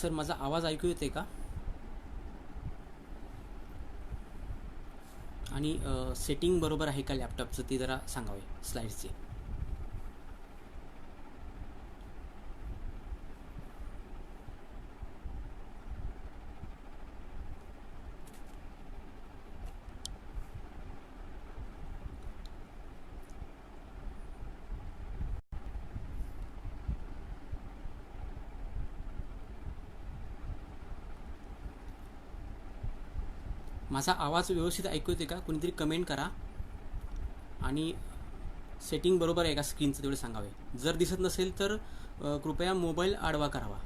Sir माझा आवाज ऐकू येते का? आणि सेटिंग बरोबर आहे का लॅपटॉपचं ते जरा सांगावे स्लाईड्सचे. माझा आवाज व्यवस्थित ऐकू येते का? कोणीतरी कमेंट करा. आणि सेटिंग बरोबर आहे का स्क्रीनचं तेवढं सांगावे. जर दिसत नसेल तर कृपया मोबाईल आडवा करावा.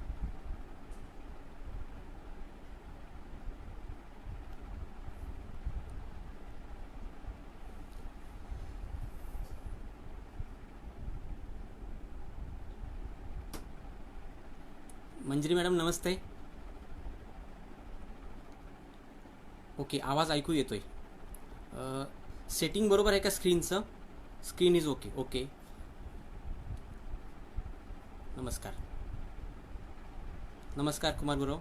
मंजिरी मॅडम नमस्ते. ओके, आवाज ऐकू येतोय. सेटिंग बरोबर आहे का स्क्रीनचं? Screen is okay. ओके, नमस्कार. नमस्कार कुमार गुरव.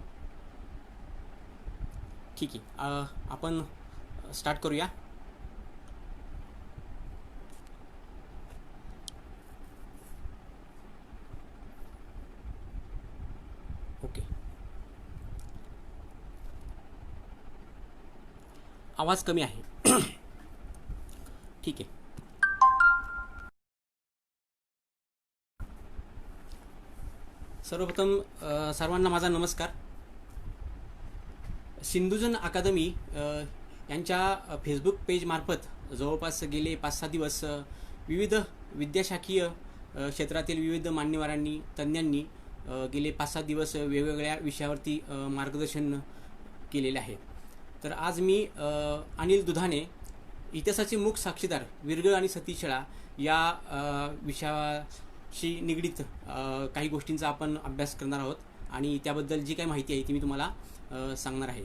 ठीक आहे, आपण स्टार्ट करूया. ओके, आवाज कमी आहे. ठीक आहे. सर्वप्रथम सर्वांना माझा नमस्कार. सिंधुजन अकादमी यांच्या फेसबुक पेजमार्फत जवळपास गेले 5-6 दिवस विविध विद्याशाखीय क्षेत्रातील विविध मान्यवरांनी तज्ज्ञांनी गेले 5-6 दिवस वेगवेगळ्या विषयावरती मार्गदर्शन केलेले आहे. तर आज मी अनिल दुधाने इतिहासाचे मूक साक्षीदार विरगळ आणि सतीशाळा या विषयाशी निगडीत काही गोष्टींचा आपण अभ्यास करणार आहोत आणि त्याबद्दल जी काही माहिती आहे ती मी तुम्हाला सांगणार आहे.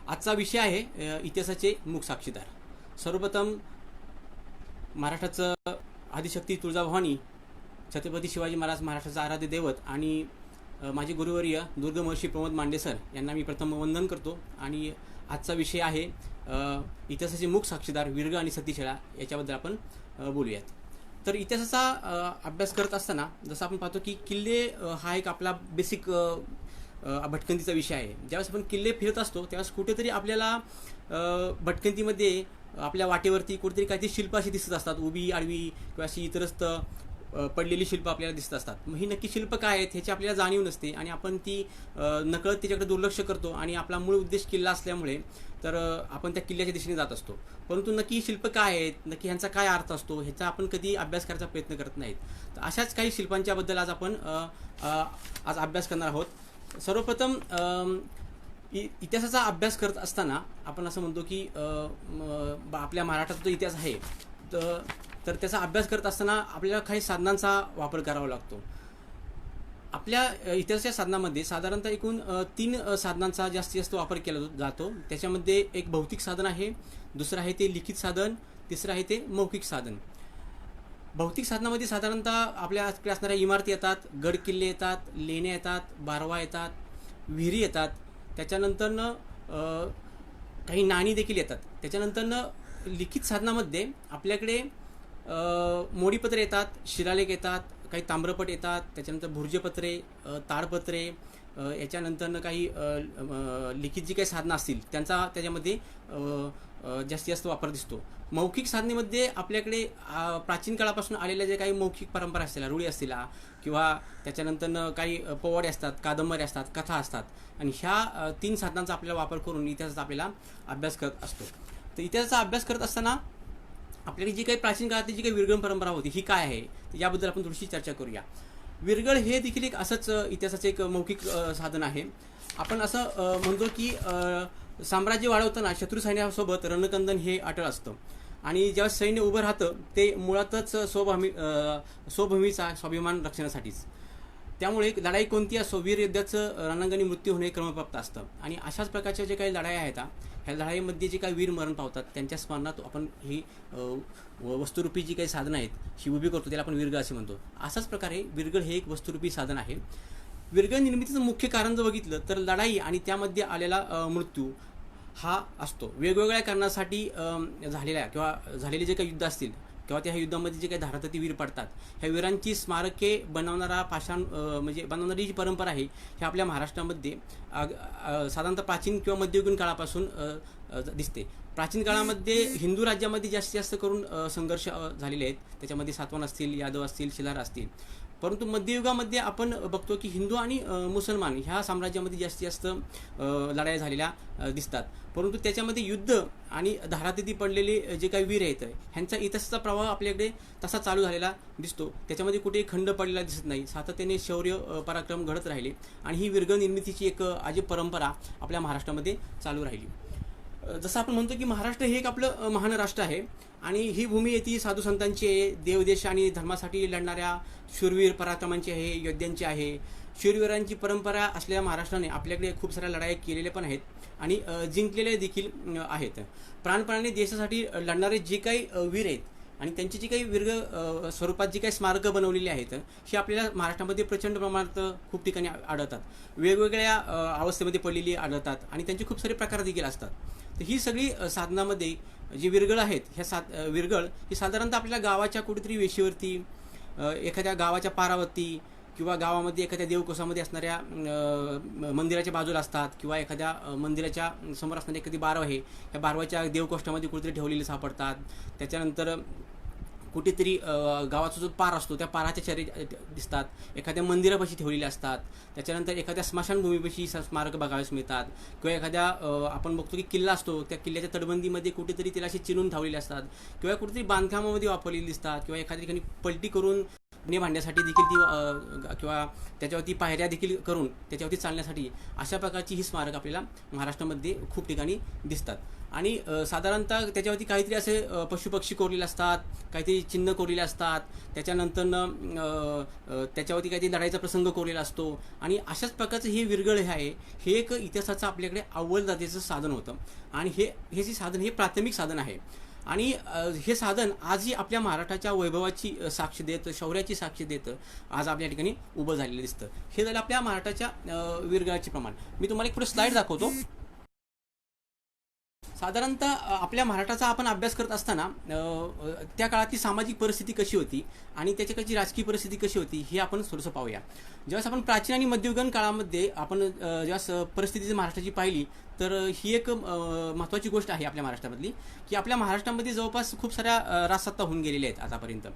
आजचा विषय आहे इतिहासाचे मूक साक्षीदार. सर्वप्रथम महाराष्ट्राचं आदिशक्ती तुळजाभवानी छत्रपती शिवाजी महाराज महाराष्ट्राचं आराध्य दैवत आणि माझे गुरुवर्य दुर्गमहर्षी प्रमोद मांडे सर यांना मी प्रथम वंदन करतो. आणि आजचा विषय आहे इतिहासाचे मूक साक्षीदार विरगळ आणि सतीशाळा याच्याबद्दल आपण बोलूयात. तर इतिहासाचा अभ्यास करत असताना जसं आपण पाहतो की किल्ले हा एक आपला बेसिक भटकंतीचा विषय आहे. ज्यावेळेस आपण किल्ले फिरत असतो त्यावेळेस कुठेतरी आपल्याला भटकंतीमध्ये आपल्या वाटेवरती कुठेतरी काहीतरी शिल्प अशी दिसत असतात, उभी आडवी किंवा अशी इतरस्त पडलेली शिल्प आपल्याला दिसत असतात. मग ही नक्की शिल्प काय आहेत ह्याची आपल्याला जाणीव नसते आणि आपण ती नकळत त्याच्याकडे दुर्लक्ष करतो आणि आपला मूळ उद्देश किल्ला असल्यामुळे तर आपण त्या किल्ल्याच्या दिशेने जात असतो. परंतु नक्की शिल्प काय आहेत, नक्की ह्यांचा काय अर्थ असतो ह्याचा आपण कधी अभ्यास करायचा प्रयत्न करत नाहीत. तर अशाच काही शिल्पांच्याबद्दल आज आपण आज अभ्यास करणार आहोत. सर्वप्रथम इतिहासाचा अभ्यास करत असताना आपण असं म्हणतो की आपल्या महाराष्ट्राचा जो इतिहास आहे तर त्याचा अभ्यास करत असताना आपल्याला काही साधनांचा वापर करावा लागतो. आपल्या इतिहासाच्या साधनामध्ये साधारणतः एकूण 3 साधनांचा जास्तीत जास्त वापर केला जातो. त्याच्यामध्ये एक भौतिक साधन आहे, दुसरं आहे ते लिखित साधन, तिसरं आहे ते मौखिक साधन. भौतिक साधनामध्ये साधारणतः आपल्याकडे असणाऱ्या इमारती येतात, गड किल्ले येतात, लेण्या येतात, बारवा येतात, विहिरी येतात. त्याच्यानंतरनं काही नाणी देखील येतात. त्याच्यानंतरनं लिखित साधनामध्ये आपल्याकडे मोडीपत्रे येतात, शिलालेख येतात, काही ताम्रपट येतात, त्याच्यानंतर भुर्जपत्रे, ताडपत्रे, याच्यानंतरनं काही लिखित जी काही साधनं असतील त्यांचा त्याच्यामध्ये जास्तीत जास्त वापर दिसतो. मौखिक साधनेमध्ये आपल्याकडे प्राचीन काळापासून आलेल्या जे काही मौखिक परंपरा असतील, रूढी असतील किंवा त्याच्यानंतरनं काही पोवाडे असतात, कादंबऱ्या असतात, कथा असतात आणि ह्या 3 साधनांचा आपल्याला वापर करून इतिहासाचा आपल्याला अभ्यास करत असतो. तर इतिहासाचा अभ्यास करत असताना आपल्याकडे जी काही प्राचीन काळातली जी काही विरगळ परंपरा होती ही काय आहे याबद्दल आपण थोडीशी चर्चा करूया. विरगळ हे देखील एक असंच इतिहासाचं एक मौखिक साधन आहे. आपण असं म्हणतो की साम्राज्य वाढवताना शत्रू सैन्यासोबत रणकंदन हे अटळ असतं आणि जेव्हा सैन्य उभं राहतं ते मुळातच स्वभूमीचा स्वाभिमान रक्षणासाठीच. त्यामुळे लढाई कोणती असो वीर युद्धाचं रणांगणी मृत्यू होणे क्रमप्राप्त असतं आणि अशाच प्रकारच्या जे काही लढाई आहेत ह्या लढाईमध्ये जे काही वीर मरण पावतात त्यांच्या स्मरणात आपण ही वस्तुरूपी जी काही साधनं आहेत ही उभी करतो, त्याला आपण विरगळ असे म्हणतो. अशाच प्रकारे विरगळ हे एक वस्तुरूपी साधन आहे. विरगळ निर्मितीचं मुख्य कारण जर बघितलं तर लढाई आणि त्यामध्ये आलेला मृत्यू हा असतो. वेगवेगळ्या कारणासाठी झालेल्या किंवा झालेले जे काही युद्ध असतील किंवा त्या युद्धामध्ये जे काही धारातती वीर पडतात, ह्या वीरांची स्मारके बनवणारा पाषाण म्हणजे बनवणारी जी परंपरा आहे ही आपल्या महाराष्ट्रामध्ये साधारणतः प्राचीन किंवा मध्ययुगीन काळापासून दिसते. प्राचीन काळामध्ये हिंदू राज्यामध्ये जास्तीत जास्त करून संघर्ष झालेले आहेत. त्याच्यामध्ये सातवाहन असतील, यादव असतील, शिलार असतील. परंतु मध्ययुगामध्ये आपण बघतो की हिंदू आणि मुसलमान ह्या साम्राज्यामध्ये जास्तीत जास्त लढाया झालेल्या दिसतात. परंतु त्याच्यामध्ये युद्ध आणि धारातीती पडलेले जे काही वीर आहेत ह्यांचा इतिहासाचा प्रभाव आपल्याकडे तसा चालू झालेला दिसतो. त्याच्यामध्ये कुठेही खंड पडलेला दिसत नाही. सातत्याने शौर्य पराक्रम घडत राहिले आणि ही विरगळ निर्मितीची एक अजब परंपरा आपल्या महाराष्ट्रामध्ये चालू राहिली. जसं आपण म्हणतो की महाराष्ट्र हे एक आपलं महान राष्ट्र आहे आणि ही भूमी येते साधू संतांची आहे, देवदेश आणि धर्मासाठी लढणाऱ्या शूरवीर पराक्रमांची आहे, योद्ध्यांची आहे. शूरवीरांची परंपरा असलेल्या महाराष्ट्राने आपल्याकडे खूप साऱ्या लढाई केलेल्या पण आहेत आणि जिंकलेल्या देखील आहेत. प्राणपणाने देशासाठी लढणारे जे काही वीर आहेत आणि त्यांची जी काही विरगळ स्वरूपात जी काही स्मारकं बनवलेली आहेत ही आपल्याला महाराष्ट्रामध्ये प्रचंड प्रमाणात खूप ठिकाणी आढळतात. वेगवेगळ्या अवस्थेमध्ये पडलेली आढळतात आणि त्यांचे खूप सारे प्रकार देखील असतात. तर ही सगळी साधनामध्ये जी विरगळ आहेत ह्या विरगळ ही साधारणतः आपल्या गावाच्या कुठेतरी वेशीवरती, एखाद्या गावाच्या पारावरती किंवा गावामध्ये एखाद्या देवकोसामध्ये असणाऱ्या मंदिराच्या बाजूला असतात किंवा एखाद्या मंदिराच्या समोर असणारी एखादी बारव आहे ह्या बारवाच्या देवकोष्ठामध्ये कुठेतरी ठेवलेले सापडतात. त्याच्यानंतर कुठेतरी गावाचा जो पार असतो त्या पाराच्या चरी दिसतात, एखाद्या मंदिरापाशी ठेवलेले असतात. त्याच्यानंतर एखाद्या स्मशानभूमीपाशी स्मारक बघायला मिळतात किंवा एखाद्या आपण बघतो की किल्ला असतो त्या किल्ल्याच्या तटबंदीमध्ये कुठेतरी तिला असे चिरून ठेवलेले असतात किंवा कुठेतरी बांधकामामध्ये वापरलेली दिसतात किंवा एखाद्या ठिकाणी पलटी करून भांड्यासाठी देखील ती किंवा त्याच्यावरती पायऱ्या देखील करून त्याच्यावरती चालण्यासाठी अशा प्रकारची ही स्मारक आपल्याला महाराष्ट्रामध्ये खूप ठिकाणी दिसतात. आणि साधारणतः त्याच्यावरती काहीतरी असे पशुपक्षी कोरलेले असतात, काहीतरी चिन्ह कोरलेले असतात. त्याच्यानंतरनं त्याच्यावरती काहीतरी लढाईचा प्रसंग कोरलेला असतो आणि अशाच प्रकारचं हे विरगळ हे आहे. हे एक इतिहासाचं आपल्याकडे अव्वल दर्जाचं साधन होतं आणि हे जे साधन हे प्राथमिक साधन आहे आणि हे साधन आजही आपल्या महाराष्ट्राच्या वैभवाची साक्ष देत, शौर्याची साक्ष देत आज आपल्या ठिकाणी उभं झालेलं दिसतं. हे झालं आपल्या महाराष्ट्राच्या विरगळाचे प्रमाण. मी तुम्हाला एक पुढे स्लाईड दाखवतो. साधारणतः आपल्या महाराष्ट्राचा आपण अभ्यास करत असताना त्या काळातली सामाजिक परिस्थिती कशी होती आणि त्याच्याकडची राजकीय परिस्थिती कशी होती हे आपण थोडंसं पाहूया. ज्यावेळेस आपण प्राचीन आणि मध्ययुगीन काळामध्ये आपण ज्यावेळेस परिस्थिती महाराष्ट्राची पाहिली तर ही एक महत्त्वाची गोष्ट आहे आपल्या महाराष्ट्रामधली की आपल्या महाराष्ट्रामध्ये जवळपास खूप साऱ्या राजसत्ता होऊन गेलेल्या आहेत आतापर्यंत.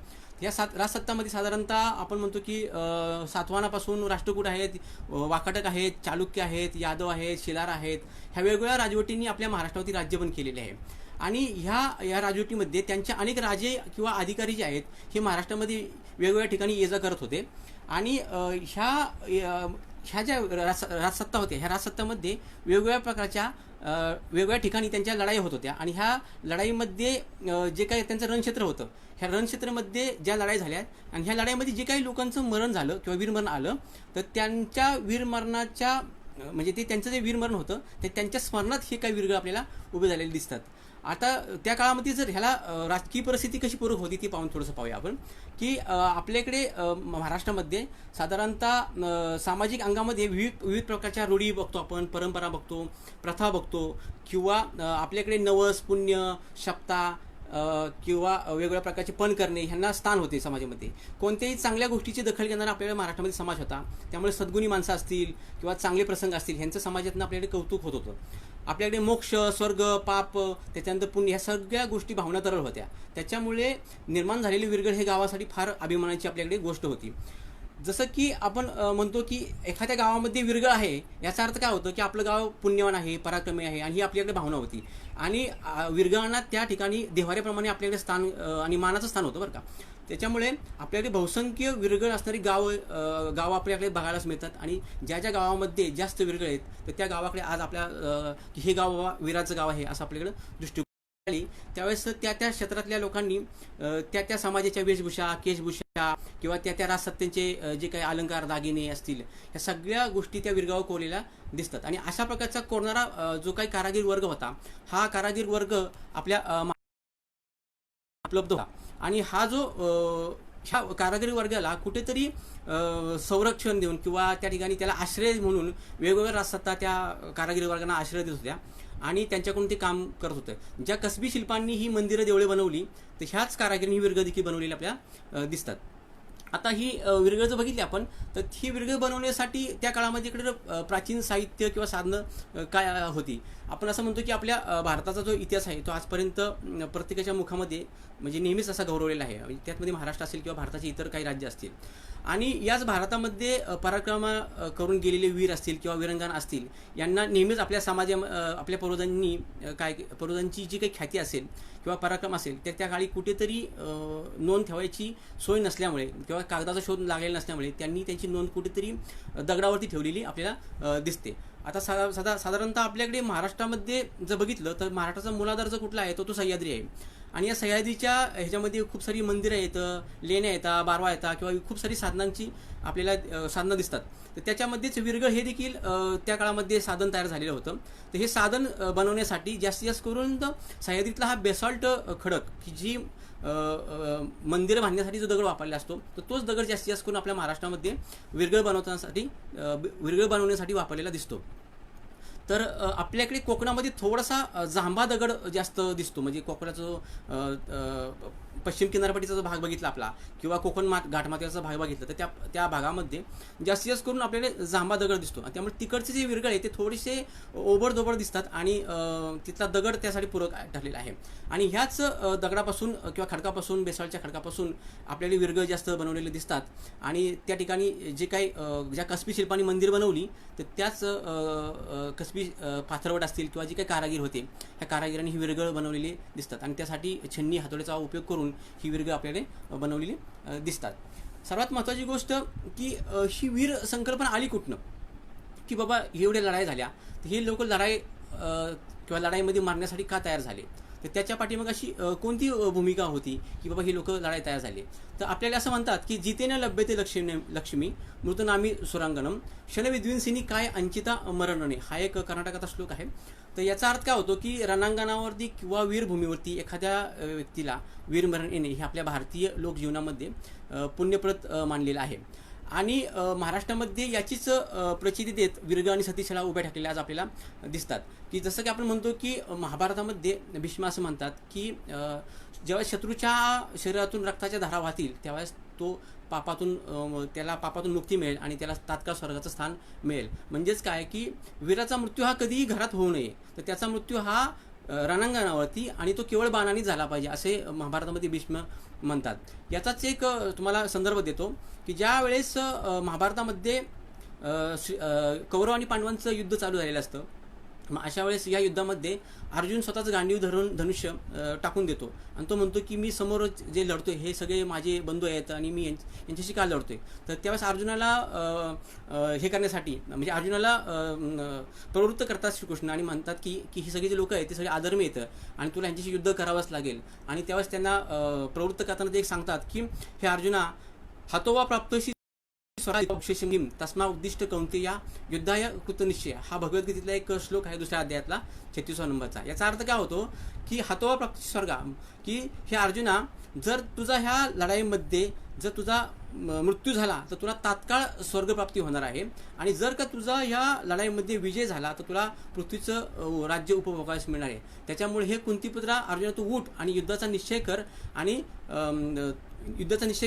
या राजसत्तामध्ये साधारणतः आपण म्हणतो की सातवाहनापासून राष्ट्रकूट आहेत, वाकाटक आहेत, चालुक्य आहेत, यादव आहेत, शिलार आहेत. ह्या वेगवेगळ्या राजवटींनी आपल्या महाराष्ट्रावरती राज्य पण केलेले आहे आणि ह्या राजवटीमध्ये त्यांचे अनेक राजे किंवा अधिकारी जे आहेत हे महाराष्ट्रामध्ये वेगवेगळ्या ठिकाणी ये जा करत होते आणि ह्या ज्या राजसत्ता होत्या ह्या राजसत्तामध्ये वेगवेगळ्या प्रकारच्या वेगवेगळ्या ठिकाणी त्यांच्या लढाई होत होत्या आणि ह्या लढाईमध्ये जे काही त्यांचं रणक्षेत्र होतं ह्या रणक्षेत्रामध्ये ज्या लढाई झाल्या आणि ह्या लढाईमध्ये जे काही लोकांचं मरण झालं किंवा वीरमरण आलं तर त्यांच्या वीरमरणाच्या म्हणजे ते त्यांचं जे वीरमरण होतं ते त्यांच्या स्मरणात हे काही विरगळ आपल्याला उभे झालेले दिसतात. आता त्या काळामध्ये जर ह्याला राजकीय परिस्थिती कशी पूरक होती ती पाहून थोडंसं पाहूया आपण की आपल्याकडे महाराष्ट्रामध्ये साधारणतः सामाजिक अंगामध्ये विविध प्रकारच्या रूढी बघतो आपण, परंपरा बघतो, प्रथा बघतो किंवा आपल्याकडे नवस, पुण्य, शपथा किंवा वेगवेगळ्या प्रकारचे पण करणे ह्यांना स्थान होते समाजामध्ये. कोणत्याही चांगल्या गोष्टीची दखल घेणारा आपल्याला महाराष्ट्रामध्ये समाज होता. त्यामुळे सद्गुणी माणसं असतील किंवा चांगले प्रसंग असतील ह्यांचं समाजातनं आपल्याकडे कौतुक होत होतं. आपल्याकडे मोक्ष, स्वर्ग, पाप, त्याच्यानंतर पुण्य ह्या सगळ्या गोष्टी भावना तरळ होत्या. त्याच्यामुळे निर्माण झालेली विरगळ हे गावासाठी फार अभिमानाची आपल्याकडे गोष्ट होती. जसं की आपण म्हणतो की एखाद्या गावामध्ये विरगळ आहे याचा अर्थ काय होतं की आपलं गाव पुण्यवान आहे, पराक्रमी आहे आणि ही आपल्याकडे भावना होती आणि विरगळांना त्या ठिकाणी देव्हाऱ्याप्रमाणे आपल्याकडे स्थान आणि मानाचं स्थान होतं बरं का. त्याच्यामुळे आपल्याकडे बहुसंख्य विरगळ असणारी गावं आपल्याकडे बघायलाच मिळतात आणि ज्या ज्या गावामध्ये जास्त विरगळ आहेत तर त्या गावाकडे आज आपल्या हे गाव वीराचं गाव आहे असं आपल्याकडे दृष्टिकोन आली. त्यावेळेस त्या क्षेत्रातल्या लोकांनी त्या समाजाच्या वेशभूषा, केशभूषा किंवा त्या राजसत्तेचे जे काही अलंकार, दागिने असतील ह्या सगळ्या गोष्टी त्या विरगावर कोरलेल्या दिसतात आणि अशा प्रकारचा कोरणारा जो काही कारागीर वर्ग होता हा कारागीर वर्ग आपल्या उपलब्ध होता आणि हा जो ह्या कारागिरी वर्गाला कुठेतरी संरक्षण देऊन किंवा त्या ठिकाणी त्याला आश्रय म्हणून वेगवेगळ्या राजसत्ता त्या कारागिरी वर्गांना आश्रय देत होत्या आणि त्यांच्याकडून ते काम करत होतं. ज्या कसबी शिल्पांनी ही मंदिरं देवळे बनवली तर ह्याच कारागिरींनी विरगळ देखील बनवलेली आपल्याला दिसतात. आता ही विरगळ जर बघितली आपण तर ही विरगळ बनवण्यासाठी त्या काळामध्ये इकडे प्राचीन साहित्य किंवा साधनं काय होती. आपण असं म्हणतो की आपल्या भारताचा जो इतिहास आहे तो आजपर्यंत प्रत्येकाच्या मुखामध्ये म्हणजे नेहमीच असा गौरवलेला आहे. त्यातमध्ये महाराष्ट्र असेल किंवा भारताचे इतर काही राज्य असतील आणि याच भारतामध्ये पराक्रम करून गेलेले वीर असतील किंवा वीरांगना असतील यांना नेहमीच आपल्या आपल्या पूर्वजांची जी काही ख्याती असेल किंवा पराक्रम असेल त्या काळी कुठेतरी नोंद ठेवायची सोय नसल्यामुळे किंवा कागदाचा शोध लागलेला नसल्यामुळे त्यांनी त्यांची नोंद कुठेतरी दगडावरती ठेवलेली आपल्याला दिसते. आता साधारणतः आपल्याकडे महाराष्ट्रामध्ये जर बघितलं तर महाराष्ट्राचा मूलाधार जो कुठला आहे तो सह्याद्री आहे आणि या सह्याद्रीच्या ह्याच्यामध्ये खूप सारी मंदिरं आहेत, लेण्या येतात, बारवा येतात किंवा खूप सारी साधनांची आपल्याला साधनं दिसतात. तर त्याच्यामध्येच विरगळ हे देखील त्या काळामध्ये साधन तयार झालेलं होतं. तर हे साधन बनवण्यासाठी जास्तीत जास्त करून सह्याद्रीतला हा बेसॉल्ट खडक की जी मंदिरं बांधण्यासाठी जो दगड वापरला असतो तर तोच दगड जास्तीत जास्त करून आपल्या महाराष्ट्रामध्ये विरगळ बनवण्यासाठी वापरलेला दिसतो. तर आपल्याकडे कोकणामध्ये थोडासा जांभा दगड जास्त दिसतो. म्हणजे कोकणाचा पश्चिम किनारपट्टीचा जो भाग बघितला आपला किंवा कोकण घाटमाथ्याचा भाग बघितला तर त्या भागामध्ये जास्तीत जास्त करून आपल्याकडे जांभा दगड दिसतो. त्यामुळे तिकडचे जे विरगळ आहे ते थोडेसे ओबडधोबड दिसतात आणि तिथला दगड त्यासाठी पूरक ठरलेला आहे. आणि ह्याच दगडापासून किंवा खडकापासून बेसाळच्या खडकापासून आपल्याला विरगळ जास्त बनवलेले दिसतात. आणि त्या ठिकाणी जे काही ज्या कसबी शिल्पांनी मंदिर बनवली तर त्याच कसबी पाथरवट असतील किंवा जे काही कारागीर होते ह्या कारागिरांनी ही विरगळ बनवलेली दिसतात आणि त्यासाठी छन्नी हातोड्याचा उपयोग करून ही विरगळ आपल्याकडे बनवलेली दिसतात. सर्वात महत्त्वाची गोष्ट की ही वीर संकल्पना आली कुठनं की बाबा एवढ्या लढाई झाल्या तर हे लोक किंवा लढाईमध्ये मारण्यासाठी का तयार झाले तर त्याच्या पाठीमागे अशी कोणती भूमिका होती की बाबा ही लोक लढाई तयार झाली. तर आपल्याला असं म्हणतात की जितेन लभ्यते लक्ष्मी मृतनामी सुरांगणम क्षणविद्विंसिनी काय अंचिता मरणने हा एक कर्नाटकाचा श्लोक आहे. तर याचा अर्थ काय होतो की रणांगणावरती किंवा वीरभूमीवरती एखाद्या व्यक्तीला वीरमरण येणे हे आपल्या भारतीय लोकजीवनामध्ये पुण्यप्रद मानलेलं आहे. आणि महाराष्ट्रामध्ये याचीच प्रचिती देत विरगळ आणि सतीशाळा उभ्या ठाकलेल्या आज आपल्याला दिसतात. की जसं की आपण म्हणतो की महाभारतामध्ये भीष्म असं म्हणतात की जेव्हा शत्रूच्या शरीरातून रक्ताच्या धारा वाहतील त्यावेळेस तो त्याला पापातून मुक्ती मिळेल आणि त्याला तात्काळ स्वर्गाचं स्थान मिळेल. म्हणजेच काय की वीराचा मृत्यू हा कधीही घरात होऊ नये तर त्याचा मृत्यू हा रणांगणावरती आणि तो केवळ बाणाने झाला पाहिजे असे महाभारतामध्ये भीष्म म्हणतात. याचाच एक तुम्हाला संदर्भ देतो की ज्या वेळेस महाभारतामध्ये कौरव आणि पांडवांचं युद्ध चालू झालेलं असतं मग अशा वेळेस या युद्धामध्ये अर्जुन स्वतःचं गांडीव धरून धनुष्य टाकून देतो आणि तो म्हणतो की मी समोर जे लढतोय हे सगळे माझे बंधू आहेत आणि मी यांच्याशी का लढतोय. तर त्यावेळेस अर्जुनाला हे करण्यासाठी म्हणजे अर्जुनाला प्रवृत्त करतात श्रीकृष्ण आणि म्हणतात की ही सगळी जे लोक आहेत ते सगळे आधर्मी येतं आणि तुला यांच्याशी युद्ध करावंच लागेल. आणि त्यावेळेस त्यांना प्रवृत्त करताना ते एक सांगतात की हे अर्जुना हतोवा प्राप्तोशी तस्मा उद्दिष्ट कौंतेया युद्धाय कृतनिश्चय हा भगवद्गीतेतला एक श्लोक आहे 2ऱ्या अध्यायातला 36 नंबरचा. याचा अर्थ काय होतो की हतोवा प्राप्ती स्वर्गा की हे अर्जुना जर तुझा ह्या लढाईमध्ये जर तुझा मृत्यू झाला तर तुला तात्काळ स्वर्गप्राप्ती होणार आहे आणि जर का तुझा ह्या लढाईमध्ये विजय झाला तर तुला पृथ्वीचं राज्य उपभोगायला मिळणार आहे. त्याच्यामुळे हे कुंतीपुत्रा अर्जुना तू उठ आणि युद्धाचा निश्चय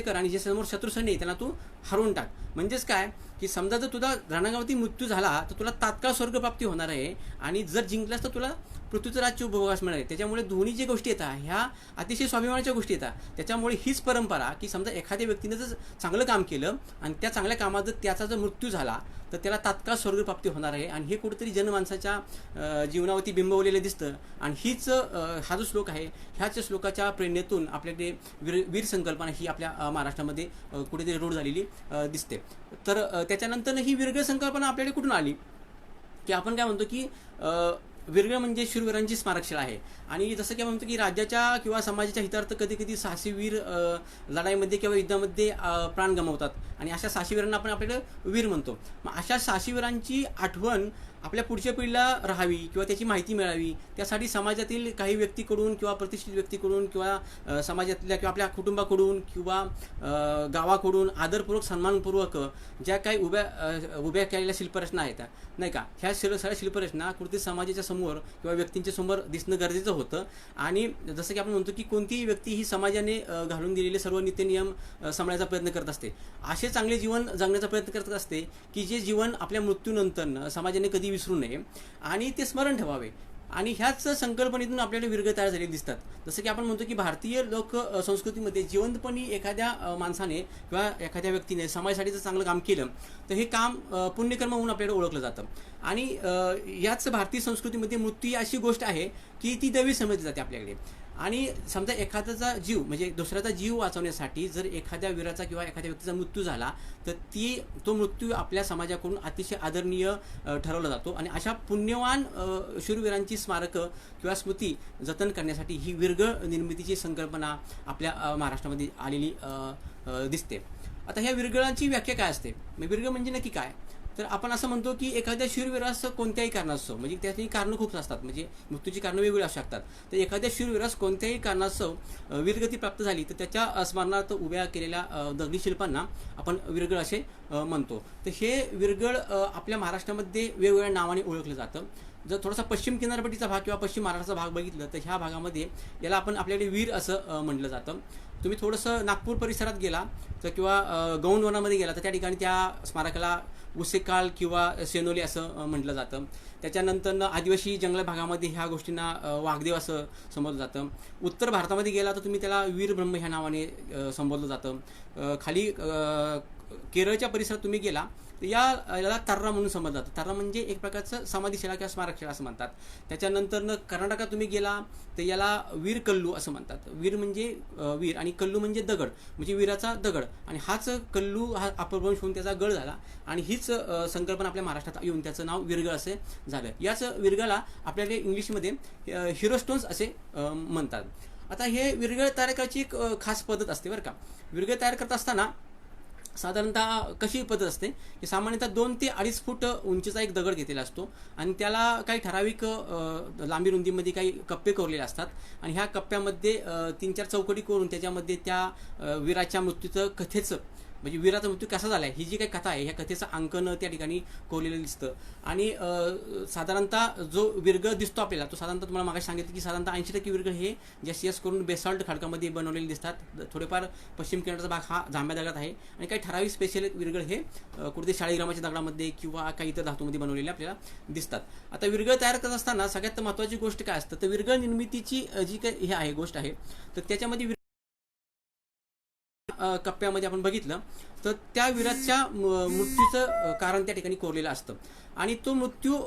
कर आणि जे समोर शत्रुसैन्य आहे त्यांना तू हरवून टाक. म्हणजेच काय की समजा जर तुझा रणांगणावरती मृत्यू झाला तर तुला तात्काळ स्वर्गप्राप्ती होणार आहे आणि जर जिंकलास तर तुला पृथ्वीचं राज्य उपभोगास मिळणार आहे. त्याच्यामुळे दोन्ही जे गोष्टी येतात ह्या अतिशय स्वाभिमानाच्या गोष्टी येतात. त्याच्यामुळे हीच परंपरा की समजा एखाद्या व्यक्तीने जर चांगलं काम केलं आणि त्या चांगल्या कामात जर त्याचा जर मृत्यू झाला तर त्याला तात्काळ स्वर्गप्राप्ती होणार आहे आणि हे कुठेतरी जनमानसाच्या जीवनावरती बिंबवलेलं दिसतं. आणि हीच हा जो श्लोक आहे ह्याच श्लोकाच्या प्रेरणेतून आपल्याकडे वीर संकल्पना ही आपल्या महाराष्ट्रामध्ये कुठेतरी रूढ झालेली दिसते. तर त्याच्यानंतर ही विरगळ संकल्पना आपल्याकडे कुठून आली की आपण काय म्हणतो की विरगळ म्हणजे शूरवीरांची स्मारकशाळा आहे. आणि जसं की आपण म्हणतो की राज्याच्या किंवा समाजाच्या हितार्थ कधी कधी साहसी वीर लढाईमध्ये किंवा युद्धामध्ये प्राण गमावतात आणि अशा साहसी वीरांना आपण आपल्याकडे वीर म्हणतो. मग अशा साहसी वीरांची आठवण आपल्या पुढच्या पिढीला राहावी किंवा त्याची माहिती मिळावी, त्यासाठी समाजातील काही व्यक्तीकडून किंवा प्रतिष्ठित व्यक्तीकडून किंवा समाजातल्या किंवा आपल्या कुटुंबाकडून किंवा गावाकडून आदरपूर्वक सन्मानपूर्वक ज्या काही उभ्या केलेल्या शिल्परचना आहेत नाही का, ह्या सगळ्या शिल्परचना कुठेतरी समाजाच्या समोर किंवा व्यक्तींच्या समोर दिसणं गरजेचं होतं. आणि जसं की आपण म्हणतो की कोणतीही व्यक्ती ही समाजाने घालून दिलेले सर्व नित्यनियम सांभाळायचा प्रयत्न करत असते, असे चांगले जीवन जगण्याचा प्रयत्न करत असते की जे जीवन आपल्या मृत्यूनंतर समाजाने कधी विसरू नये आणि ते स्मरण ठेवावे. आणि ह्याच संकल्पनेतून आपल्याला विरगळ तयार झालेले दिसतात. जसं की आपण म्हणतो की भारतीय लोक संस्कृतीमध्ये जिवंतपणी एखाद्या माणसाने किंवा एखाद्या व्यक्तीने समाजासाठी जर चांगलं काम केलं तर हे काम पुण्यकर्म म्हणून आपल्याला ओळखलं जातं. आणि याच भारतीय संस्कृतीमध्ये मृत्यू ही अशी गोष्ट आहे की ती दैवी समजली जाते आपल्याकडे. आणि समजा एखाद्याचा जीव म्हणजे दुसऱ्याचा जीव वाचवण्यासाठी जर एखाद्या वीराचा किंवा एखाद्या व्यक्तीचा मृत्यू झाला तर तो मृत्यू आपल्या समाजाकडून अतिशय आदरणीय ठरवला जातो. आणि अशा पुण्यवान शूरवीरांची स्मारकं किंवा स्मृती जतन करण्यासाठी ही विरगळ निर्मितीची संकल्पना आपल्या महाराष्ट्रामध्ये आलेली दिसते. आता ह्या विरगळांची व्याख्या काय असते, विरगळ म्हणजे नक्की काय, तर आपण असं म्हणतो की एखाद्या शूरवीरास कोणत्याही कारणास्तव, म्हणजे त्याची कारणं खूप असतात, म्हणजे मृत्यूची कारणं वेगवेगळी असू शकतात, तर एखाद्या शूरवीरास कोणत्याही कारणास्तव वीरगती प्राप्त झाली तर त्याच्या स्मरणार्थ उभ्या केलेल्या दगडी शिल्पांना आपण विरगळ असे म्हणतो. तर हे विरगळ आपल्या महाराष्ट्रामध्ये वेगवेगळ्या नावाने ओळखलं जातं. जर थोडासा पश्चिम किनारपट्टीचा भाग किंवा पश्चिम महाराष्ट्राचा भाग बघितलं तर ह्या भागामध्ये याला आपण आपल्याकडे वीर असं म्हटलं जातं. तुम्ही थोडंसं नागपूर परिसरात गेला तर किंवा गौंडवनामध्ये गेला तर त्या ठिकाणी त्या स्मारकाला उसेकाल किंवा सेनोली असं म्हटलं जातं. त्याच्यानंतर आदिवासी जंगल भागामध्ये ह्या गोष्टींना वाघदेव असं संबोधलं जातं. उत्तर भारतामध्ये गेला तर तुम्ही त्याला वीरब्रह्म ह्या नावाने संबोधलं जातं. खाली केरळच्या परिसरात तुम्ही गेला तर याला तर्रा म्हणून समजलं जातं. तर्रा म्हणजे एक प्रकारचं समाधीशिला किंवा स्मारकशिला असं म्हणतात. त्याच्यानंतर कर्नाटकात तुम्ही गेला तर याला वीर कल्लू असं म्हणतात. वीर म्हणजे वीर आणि कल्लू म्हणजे दगड, म्हणजे वीराचा दगड. आणि हाच कल्लू हा अपभ्रंश होऊन त्याचा गळ झाला आणि हीच संकल्पना आपल्या महाराष्ट्रात येऊन त्याचं नाव विरगळ असे झालं. याच विरगळाला आपल्याला इंग्लिशमध्ये हिरोस्टोन्स असे म्हणतात. आता हे विरगळ तयार करायची एक खास पद्धत असते बरं का. विरगळ तयार करत असताना साधारणतः कशी पद्धत असते की सामान्यतः 2 ते 2.5 फूट उंचीचा एक दगड घेतलेला असतो आणि त्याला काही ठराविक लांबी रुंदीमध्ये काही कप्पे कोरलेले असतात आणि ह्या कप्प्यामध्ये 3-4 चौकटी करून त्याच्यामध्ये त्या वीराच्या मृत्यूचं कथेचं, म्हणजे वीराचा मृत्यू कसा झाला आहे ही जी काही कथा आहे ह्या कथेचं अंकन त्या ठिकाणी कोरलेलं दिसतं. आणि साधारणतः जो विरगळ दिसतो आपल्याला तो साधारणतः तुम्हाला मागे सांगितलं की साधारणतः 80% विरगळ हे जास्तीत जास्त करून बेसॉल्ट खडकामध्ये बनवलेले दिसतात. थोडेफार पश्चिम किनारचा भाग हा जांभ्या दगडात आहे आणि काही ठराविक स्पेशल विरगळ हे कुठेतरी शाळीग्रामाच्या दगडामध्ये किंवा काही इतर धातूमध्ये बनवलेले आपल्याला दिसतात. आता विरगळ तयार करत असताना सगळ्यात महत्त्वाची गोष्ट काय असतं तर विरगळ निर्मितीची जी काही हे आहे गोष्ट आहे तर त्याच्यामध्ये कप्प्यामध्ये आपण बघितलं तर त्या वीराच्या मृत्यूचं कारण त्या ठिकाणी कोरलेलं असतं आणि तो मृत्यू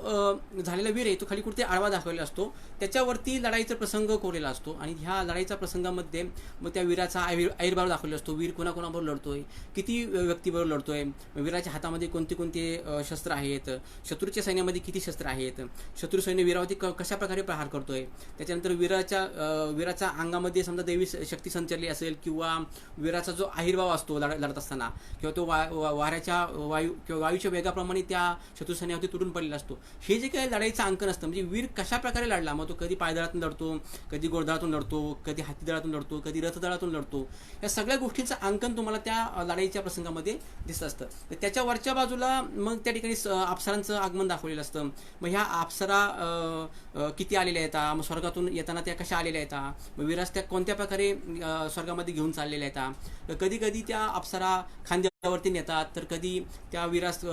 झालेला वीर आहे तो खाली कुठे आडवा दाखवलेला असतो, त्याच्यावरती लढाईचा प्रसंग कोरलेला असतो आणि ह्या लढाईच्या प्रसंगामध्ये मग त्या वीराचा आविर्भाव दाखवलेला असतो. वीर कोणाकोणाबरोबर लढतोय, किती व्यक्तीबरोबर लढतोय, वीराच्या हातामध्ये कोणते कोणते शस्त्र आहेत, शत्रूच्या सैन्यामध्ये किती शस्त्र आहेत, शत्रू सैन्य वीरावरती कशा प्रकारे प्रहार करतोय, त्याच्यानंतर वीराच्या अंगामध्ये समजा दैवी शक्ती संचारली असेल किंवा वीराचा जो आविर्भाव असतो लढत असताना किंवा तो वाऱ्याच्या वायूच्या वेगाप्रमाणे त्या शत्रू सैन्यावरती तुटून पडलेला असतो. हे जे काही लढाईचं अंकन असतं म्हणजे वीर कशा प्रकारे लढला, मग तो कधी पायदळातून लढतो, कधी घोडदळातून लढतो, कधी हातीदळातून लढतो, कधी रथदळातून लढतो, या सगळ्या गोष्टींचं अंकन तुम्हाला त्या लढाईच्या प्रसंगामध्ये दिसत असतं. तर त्याच्या वरच्या बाजूला मग त्या ठिकाणी अप्सरांचं आगमन दाखवलेलं असतं. मग ह्या अप्सरा किती आलेल्या येतात, मग स्वर्गातून येताना त्या कशा आलेल्या येतात, मग वीरास त्या कोणत्या प्रकारे स्वर्गामध्ये घेऊन चाललेल्या येतात, कधी कधी त्या अप्सरा खांद्यावरती नेतात तर कधी त्या वीरास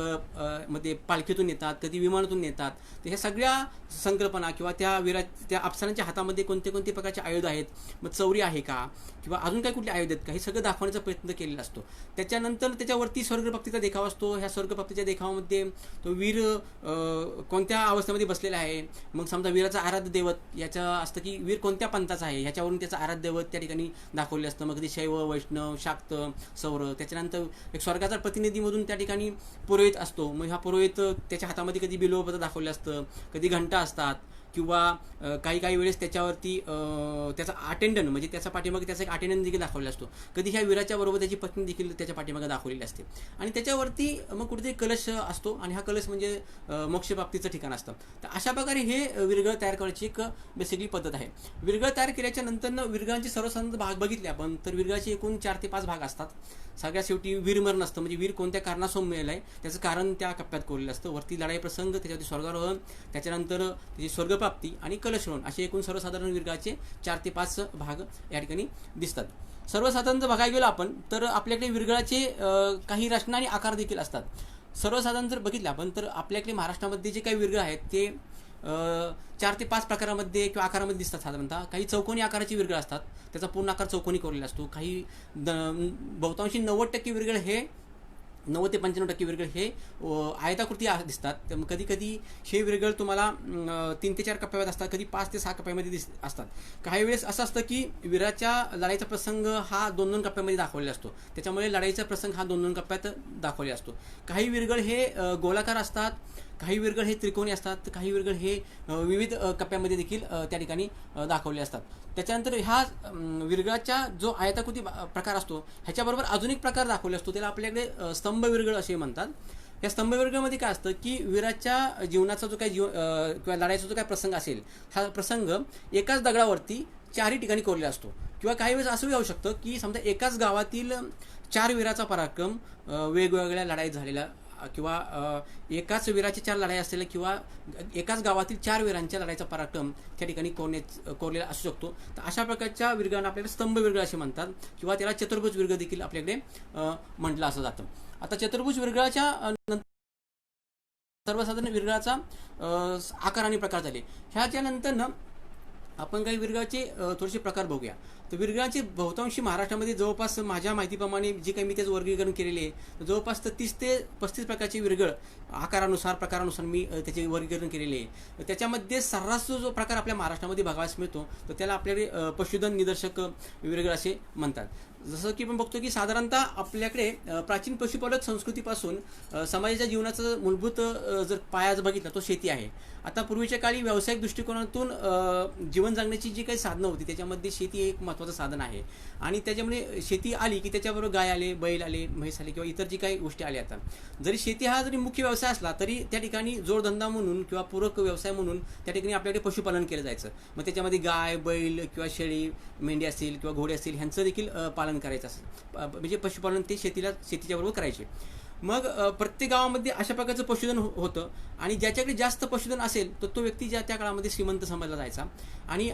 मध्ये पालखीतून येतात, कधी विमानातून येतात. तर ह्या सगळ्या संकल्पना किंवा त्या अप्सरांच्या हातामध्ये कोणते कोणते प्रकारचे आयुध आहेत, मग चौरी आहे का किंवा अजून काही कुठले आयुध आहेत का, हे सगळं दाखवण्याचा प्रयत्न केलेला असतो. त्याच्यानंतर त्याच्यावरती स्वर्गप्राप्तीचा देखावा असतो. ह्या स्वर्गप्राप्तीच्या देखावामध्ये तो वीर कोणत्या अवस्थेमध्ये बसलेला आहे, मग समजा वीराचा आराध्य दैवत याचं असतं की वीर कोणत्या पंथाचा आहे ह्याच्यावरून त्याचं आराध्य दैवत त्या ठिकाणी दाखवले असतं. मग कधी शैव, वैष्णव, शाक्त, सौर. त्याच्यानंतर एक स्वर्गाचा प्रतिनिधीमधून त्या ठिकाणी पुरोहित असतो. मग हा पुरोहित त्याच्या हातामध्ये कधी बिल्वपत्र दाखवलं असतं, कधी घंटा असतात किंवा काही काही वेळेस त्याच्यावरती त्याचा अटेंडन म्हणजे त्याचा पाठीमागे त्याचा एक अटेंडन देखील दाखवलेला असतो. कधी ह्या वीराच्या बरोबर त्याची पत्नी देखील त्याच्या पाठीमागे दाखवलेली असते आणि त्याच्यावरती मग कुठेतरी कलश असतो आणि हा कलश म्हणजे मोक्षप्राप्तीचं ठिकाण असतं. तर अशा प्रकारे हे विरगळ तयार करायची एक बेसिकली पद्धत आहे. विरगळ तयार केल्याच्या नंतर विरगळांचे सर्वसाधारण भाग बघितले आपण तर विरगळाचे एकूण 4 ते 5 भाग असतात. सगळ्यात शेवटी वीरमरण असतं म्हणजे वीर कोणत्या कारणासह मिळालं आहे त्याचं कारण त्या कप्प्यात कोरलेलं असतं. वरती लढाई प्रसंग, त्याच्यावरती स्वर्गारोहण, त्याच्यानंतर त्याची स्वर्गप्राप्ती आणि कलशरोहण असे एकूण सर्वसाधारण विरगळाचे 4 ते 5 भाग या ठिकाणी दिसतात. सर्वसाधारण जर बघायला गेलो आपण तर आपल्याकडे विरगळाचे काही रचना आणि आकार देखील असतात. सर्वसाधारण जर बघितलं आपण तर आपल्याकडे महाराष्ट्रामध्ये जे काही विरगळ आहेत ते 4 ते 5 प्रकारामध्ये किंवा आकारामध्ये दिसतात. साधारणतः काही चौकोनी आकाराची विरगळ असतात, त्याचा पूर्ण आकार चौकोनी कोरलेला असतो. काही बहुतांशी 90% विरगळ हे 90 ते 95% विरगळ हे आयताकृती दिसतात. तर कधी कधी हे विरगळ तुम्हाला 3 ते 4 कप्प्यामध्ये असतात, कधी 5 ते 6 कप्प्यामध्ये असतात. काही वेळेस असं असतं की वीराच्या लढाईचा प्रसंग हा 2-2 कप्प्यामध्ये दाखवलेला असतो, त्याच्यामुळे लढाईचा प्रसंग हा 2-2 कप्प्यात दाखवलेला असतो. काही विरगळ हे गोलाकार असतात, काही विरगळ हे त्रिकोणी असतात, तर काही विरगळ हे विविध कप्प्यामध्ये देखील त्या ठिकाणी दाखवले असतात. त्याच्यानंतर ह्या विरगळाच्या जो आयताकृती प्रकार असतो ह्याच्याबरोबर अजून एक प्रकार दाखवले असतो, त्याला आपल्याकडे स्तंभ विरगळ असे म्हणतात. या स्तंभ विरगळामध्ये काय असतं की वीराच्या जीवनाचा जो काही किंवा लढाईचा जो काही प्रसंग असेल हा प्रसंग एकाच दगडावरती 4ही ठिकाणी कोरलेला असतो. किंवा काही वेळेस असंही होऊ शकतं की समजा एकाच गावातील 4 वीराचा पराक्रम वेगवेगळ्या लढाईत झालेला किंवा एकाच वीराच्या 4 लढाई असलेल्या किंवा एकाच गावातील 4 वीरांच्या लढाईचा पराक्रम त्या ठिकाणी कोरलेला असू शकतो. तर अशा प्रकारच्या विरगळांना आपल्याकडे स्तंभ विरगळ असे म्हणतात किंवा त्याला चतुर्भुज विरगळ देखील आपल्याकडे म्हटलं असं जातं. आता चतुर्भुज विरगळाच्या सर्वसाधारण विरगळाचा आकार आणि प्रकार झाले. ह्याच्या नंतर आपण काही विरगळाचे थोडेसे प्रकार बघूया. तर विरगळाचे बहुतांशी महाराष्ट्रामध्ये जवळपास माझ्या माहितीप्रमाणे जे काही मी त्याचं वर्गीकरण केलेले आहे जवळपास 30 ते 35 प्रकारचे विरगळ आकारानुसार प्रकारानुसार मी त्याचे वर्गीकरण केलेले आहे. त्याच्यामध्ये सर्रास जो प्रकार आपल्या महाराष्ट्रामध्ये बघायला मिळतो तर त्याला आपल्याकडे पशुधन निदर्शक विरगळ असे म्हणतात. जसं की आपण बघतो की साधारणतः आपल्याकडे प्राचीन पशुपालक संस्कृतीपासून समाजाच्या जीवनाचा मूलभूत जर पाया जर बघितला तो शेती आहे. आता पूर्वीच्या काळी व्यावसायिक दृष्टिकोनातून जीवन जगण्याची जी काही साधनं होती त्याच्यामध्ये शेती एक महत्त्वाचं साधन आहे आणि त्याच्यामुळे शेती आली की त्याच्याबरोबर गाय आले, बैल आले, म्हैस आले किंवा इतर जी काही गोष्टी आल्या. आता जरी शेती हा जरी मुख्य व्यवसाय असला तरी त्या ठिकाणी जोडधंदा म्हणून किंवा पूरक व्यवसाय म्हणून त्या ठिकाणी आपल्याकडे पशुपालन केलं जायचं. मग त्याच्यामध्ये गाय, बैल किंवा शेळी, मेंढी असतील किंवा घोडे असतील ह्यांचं देखील पालन करायचं असतं. म्हणजे पशुपालन ते शेतीच्या बरोबर करायचे. मग प्रत्येक गावामध्ये अशा प्रकारचं पशुधन होतं आणि ज्याच्याकडे जास्त पशुधन असेल तर तो व्यक्ती त्या काळामध्ये श्रीमंत समजला जायचा आणि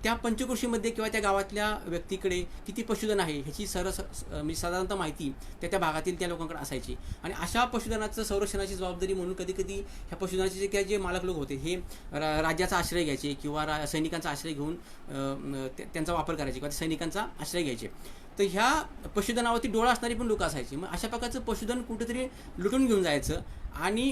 त्या पंचकृषीमध्ये किंवा त्या गावातल्या व्यक्तीकडे किती पशुधन आहे ह्याची म्हणजे साधारणतः माहिती त्या भागातील त्या लोकांकडे असायची. आणि अशा पशुधनाचं संरक्षणाची जबाबदारी म्हणून कधी कधी ह्या पशुधनाचे जे काही जे मालक लोक होते हे राज्याचा आश्रय घ्यायचे किंवा सैनिकांचा आश्रय घेऊन त्यांचा वापर करायचे किंवा सैनिकांचा आश्रय घ्यायचे. तर ह्या पशुधनावरती डोळा असणारी पण लोक असायची. मग अशा प्रकारचं पशुधन कुठेतरी लुटून घेऊन जायचं आणि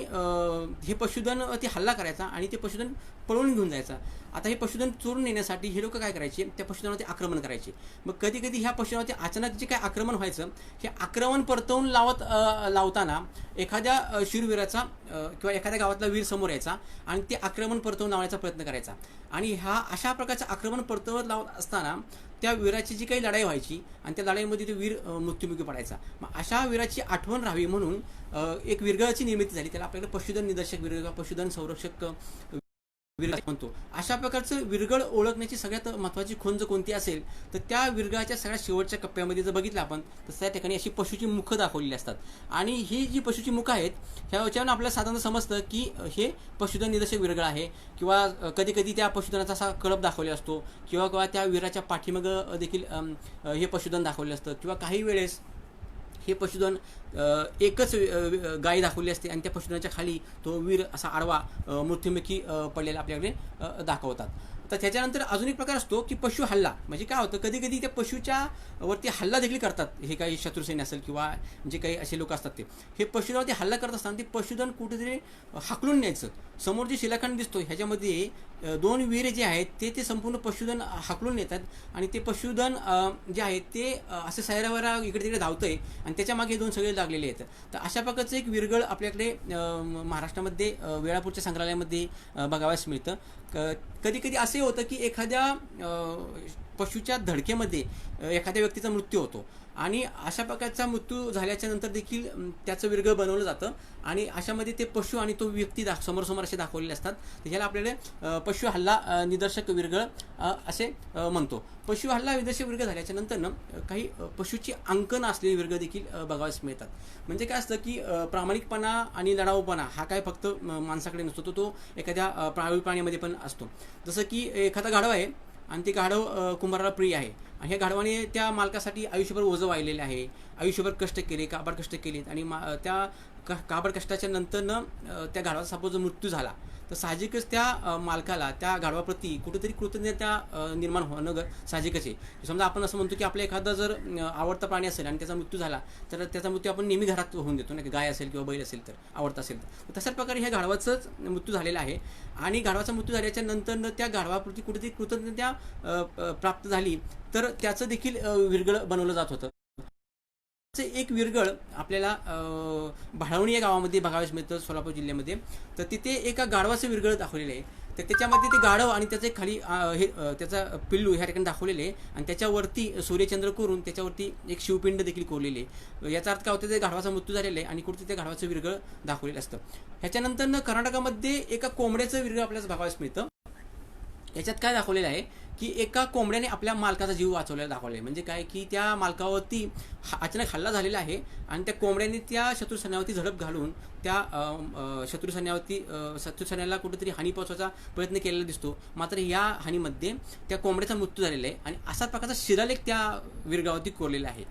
हे पशुधन ते हल्ला करायचा आणि ते पशुधन पळवून घेऊन जायचा. आता हे पशुधन चोरून नेण्यासाठी हे लोक काय करायचे, त्या पशुधनावरती आक्रमण करायचे. मग कधी कधी ह्या पशुधनावरती अचानक जे काय आक्रमण व्हायचं हे आक्रमण परतवून लावताना एखाद्या शूरवीराचा किंवा एखाद्या गावातला वीर समोर यायचा आणि ते आक्रमण परतवून लावण्याचा प्रयत्न करायचा. आणि अशा प्रकारचं आक्रमण परतवत लावत असताना त्या वीराची जी काही लढाई व्हायची आणि त्या लढाईमध्ये तो वीर मृत्युमुखी पडायचा. मग अशा वीराची आठवण राहावी म्हणून एक विरगळाची निर्मिती झाली. त्याला आपल्याकडे पशुधन निदर्शक विरगळ, पशुधन संरक्षक विरगळ म्हणतो. अशा प्रकारचं विरगळ ओळखण्याची सगळ्यात महत्त्वाची खोंज कोणती असेल तर त्या विरगळाच्या सगळ्यात शेवटच्या कप्प्यामध्ये जर बघितलं आपण तर त्या ठिकाणी अशी पशुची मुखं दाखवलेली असतात. आणि ही जी पशुची मुखं आहेत ह्याच्यावरून आपल्याला साधारण समजतं की हे पशुधन निदर्शक विरगळ आहे. किंवा कधी कधी त्या पशुधनाचा असा कळप दाखवलेला असतो किंवा त्या वीराच्या पाठीमागं देखील हे पशुधन दाखवलेलं असतं. किंवा काही वेळेस हे पशुधन एकच गाय दाखवली असते आणि त्या पशुधनाच्या खाली तो वीर असा आडवा मृत्युमुखी पडलेला आपल्याकडे दाखवतात. तर त्याच्यानंतर अजून एक प्रकार असतो की पशु हल्ला. म्हणजे काय होतं, कधी कधी त्या पशुच्या वरती हल्ला देखील करतात हे काही शत्रुसैन्य असेल किंवा जे काही असे लोक असतात ते. हे पशुधनावरती हल्ला करत असताना ते पशुधन कुठेतरी हाकलून न्यायचं. समोर जे शिलाखंड दिसतो ह्याच्यामध्ये 2 वीर जे आहेत ते संपूर्ण पशुधन हाकलून नेतात आणि ते पशुधन जे आहे ते असं सैरावैरा इकडे तिकडे धावतंय आणि त्याच्या मागे 2 सगळे लागलेले आहेत. तर अशा प्रकारचं एक विरगळ आपल्याकडे महाराष्ट्रामध्ये वेळापूरच्या संग्रहालयामध्ये बघावयास मिळतं. कधी कधी असे होतं की एखाद्या पशुच्या धडकेमध्ये एखाद्या व्यक्तीचा मृत्यू होतो आणि अशा प्रकारचा मृत्यू झाल्याच्या नंतर देखील त्याचं विरगळ बनवलं जातं आणि अशामध्ये ते पशु आणि तो व्यक्ती समोर असे दाखवलेले असतात. ह्याला आपल्याला पशु हल्ला निदर्शक विरगळ असे म्हणतो. पशु हल्ला निदर्शक विरगळ झाल्याच्या नंतर काही पशुची अंकन असलेली विरगळ देखील बघावयास मिळतात. म्हणजे काय असतं की प्रामाणिकपणा आणि लढाऊपणा हा काय फक्त माणसाकडे नसतो, तो एखाद्या पाळीव प्राण्यामध्ये पण असतो. जसं की एखादा गाढव आहे आणि ते गाढव कुंभाराला प्रिय आहे आणि ह्या गाढवाने त्या मालकासाठी आयुष्यभर ओझं वाहिलेलं आहे, आयुष्यभर कष्ट केले, काबाड कष्ट केलेत आणि त्या काबाड कष्टाच्या नंतरनं त्या गाढवाचा सपोज मृत्यू झाला तर साहजिकच त्या मालकाला त्या गाढवाप्रती कुठेतरी कृतज्ञता निर्माण होणं साहजिकच आहे. समजा आपण असं म्हणतो की आपला एखादा जर आवडता प्राणी असेल आणि त्याचा मृत्यू झाला तर त्याचा मृत्यू आपण नेहमी घरात होऊन देतो ना, की गाय असेल किंवा बैल असेल तर आवडता असेल तर तशाच प्रकारे ह्या गाढवाचाच मृत्यू झालेला आहे आणि गाढवाचा मृत्यू झाल्याच्या नंतर त्या गाढवाप्रती कुठेतरी कृतज्ञता प्राप्त झाली तर त्याचं देखील विरगळ बनवलं जात होतं. एक विरगळ आपल्याला भाळवणी या गावामध्ये बघावयास मिळतं सोलापूर जिल्ह्यामध्ये. तर तिथे एका गाढवाचं विरगळ दाखवलेलं आहे. तर त्याच्यामध्ये ते गाढव आणि त्याचे खाली हे त्याचा पिल्लू ह्या ठिकाणी दाखवलेले आहे आणि त्याच्यावरती सूर्यचंद्र करून त्याच्यावरती एक शिवपिंड देखील कोरलेले आहे. याचा अर्थ काय होतं, ते गाढवाचा मृत्यू झालेला आहे आणि कुठे त्या गाढवाचं विरगळ दाखवलेलं असतं. ह्याच्यानंतर कर्नाटकामध्ये एका कोंबड्याचं विरगळ आपल्याला बघावयास मिळतं. याच्यात काय दाखवलेलं आहे की एका कोंबड्याने आपल्या मालकाचा जीव वाचवलेला दाखवला आहे. म्हणजे काय की त्या मालकावरती अचानक हल्ला झालेला आहे आणि त्या कोंबड्याने त्या शत्रुसैन्यावरती झडप घालून त्या शत्रुसैन्याला कुठेतरी हानी पोहोचवायचा प्रयत्न केलेला दिसतो. मात्र या हानीमध्ये त्या कोंबड्याचा मृत्यू झालेला आहे आणि असा प्रकारचा शिलालेख त्या विरगावरती कोरलेला आहे.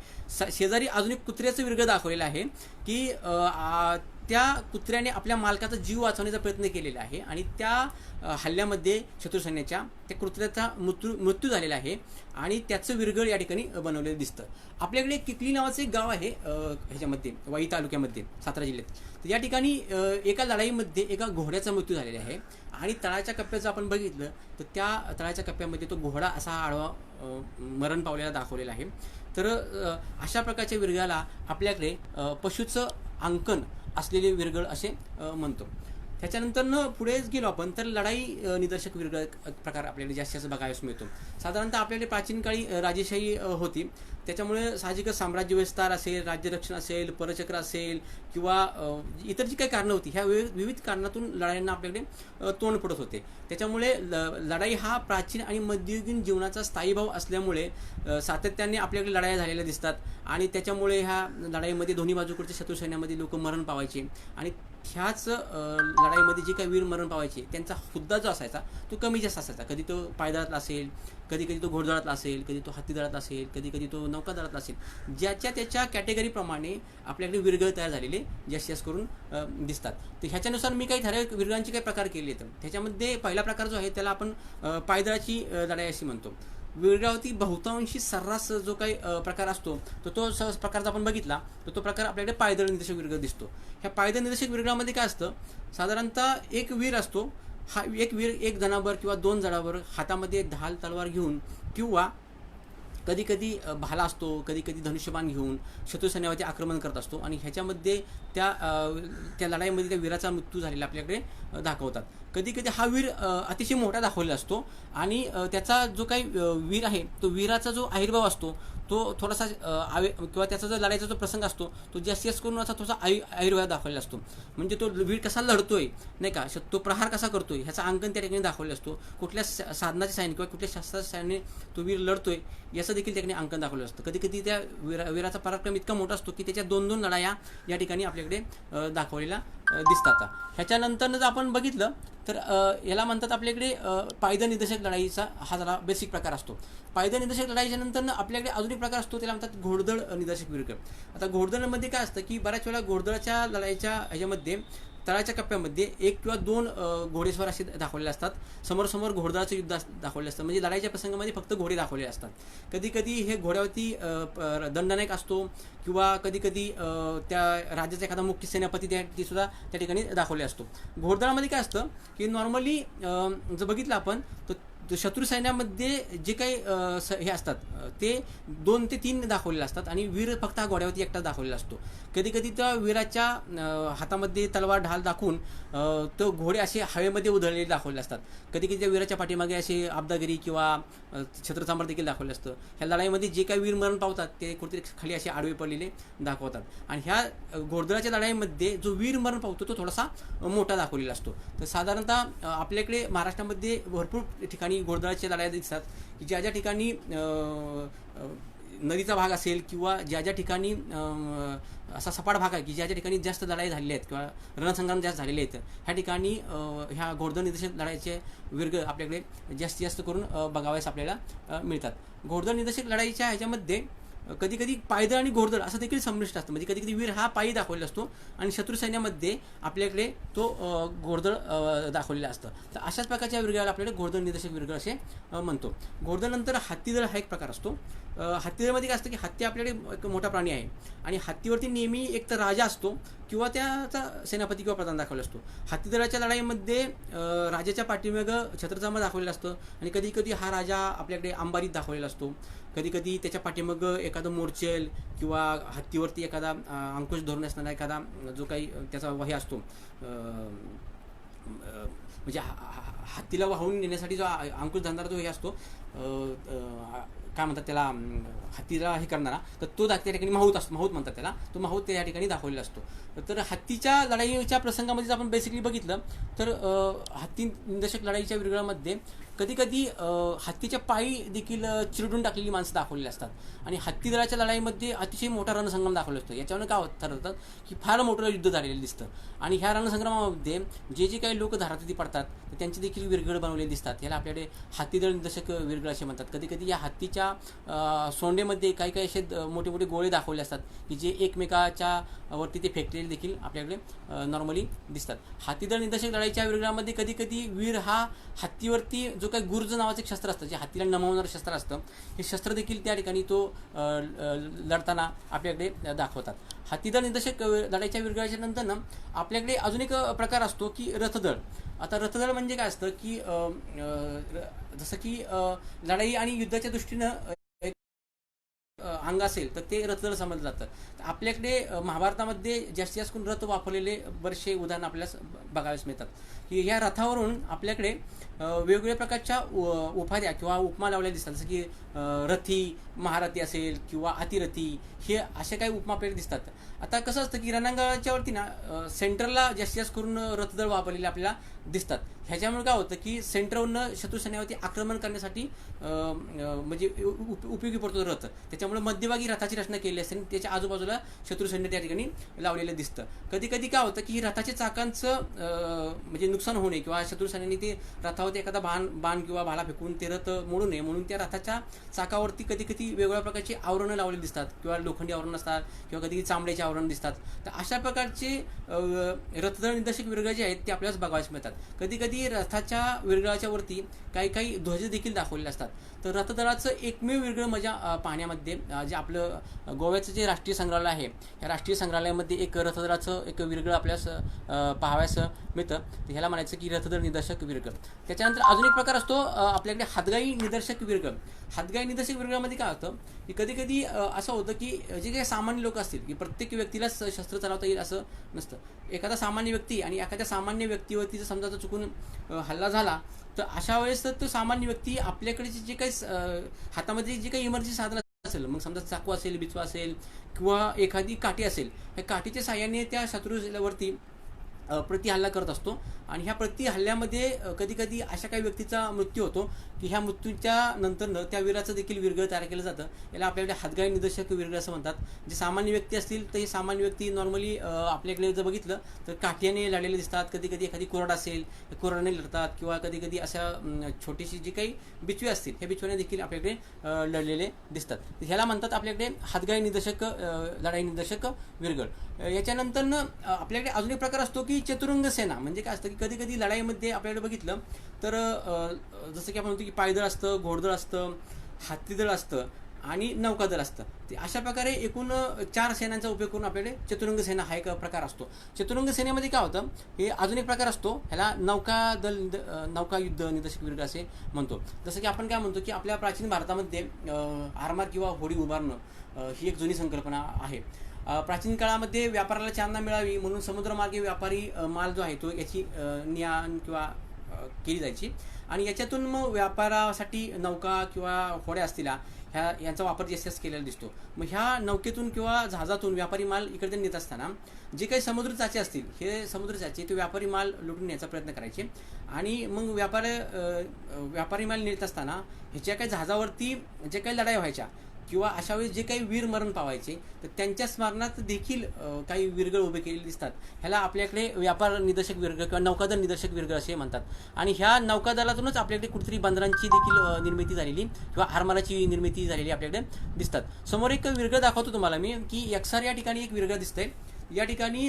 शेजारी अजून एक कुत्र्याचं विरगळ दाखवलेलं आहे की त्या कुत्र्याने आपल्या मालकाचा जीव वाचवण्याचा प्रयत्न केलेला आहे आणि त्या हल्ल्यामध्ये शत्रुसैन्याच्या त्या कुत्र्याचा मृत्यू झालेला आहे आणि त्याचं विरगळ या ठिकाणी बनवलेलं दिसतं. आपल्याकडे किकली नावाचं एक गाव आहे ह्याच्यामध्ये वाई तालुक्यामध्ये सातारा जिल्ह्यात. तर या ठिकाणी एका लढाईमध्ये एका घोड्याचा मृत्यू झालेला आहे आणि तळाच्या कप्प्याचं आपण बघितलं तर त्या तळाच्या कप्प्यामध्ये तो घोडा असा आडवा मरण पावलेला दाखवलेला आहे. तर अशा प्रकारच्या विरगळाला आपल्याकडे पशुचं अंकन असलेले विरगळ असे म्हणतो. त्याच्यानंतर पुढेच गेलो आपण तर लढाई निदर्शक विरगळ प्रकार आपल्याकडे जास्त बघायला मिळतो. साधारणतः आपल्याकडे प्राचीन काळी राजेशाही होती, त्याच्यामुळे साहजिकच साम्राज्य विस्तार असेल, राज्यरक्षण असेल, परचक्र असेल किंवा इतर जी काही कारणं होती ह्या विविध कारणातून लढाईंना आपल्याकडे तोंड पडत होते. त्याच्यामुळे लढाई हा प्राचीन आणि मध्ययुगीन जीवनाचा स्थायी भाव असल्यामुळे सातत्याने आपल्याकडे लढाया झालेल्या दिसतात आणि त्याच्यामुळे ह्या लढाईमध्ये दोन्ही बाजूकडच्या शत्रुसैन्यामध्ये लोक मरण पावायचे आणि ह्याच लढाईमध्ये जे काही वीर मरण पावायचे त्यांचा हुद्दा जो असायचा तो कमी जास्त असायचा. कधी तो पायदळातला असेल, कधी कधी तो घोडदळातला असेल, कधी तो हत्तीदळातला असेल, कधी कधी तो नौकादळातला असेल. ज्याच्या त्याच्या कॅटेगरीप्रमाणे आपल्याकडे विरगळ तयार झालेले जास्त करून दिसतात. तर ह्याच्यानुसार मी काही ठराविक विरगांचे काही प्रकार केले आहेत. त्याच्यामध्ये पहिला प्रकार जो आहे त्याला आपण पायदळाची लढाई अशी म्हणतो. विरगावरती बहुतांशी सर्रास जो काही प्रकार असतो तो प्रकारचा आपण बघितला तर तो प्रकार आपल्याकडे पायदळ निदर्शक विरगळ दिसतो. ह्या पायदळ निदर्शक विरगळामध्ये काय असतं, साधारणतः एक वीर असतो. हा एक वीर एक जणावर किंवा 2 जणावर हातामध्ये ढाल तलवार घेऊन किंवा कधी कधी भाला असतो, कधी कधी धनुष्यबाण घेऊन शत्रुसैन्यावरती आक्रमण करत असतो आणि ह्याच्यामध्ये त्या लढाईमध्ये त्या वीराचा मृत्यू झालेला आपल्याकडे दाखवतात. कधी कधी हा वीर अतिशय मोठा दाखवलेला असतो आणि त्याचा जो काही वीर आहे तो वीराचा जो आविर्भाव असतो तो थोडासा किंवा त्याचा जो लढाईचा जो प्रसंग असतो तो जास्त करून असा थोडासा आयुर्वेद दाखवलेला असतो. म्हणजे तो वीर कसा लढतोय नाही का, तो प्रहार कसा करतोय ह्याचा अंकन त्या ठिकाणी दाखवलेला असतो. कुठल्या साधनाच्या साहाय्याने किंवा कुठल्या शस्त्राच्या साहाय्याने तो वीर लढतोय याचं देखील त्या ठिकाणी अंकन दाखवलेलं असतं. कधी कधी त्या वीराचा पराक्रम इतका मोठा असतो की त्याच्या 2-2 लढाया या ठिकाणी आपल्याकडे दाखवलेल्या दिसतात. ह्याच्यानंतर जर आपण बघितलं तर याला म्हणतात आपल्याकडे पायदळ निदर्शक लढाईचा हा जरा बेसिक प्रकार असतो. पायदळ निदर्शक लढाईच्या नंतर आपल्याकडे अजून एक प्रकार असतो त्याला म्हणतात घोडदळ निदर्शक विरगळ. आता घोडदळमध्ये काय असतं की बऱ्याच वेळा घोडदळाच्या लढाईच्या ह्याच्यामध्ये तळाच्या कप्प्यामध्ये एक किंवा दोन घोडेस्वार असे दाखवलेले असतात. समोरासमोर घोडदळाचं युद्ध दाखवलेलं असतं. म्हणजे लढाईच्या प्रसंगामध्ये फक्त घोडे दाखवले असतात. कधी कधी हे घोड्यावरती दंडनायक असतो किंवा कधी कधी त्या राज्याचा एखादा मुख्य सेनापती ती सुद्धा त्या ठिकाणी दाखवले असतो. घोडदळामध्ये काय असतं की नॉर्मली जर बघितलं आपण तर शत्रू सैन्यामध्ये जे काही हे असतात ते 2 ते 3 दाखवलेले असतात आणि वीर फक्त हा घोड्यावरती एकटा दाखवलेला असतो. कधी कधी त्या वीराच्या हातामध्ये तलवार ढाल दाखवून तो घोडे असे हवेमध्ये उधळलेले दाखवले असतात. कधी कधी त्या वीराच्या पाठीमागे असे अब्दागिरी किंवा छत्रचामर देखील दाखवले असतं. ह्या लढाईमध्ये जे काही वीर मरण पावतात ते कुठेतरी खाली असे आडवे पडलेले दाखवतात. आणि ह्या घोडदळाच्या लढाईमध्ये जो वीर मरण पावतो तो थोडासा मोठा दाखवलेला असतो. तर साधारणतः आपल्याकडे महाराष्ट्रामध्ये भरपूर ठिकाणी घोडदळाच्या लढाया दिसतात की ज्या ज्या ठिकाणी नदीचा भाग असेल किंवा ज्या ज्या ठिकाणी असा सपाट भाग आहे की ज्या ज्या ठिकाणी जास्त लढाई झालेल्या आहेत किंवा रणसंग्राम जास्त झालेले आहेत ह्या ठिकाणी ह्या घोडदळ निदर्शक लढाईचे विर्ग आपल्याकडे जास्तीत जास्त करून बघावयास आपल्याला मिळतात. घोडदळ निदर्शक लढाईच्या ह्याच्यामध्ये कधी कधी पायदळ आणि घोडदळ असं देखील संमिश्र असतं. म्हणजे कधी कधी वीर हा पायी दाखवलेला असतो आणि शत्रू सैन्यामध्ये आपल्याकडे तो घोडदळ दाखवलेला असतं. तर अशाच प्रकारच्या विर्गाला आपल्याकडे घोडदळ निदर्शक विर्ग असे म्हणतो. घोडदळनंतर हत्तीदळ हा एक प्रकार असतो. हत्तीदळमध्ये काय असतं की हत्ती आपल्याकडे एक मोठा प्राणी आहे आणि हत्तीवरती नेहमी एक तर राजा असतो किंवा त्याचा सेनापती किंवा प्रधान दाखवला असतो. हत्तीदळाच्या लढाईमध्ये राजाच्या पाठीमागं छत्रचामर दाखवलेलं असतं आणि कधी कधी हा राजा आपल्याकडे अंबारीत दाखवलेला असतो. कधी कधी त्याच्या पाठीमागं एखादं मोरचेल किंवा हत्तीवरती एखादा अंकुश धरून असणारा एखादा जो काही त्याचा हे असतो म्हणजे हत्तीला वाहून नेण्यासाठी जो अंकुश धरणारा जो हे असतो काय म्हणतात त्याला हत्तीला हे करणारा तर तो त्या ठिकाणी माहूत असतो. माहूत म्हणतात त्याला. तो माहूत त्या ठिकाणी दाखवलेला असतो. तर हत्तीच्या लढाईच्या प्रसंगामध्ये आपण बेसिकली बघितलं तर हत्ती निदर्शक लढाईच्या विर्गामध्ये कधी कधी हत्तीच्या पायी देखील चिरडून टाकलेली माणसं दाखवलेली असतात आणि हत्तीदळाच्या लढाईमध्ये अतिशय मोठा रणसंग्राम दाखवला असतो. याच्यावर काय ठरवतात की फार मोठं युद्ध झालेलं दिसतं आणि ह्या रणसंग्रामामध्ये जे जे काही लोक धारातीर्थी पडतात त्यांचे देखील विरगळ बनवलेले दिसतात. याला आपल्याकडे हत्तीदळ निदर्शक विरगळ असे म्हणतात. कधी कधी या हत्तीच्या सोंडेमध्ये काही काही असे मोठे मोठे गोळे दाखवले असतात की जे एकमेकाच्या वरती ते फेकलेले देखील आपल्याकडे नॉर्मली दिसतात. हत्तीदळ निदर्शक लढाईच्या विरगळामध्ये कधी कधी वीर हा हत्तीवरती जो काही गुर्ज नावाचं एक शस्त्र असतं जे हत्तीला नमवणारं शस्त्र असतं हे शस्त्र देखील त्या ठिकाणी तो लढताना आपल्याकडे दाखवतात. हत्तीदळ निदर्शक लढाईच्या विरगळाच्या नंतर आपल्याकडे अजून एक प्रकार असतो की रथदळ. आता रथदळ म्हणजे काय असतं की जसं की लढाई आणि युद्धाच्या दृष्टीनं अंग असेल तर ते रथदळ समजलं जातं. आपल्याकडे महाभारतामध्ये जास्तीत जास्त करून रथ वापरलेले बरेचसे उदाहरण आपल्याला बघावेस मिळतात की ह्या रथावरून आपल्याकडे वेगवेगळ्या प्रकारच्या उपाध्या किंवा उपमा लावलेल्या दिसतात. जसं की रथी, महारथी असेल किंवा अतिरथी हे असे काही उपमा आपल्याला दिसतात. आता कसं असतं की रणांगणाच्या वरती ना सेंटरला जास्तीत जास्त करून रथदळ वापरलेले आपल्याला दिसतात. ह्याच्यामुळे काय होतं की सेंटरवरनं शत्रू सैन्यावरती आक्रमण करण्यासाठी म्हणजे उपयोगी पडतो रथ. त्याच्यामुळे मध्यभागी रथाची रचना केली असते आणि त्याच्या आजूबाजूला शत्रू सैन्य त्या ठिकाणी लावलेलं दिसतं. कधी कधी काय होतं की रथाच्या चाकांचं म्हणजे नुकसान होऊ नये किंवा शत्रू सैन्याने ते रथावरती एखादा बाण किंवा भाला फेकून ते रथ मोडू नये म्हणून त्या रथाच्या चाकावरती कधी कधी वेगवेगळ्या प्रकारची आवरणं लावलेली दिसतात किंवा लोखंडी आवरण असतात किंवा कधी चामड्याचे आवरण दिसतात. तर अशा प्रकारचे रथदळ निदर्शक विरगळ जे आहेत ते आपल्याला बघायला मिळतात. कधी कधी रथाच्या विरगळाच्या वरती काही काही ध्वज देखील दाखवलेले असतात. तर रथदळाचं एकमेव विरगळ माझ्या पाहण्यामध्ये जे आपलं गोव्याचं जे राष्ट्रीय संग्रहालय आहे या राष्ट्रीय संग्रहालयामध्ये एक रथदळाचं एक विरगळ आपल्यास पाहावयास मिळतं. तर ह्याला म्हणायचं की रथदळ निदर्शक विरगळ. त्याच्यानंतर अजून एक प्रकार असतो आपल्याकडे हातगाई निदर्शक विरगळ. हातगाई निदर्शक विरगळामध्ये काय होतं की कधी कधी असं होतं की जे काही सामान्य लोक असतील की प्रत्येक व्यक्तीलाच शस्त्र चालवता येईल असं नसतं. एखादा सामान्य व्यक्ती आणि एखाद्या सामान्य व्यक्तीवरती जर समजा चुकून हल्ला झाला तर अशा वेळेस तर तो सामान्य व्यक्ती आपल्याकडे जे काही हातामध्ये जे काही इमर्जन्सी साधन असेल मग समजा चाकू असेल, बिचवा असेल किंवा एखादी काठी असेल या काठीच्या साहाय्याने त्या शत्रूवरती प्रति हल्ला करत असतो आणि ह्या प्रति हल्ल्यामध्ये कधी कधी अशा काही व्यक्तीचा मृत्यू होतो की ह्या मृत्यूच्या नंतर त्या वीराचं देखील विरगळ तयार केलं जातं. याला आपल्याकडे हातगाई निदर्शक विरगळ असं म्हणतात. जे सामान्य व्यक्ती असतील तर हे सामान्य व्यक्ती नॉर्मली आपल्याकडे जर बघितलं तर काठ्याने लढलेले दिसतात. कधी कधी एखादी कोरड असेल कोरडाने लढतात किंवा कधी कधी अशा छोटीशी जी काही बिचवे असतील ह्या बिचव्याने देखील आपल्याकडे लढलेले दिसतात. ह्याला म्हणतात आपल्याकडे हातगाई निदर्शक लढाई निदर्शक विरगळ. याच्यानंतर आपल्याकडे अजून एक प्रकार असतो की ही चतुरंग सेना म्हणजे काय असतं की कधी कधी लढाईमध्ये आपल्याकडे बघितलं तर जसं की आपण म्हणतो की पायदळ असतं, घोडदळ असतं, हत्तीदळ असतं आणि नौकादल असतं. ते अशा प्रकारे एकूण 4 सेनांचा उपयोग करून आपल्याकडे चतुरंग सेना हा एक प्रकार असतो. चतुरंग सेनेमध्ये काय होतं, हे अजून एक प्रकार असतो, ह्याला नौकायुद्ध निदर्शक वीरगळ असे म्हणतो. जसं की आपण काय म्हणतो की आपल्या प्राचीन भारतामध्ये आरमार किंवा होडी उभारणं ही एक जुनी संकल्पना आहे. प्राचीन काळामध्ये व्यापाराला चालना मिळावी म्हणून समुद्रमार्गे व्यापारी माल जो आहे तो याची ने-आण किंवा केली जायची आणि याच्यातून मग व्यापारासाठी नौका किंवा होड्या असतील यांचा वापर जास्त केलेला दिसतो. मग ह्या नौकेतून किंवा जहाजातून व्यापारी माल इकडे नेत असताना जे काही समुद्र चाचे असतील, हे समुद्र चाचे ते व्यापारी माल लुटून नेण्याचा प्रयत्न करायचे आणि मग व्यापारी माल नेत असताना ह्याच्या काही जहाजावरती जे काही लढाई व्हायच्या किंवा अशा वेळी जे काही वीर मरण पावायचे तर त्यांच्या स्मरणात देखील काही वीरगळ उभे केलेले दिसतात. ह्याला आपल्याकडे व्यापार निदर्शक वीरगळ किंवा नौकादल निदर्शक वीरगळ असे म्हणतात. आणि ह्या नौकादलातूनच आपल्याकडे कुठेतरी बंदरांची देखील निर्मिती झालेली किंवा आरमाराची निर्मिती झालेली आपल्याकडे दिसतात. समोर एक वीरगळ दाखवतो तुम्हाला मी की यक्सार या ठिकाणी एक वीरगळ दिसतंय. या ठिकाणी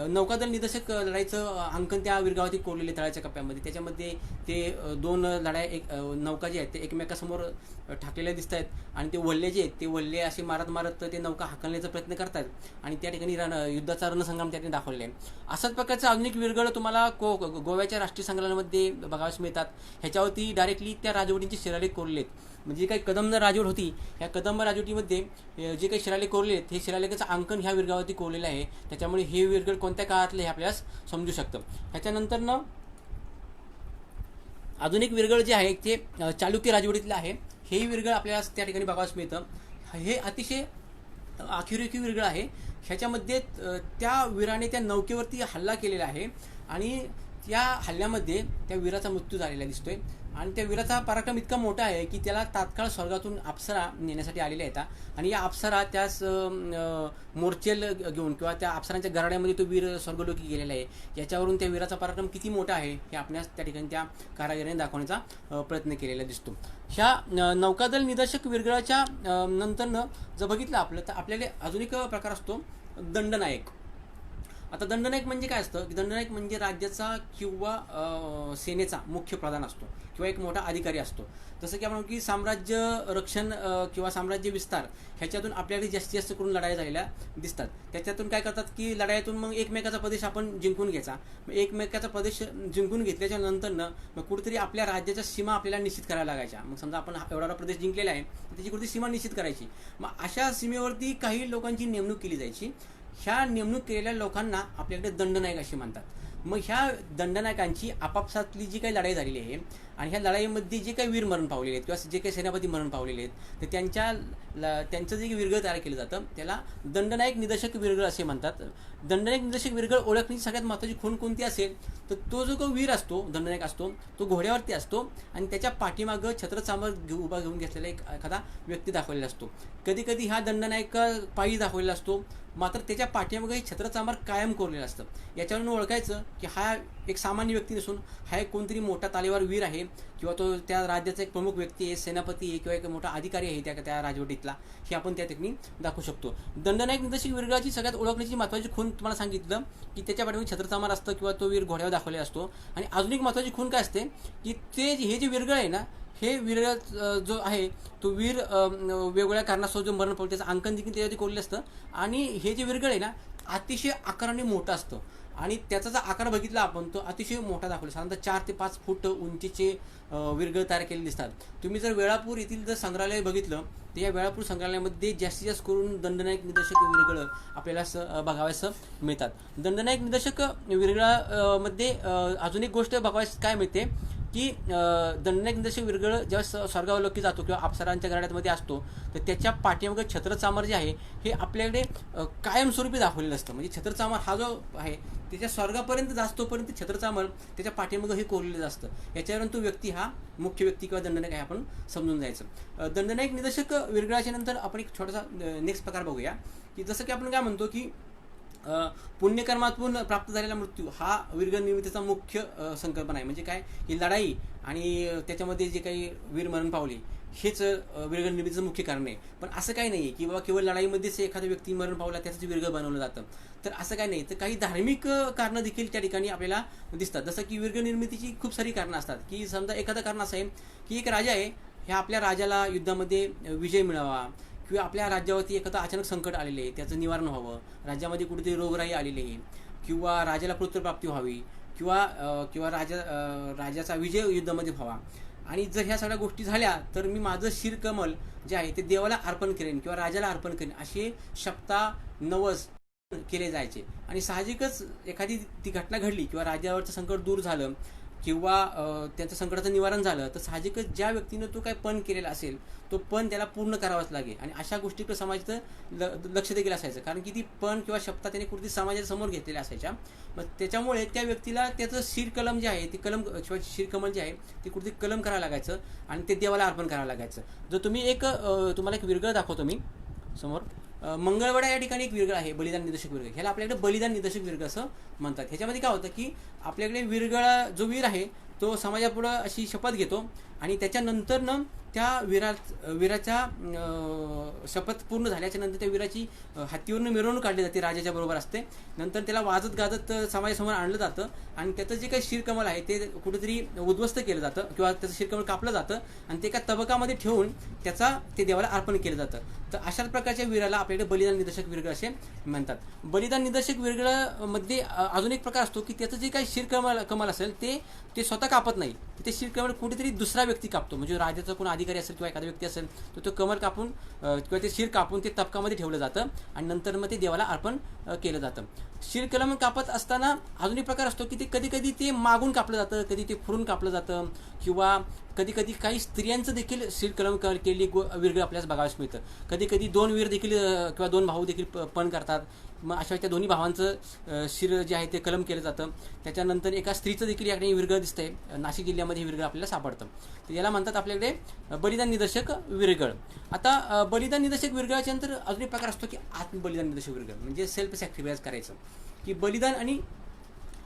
नौकादल निदर्शक लढाईचं अंकन त्या वीरगावाती कोरलेले तळाच्या कप्प्यामध्ये. त्याच्यामध्ये ते 2 लढाई नौका जे आहेत ते एकमेकासमोर ठाकलेल्या दिसत आहेत आणि ते वल्ले जे आहेत ते वल्ले असे मारत मारत ते नौका हाकलण्याचा प्रयत्न करतात आणि त्या ठिकाणी युद्धाचा रणसंग्राम त्या ठिकाणी दाखवलेला आहे. अशाच प्रकारचं आधुनिक वीरगळ तुम्हाला गोव्याच्या राष्ट्रीय संग्रहालयामध्ये बघावयास मिळतात. ह्याच्यावरती डायरेक्टली त्या राजवटींचे शिलालेख कोरलेले आहेत. म्हणजे काही कदंब राजवट होती, ह्या कदंब राजवटीमध्ये जे काही शिलालेख कोरले आहेत हे शिलालेखाचं अंकन ह्या वीरगावावरती कोरलेलं आहे. त्याच्यामुळे हे वीरगळ कोणत्या काळातलं हे आपल्याला समजू शकतं. ह्याच्यानंतर आधुनिक वीरगळ जे आहे ते चालुक्य राजवटीतलं आहे. हेही वीरगळ आपल्याला त्या ठिकाणी बघावयास मिळतं. हे अतिशय अखिरेखीव वीरगळ आहे. ह्याच्यामध्ये त्या वीराने त्या नौकेवरती हल्ला केलेला आहे आणि त्या हल्ल्यामध्ये त्या वीराचा मृत्यू झालेला दिसतोय आणि त्या वीराचा पराक्रम इतका मोठा आहे की त्याला तात्काळ स्वर्गातून अप्सरा नेण्यासाठी आलेल्या आहेत आणि या अप्सरा त्यास मोर्चेल घेऊन किंवा त्या अप्सरांच्या गराड्यामध्ये तो वीर स्वर्गलोकी गेलेला आहे. याच्यावरून त्या वीराचा पराक्रम किती मोठा आहे हे आपल्यास त्या ठिकाणी त्या कारागिराने दाखवण्याचा प्रयत्न केलेला दिसतो. ह्या नौकादल निदर्शक वीरगळाच्या नंतरनं जर बघितलं आपलं तर आपल्याला अजून एक प्रकार असतो दंडनायक. आता दंडनायक म्हणजे काय असतं की दंडनायक म्हणजे राज्याचा किंवा सेनेचा मुख्य प्रधान असतो किंवा एक मोठा अधिकारी असतो. जसं की आपण की साम्राज्य रक्षण किंवा साम्राज्य विस्तार ह्याच्यातून आपल्याकडे जास्तीत जास्त करून लढाई झालेल्या दिसतात. त्याच्यातून काय करतात की लढाईतून मग एकमेकाचा प्रदेश आपण जिंकून घ्यायचा. मग एकमेकाचा प्रदेश जिंकून घेतल्याच्या नंतरनं मग कुठेतरी आपल्या राज्याच्या सीमा आपल्याला निश्चित करायला लागायच्या. मग समजा आपण एवढा प्रदेश जिंकलेला आहे तर त्याची कुठेतरी सीमा निश्चित करायची. मग अशा सीमेवरती काही लोकांची नेमणूक केली जायची. ह्या नेमणूक केलेल्या लोकांना आपल्याकडे दंडनायक असे म्हणतात. मग ह्या दंडनायकांची आपापसातली जी काही लढाई झालेली आहे आणि ह्या लढाईमध्ये जे काही वीर मरण पावलेले आहेत किंवा जे काही सेनापती मरण पावलेले आहेत तर त्यांचं जे वीरगळ तयार केलं जातं त्याला दंडनायक निदर्शक वीरगळ असे म्हणतात. दंडनायक निदर्शक वीरगळ ओळखण्याची सगळ्यात महत्त्वाची खूण कोणती असेल तर तो जो काही वीर असतो दंडनायक असतो तो घोड्यावरती असतो आणि त्याच्या पाठीमागं छत्रचामर उभा घेऊन घेतलेला एखादा व्यक्ती दाखवलेला असतो. कधी कधी हा दंडनायक पायी दाखवलेला असतो मात्र त्याच्या पाठीमागे छत्रचामर कायम कोरलेलं असतं. याच्यावरून ओळखायचं की हा एक सामान्य व्यक्ती नसून हा एक कोणतरी मोठा तालेवार वीर आहे किंवा तो त्या राज्याचा एक प्रमुख व्यक्ती आहे, सेनापती आहे किंवा एक मोठा अधिकारी आहे त्या राजवटीतला, हे आपण त्या ठिकाणी दाखवू शकतो. दंडनायक निदर्शक वीरगळाची सगळ्यात ओळखण्याची महत्त्वाची खूण तुम्हाला सांगितलं की त्याच्या पाठीमागे छत्रचामर असतं किंवा तो वीर घोड्यावर दाखवलेला असतो. आणि अजून एक महत्त्वाची खूण काय असते की हे जे वीरगळ आहे ना हे वीर जो आहे तो वीर वेगवेगळ्या कारणास्तव जो मरण पावतो त्याचं अंकन देखील त्याच्यावरती कोरलेलं असतं. आणि हे जे वीरगळ आहे ना अतिशय आकाराने मोठं असतं आणि त्याचा जर आकार बघितला आपण तो अतिशय मोठा दाखवला. साधारणतः 4 ते 5 फूट उंचीचे वीरगळ तयार केलेले दिसतात. तुम्ही जर वेळापूर येथील जर संग्रहालय बघितलं तर या वेळापूर संग्रहालयामध्ये जास्तीत जास्त करून दंडनायक निदर्शक वीरगळ आपल्याला बघावयास मिळतात. दंडनायक निदर्शक वीरगळामध्ये अजून एक गोष्ट बघावयास काय मिळते की दंडनायक निदर्शक वीरगळ जेव्हा स्वर्गावलोकी जातो किंवा अप्सरांच्या गराड्यामध्ये असतो तर त्याच्या पाठीमागे छत्रचामर जे आहे हे आपल्याकडे कायमस्वरूपी दाखवलेलं असतं. म्हणजे छत्रचामर हा जो आहे त्याच्या स्वर्गापर्यंत जास्तोपर्यंत छत्रचामर त्याच्या पाठीमागे हे कोरलेलं असतं. याच्यावरून तो व्यक्ती हा मुख्य व्यक्ती किंवा दंडनायक आहे आपण समजून जायचं. दंडनायक निदर्शक वीरगळाच्या नंतर आपण एक छोटासा नेक्स्ट प्रकार बघूया की जसं की आपण काय म्हणतो की पुण्यकर्मातून प्राप्त झालेला मृत्यू हा वीरगळ निर्मितीचा मुख्य संकल्पना आहे. म्हणजे काय ही लढाई आणि त्याच्यामध्ये जे काही वीर मरण पावले हेच वीरगळ निर्मितीचं मुख्य कारण आहे. पण असं काही नाही आहे की बाबा केवळ लढाईमध्येच एखादा व्यक्ती मरण पावला त्याचंच वीरगळ बनवलं जातं. तर असं काही नाही. तर काही धार्मिक कारणं देखील त्या ठिकाणी आपल्याला दिसतात. जसं की वीरगळ निर्मितीची खूप सारी कारणं असतात, की समजा एखादं कारण असं आहे की एक राजा आहे, ह्या आपल्या राजाला युद्धामध्ये विजय मिळावा, किंवा आपल्या राज्यावरती एखादं अचानक संकट आलेलं आहे त्याचं निवारण व्हावं, राज्यामध्ये कुठेतरी रोगराई आलेली आहे, किंवा राजाला पुत्रप्राप्ती व्हावी, किंवा राजाचा विजय युद्धामध्ये व्हावा. आणि जर ह्या सगळ्या गोष्टी झाल्या तर मी माझं शिरकमल जे आहे ते देवाला अर्पण करेन किंवा राजाला अर्पण करेन, असे शपथा नवस केले जायचे. आणि साहजिकच एखादी ती घटना घडली किंवा राज्यावरचं संकट दूर झालं किंवा त्यांचं संकटाचं निवारण झालं, तर साहजिकच ज्या व्यक्तीनं तो काय पण केलेला असेल तो पण त्याला पूर्ण करावाच लागेल. आणि अशा गोष्टीकडे समाजाचं लक्ष देखील असायचं, कारण की ती पण किंवा शपथा त्याने कुठेतरी समाजाच्या समोर घेतलेल्या असायच्या. मग त्याच्यामुळे त्या व्यक्तीला त्याचं शिरकलम जे आहे ते कलम किंवा शिरकमल जे आहे ते कुठेतरी कलम करावं लागायचं आणि ते देवाला अर्पण करावं लागायचं. जर तुम्ही तुम्हाला एक वीरगळ दाखवतो मी समोर. मंगळवेढा या ठिकाणी एक वीरगळ आहे, बलिदान निदर्शक वीरगळ. ह्याला आपल्याकडे बलिदान निदर्शक वीरगळ असं म्हणतात. ह्याच्यामध्ये काय होतं की आपल्याकडे जो वीर आहे तो समाजापुढं अशी शपथ घेतो आणि त्याच्यानंतरनं त्या वीराच्या शपथ पूर्ण झाल्याच्या नंतर त्या वीराची हत्तीवरून मिरवणूक काढली जाते, राजाच्या बरोबर असते. नंतर त्याला वाजत गाजत समाजासमोर आणलं जातं आणि त्याचं जे काही शिरकमल आहे ते कुठेतरी उद्ध्वस्त केलं जातं किंवा त्याचं शिरकमल कापलं जातं आणि ते एका तबकामध्ये ठेवून ते देवाला अर्पण केलं जातं. तर अशाच प्रकारच्या वीराला आपल्याकडे बलिदान निदर्शक वीरगळ असे म्हणतात. बलिदान निदर्शक वीरगळामध्ये अजून एक प्रकार असतो की त्याचं जे काही शिरकमल असेल ते स्वतः कापत नाही, ते शिरकमल कुठेतरी दुसरा व्यक्ती कापतो. म्हणजे राजाचा कोण अधिकारी असेल किंवा एखादा व्यक्ती असेल तर तो कमल कापून किंवा ते शिर कापून ते तबकामध्ये ठेवलं जातं आणि नंतर मग ते देवाला अर्पण केलं जातं. शिरकलम कापत असताना अजून एक प्रकार असतो की ते कधी कधी ते मागून कापलं जातं, कधी ते फुरून कापलं जातं, किंवा कधी कधी काही स्त्रियांचं देखील शिरकलम केलेली वीरगळ आपल्याला बघायला मिळतं. कधी कधी दोन वीर देखील किंवा दोन भाऊ देखील पण करतात. मग अशा त्या दोन्ही भावांचं शिर जे आहे ते कलम केलं जातं. त्याच्यानंतर एका स्त्रीचं देखील याकडे वीरगळ दिसतंय. नाशिक जिल्ह्यामध्ये वीरगळ आपल्याला सापडतं. तर याला म्हणतात आपल्याकडे बलिदान निदर्शक वीरगळ. आता बलिदान निदर्शक वीरगळाच्या नंतर अजून एक प्रकार असतो की आत्मबलिदान निदर्शक वीरगळ, म्हणजे सेल्फ सॅक्रिफाईस करायचं. की बलिदान आणि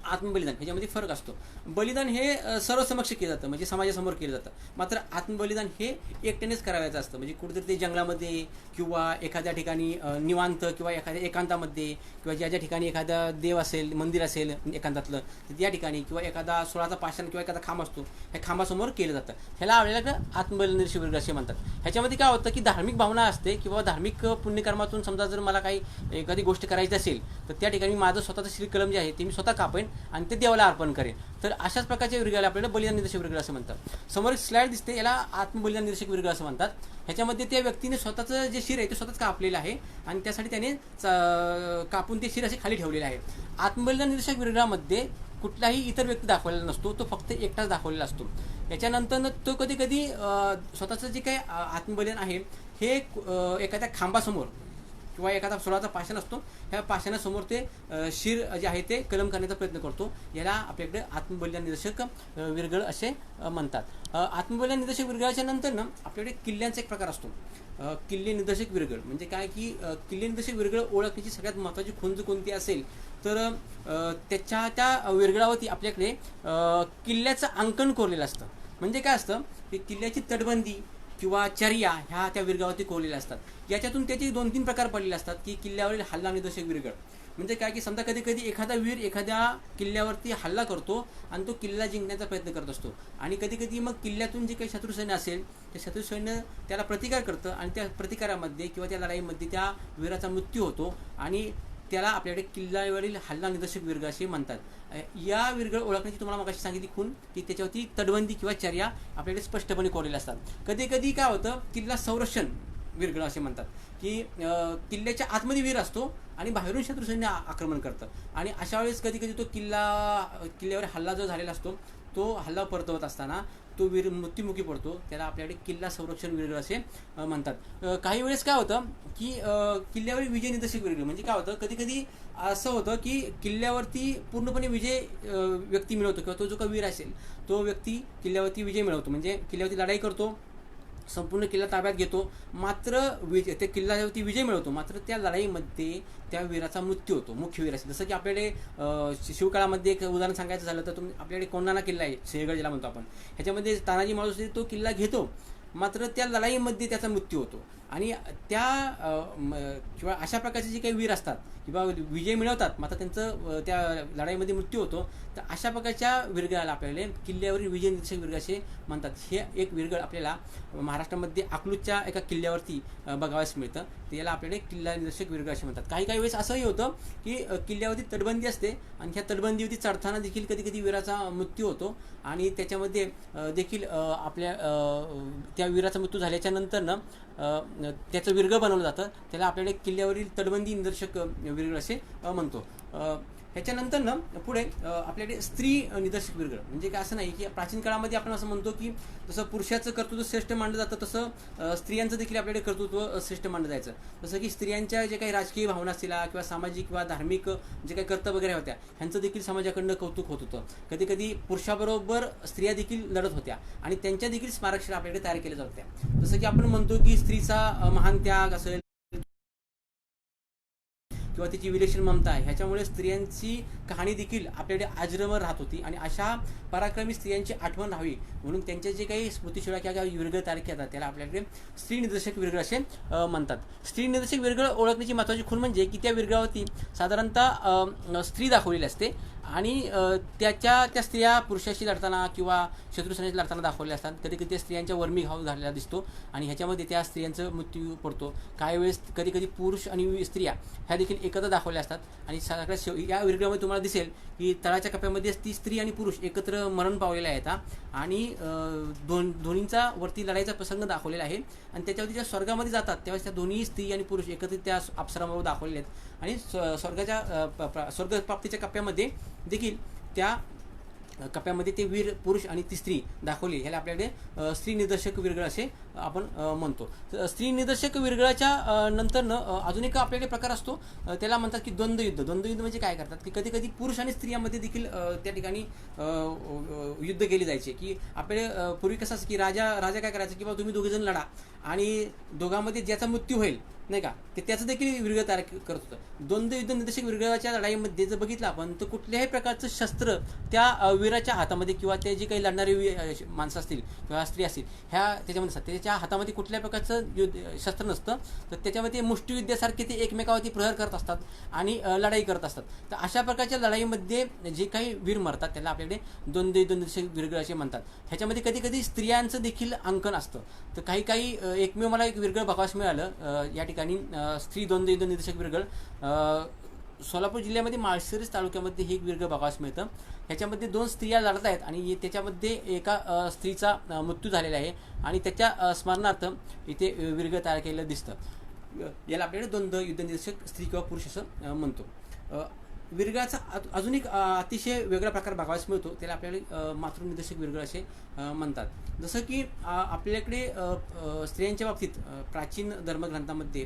आत्मबलिदान ह्याच्यामध्ये फरक असतो. बलिदान हे सर्वसमक्ष केलं जातं, म्हणजे समाजासमोर केलं जातं. मात्र आत्मबलिदान हे एकट्यानेच करायचं असतं, म्हणजे कुठेतरी ते जंगलामध्ये किंवा एखाद्या ठिकाणी निवांत किंवा एखाद्या एकांतामध्ये किंवा ज्या ठिकाणी एखादा देव असेल, मंदिर असेल एकांतातलं, तर त्या ठिकाणी किंवा एखादा सोळाचा पाषाण किंवा एखादा खांब असतो ह्या खांबासमोर केलं जातं. ह्याला आपल्याला आत्मबलिदान निदर्शक वीरगळ असे म्हणतात. ह्याच्यामध्ये काय होतं की धार्मिक भावना असते किंवा धार्मिक पुण्यकर्मातून समजा जर मला काही एखादी गोष्ट करायची असेल तर त्या ठिकाणी माझं स्वतःचं श्रीकलम जे आहे ते मी स्वतः कापेन आणि ते देवाला अर्पण करेन. तर अशाच प्रकारच्या वीरगळाला आपल्याला बलिदान निदर्शक वीरगळ असं म्हणतात. समोर एक स्लाइड दिसते, याला आत्मबलिदान निदर्शक वीरगळ असं म्हणतात. ह्याच्यामध्ये त्या व्यक्तीने स्वतःचं जे शिर आहे ते स्वतःच कापलेलं आहे आणि त्यासाठी त्याने कापून ते शिर असे खाली ठेवलेले आहे. आत्मबलिदान निदर्शक वीरगळामध्ये कुठलाही इतर व्यक्ती दाखवलेला नसतो, तो फक्त एकटाच दाखवलेला असतो. याच्यानंतर तो कधी कधी स्वतःचं जे काही आत्मबलिदान आहे हे एखाद्या खांबासमोर किंवा एखादा सोळाचा पाषाण असतो ह्या पाषाणासमोर ते शिर जे आहे ते कलम करण्याचा प्रयत्न करतो. याला आपल्याकडे आत्मबलिदान निदर्शक वीरगळ असे म्हणतात. आत्मबलिदान निदर्शक वीरगळाच्या नंतर ना आपल्याकडे किल्ल्यांचा एक प्रकार असतो, किल्ले निदर्शक वीरगळ. म्हणजे काय की किल्ले निदर्शक वीरगळ ओळखण्याची सगळ्यात महत्त्वाची खुंज कोणती असेल तर त्या वीरगळावरती आपल्याकडे किल्ल्याचं अंकन कोरलेलं असतं. म्हणजे काय असतं की किल्ल्याची तटबंदी किंवा चर्या ह्या त्या वीरगळावरती कोरलेल्या असतात. याच्यातून त्याचे 2-3 प्रकार पडलेले असतात की किल्ल्यावरील हल्ला निदर्शक वीरगळ. म्हणजे काय की समजा कधी कधी एखादा वीर एखाद्या किल्ल्यावरती हल्ला करतो आणि तो किल्ला जिंकण्याचा प्रयत्न करत असतो आणि कधी कधी मग किल्ल्यातून जे काही शत्रू सैन्य असेल ते शत्रू सैन्य त्याला प्रतिकार करतं आणि त्या प्रतिकारामध्ये किंवा त्या लढाईमध्ये त्या वीराचा मृत्यू होतो आणि त्याला आपल्याकडे किल्ल्यावरील हल्ला निदर्शक वीरगळ असे म्हणतात. या वीरगळ ओळखण्याची तुम्हाला मगाशी सांगितली खूण की त्याच्यावरती तटबंदी किंवा चर्या आपल्याकडे स्पष्टपणे कोरलेल्या असतात. कधी कधी काय होतं किल्ला संरक्षण वीरगळ असे म्हणतात की किल्ल्याच्या आतमध्ये वीर असतो आणि बाहेरून शत्रू सैन्य आक्रमण करतं आणि अशा वेळेस कधी कधी तो किल्ल्यावर हल्ला जो झालेला असतो तो हल्ला परतवत असताना तो वीर मृत्युमुखी पडतो. त्याला आपल्याकडे किल्ला संरक्षण वीरगळ असे म्हणतात. काही वेळेस काय होतं की किल्ल्यावरील विजय निदर्शक वीरगळ. म्हणजे काय होतं कधी कधी असं होतं की किल्ल्यावरती पूर्णपणे विजय व्यक्ती मिळवतो किंवा तो जो काही वीर असेल तो व्यक्ती किल्ल्यावरती विजय मिळवतो. म्हणजे किल्ल्यावरती लढाई करतो, संपूर्ण किल्ला ताब्यात घेतो, मात्र त्या किल्ल्यावरती विजय मिळवतो, मात्र त्या लढाईमध्ये त्या वीराचा मृत्यू होतो, मुख्य वीर असेल. जसं की आपल्याकडे शिवकाळामध्ये एक उदाहरण सांगायचं झालं तर आपल्याकडे कोंढाणा किल्ला आहे, सिंहगड ज्याला म्हणतो आपण. ह्याच्यामध्ये तानाजी मालुसरे तो किल्ला घेतो मात्र त्या लढाईमध्ये त्याचा मृत्यू होतो. आणि त्या किंवा अशा प्रकारचे जे काही वीर असतात किंवा विजय मिळवतात मात्र त्यांचं त्या लढाईमध्ये मृत्यू होतो, तर अशा प्रकारच्या वीरगळाला आपल्याला किल्ल्यावरील विजय निदर्शक वीरगळ असे म्हणतात. हे एक वीरगळ आपल्याला महाराष्ट्रामध्ये अकलूजच्या एका किल्ल्यावरती बघावयास मिळतं. त्याला आपल्याला किल्ला निदर्शक वीरगळ असे म्हणतात. काही काही वेळेस असंही होतं की किल्ल्यावरती तटबंदी असते आणि ह्या तटबंदीवरती चढताना देखील कधी कधी वीराचा मृत्यू होतो आणि त्याच्यामध्ये देखील आपल्या त्या वीराचा मृत्यू झाल्याच्या नंतरनं त्याचं वीरगळ बनवलं जातं. त्याला आपल्याला किल्ल्यावरील तटबंदी निदर्शक वीरगळ असे म्हणतो. ह्याच्यानंतर पुढे आपल्याकडे स्त्री निदर्शक वीरगळ म्हणजे काय असं नाही की प्राचीन काळामध्ये आपण असं म्हणतो की जसं पुरुषाचं कर्तृत्व श्रेष्ठ मानलं जातं तसं स्त्रियांचं देखील आपल्याकडे कर्तृत्व श्रेष्ठ मानलं जायचं. जसं की स्त्रियांच्या जे काही राजकीय भावना असतील किंवा सामाजिक किंवा धार्मिक जे काही कर्तव्य वगैरे होत्या ह्यांचं देखील समाजाकडनं कौतुक होत होतं. कधी कधी पुरुषाबरोबर स्त्रिया देखील लढत होत्या आणि त्यांच्या देखील स्मारकशिला आपल्याकडे तयार केल्या जात होत्या. जसं की आपण म्हणतो की स्त्रीचा महान त्याग असेल किंवा तिची विलक्षण ममता आहे, ह्याच्यामुळे स्त्रियांची कहाणी देखील आपल्याकडे अजरामर राहत होती. आणि अशा पराक्रमी स्त्रियांची आठवण राहावी म्हणून त्यांच्या जे काही स्मृतिशिळा किंवा वीरगळ तयार केतात त्याला आपल्याकडे स्त्री निदर्शक वीरगळ असे म्हणतात. स्त्री निदर्शक वीरगळ ओळखण्याची महत्त्वाची खूण म्हणजे की त्या वीरगळावरती साधारणतः स्त्री दाखवलेली असते आणि त्या स्त्रिया पुरुषाशी लढताना किंवा शत्रुसेनेशी लढताना दाखवल्या असतात. कधी कधी त्या स्त्रियांच्या वर्मी घाव झालेला दिसतो आणि ह्याच्यामध्ये त्या स्त्रियांचा मृत्यू पडतो. काही वेळेस कधी कधी पुरुष आणि स्त्रिया ह्या देखील एकत्र दाखवल्या असतात. आणि सगळ्यात या वीरगळामध्ये तुम्हाला दिसेल की तळाच्या कप्प्यामध्ये ती स्त्री आणि पुरुष एकत्र मरण पावलेले आहेत आणि दोन्हींचा वरती लढाईचा प्रसंग दाखवलेला आहे. आणि त्याच्यावरती ज्या स्वर्गामध्ये जातात त्यावेळेस त्या दोन्ही स्त्री आणि पुरुष एकत्रित त्या अप्सरांबरोबर दाखवलेले आहेत. आणि स्वर्गप्राप्तीच्या कप्प्यामध्ये देखील त्या कप्प्यामध्ये ते वीर पुरुष आणि ती स्त्री दाखवली. ह्याला आपल्याकडे स्त्री निदर्शक वीरगळ असे आपण म्हणतो. स्त्री निदर्शक वीरगळाच्या नंतरनं अजून एक आपल्याकडे प्रकार असतो त्याला म्हणतात की द्वंद्वयुद्ध. द्वंद्वयुद्ध म्हणजे काय करतात की कधी कधी पुरुष आणि स्त्रियांमध्ये देखील त्या ठिकाणी युद्ध केले जायचे. की आपल्याला पूर्वी कसं असं की राजा काय करायचं की बाबा तुम्ही दोघेजण लढा आणि दोघांमध्ये ज्याचा मृत्यू होईल नाही का ते त्याचं देखील वीरगळ तयार करत होतं. द्वंद्वयुद्ध निदर्शक वीरगळाच्या लढाईमध्ये जर बघितलं आपण तर कुठल्याही प्रकारचं शस्त्र त्या वीराच्या हातामध्ये किंवा ते जे काही लढणारे माणसं असतील किंवा स्त्री असतील ह्या त्याच्यामध्ये असतात. त्याच्या हातामध्ये कुठल्याही प्रकारचं शस्त्र नसतं. तर त्याच्यामध्ये मुष्टियुद्धासारखे ते एकमेकावरती प्रहार करत असतात आणि लढाई करत असतात. तर अशा प्रकारच्या लढाईमध्ये जे काही वीर मरतात त्याला आपल्याकडे द्वंद्वयुद्ध निदर्शक वीरगळ असे म्हणतात. ह्याच्यामध्ये कधी कधी स्त्रियांचं देखील अंकन असतं. तर काही एकमेव मला एक वीरगळ बघावयास मिळालं या ठिकाणी स्त्री द्वंद्वयुद्ध निदर्शक वीरगळ सोलापूर जिल्ह्यामध्ये माळशिरस तालुक्यामध्ये हे एक वीरगळ बघावयास मिळतं. ह्याच्यामध्ये 2 स्त्रिया लढत आहेत आणि त्याच्यामध्ये एका स्त्रीचा मृत्यू झालेला आहे आणि त्याच्या स्मरणार्थ इथे वीरगळ तयार केलेलं दिसतं. याला आपल्याकडे द्वंद्वयुद्ध निदर्शक स्त्री किंवा पुरुष असं म्हणतो. वीरगळाचा अजून एक अतिशय वेगळा प्रकार बघावयास मिळतो त्याला आपल्याला मातृनिदर्शक वीरगळ असे म्हणतात. जसं की आपल्याकडे स्त्रियांच्या बाबतीत प्राचीन धर्मग्रंथामध्ये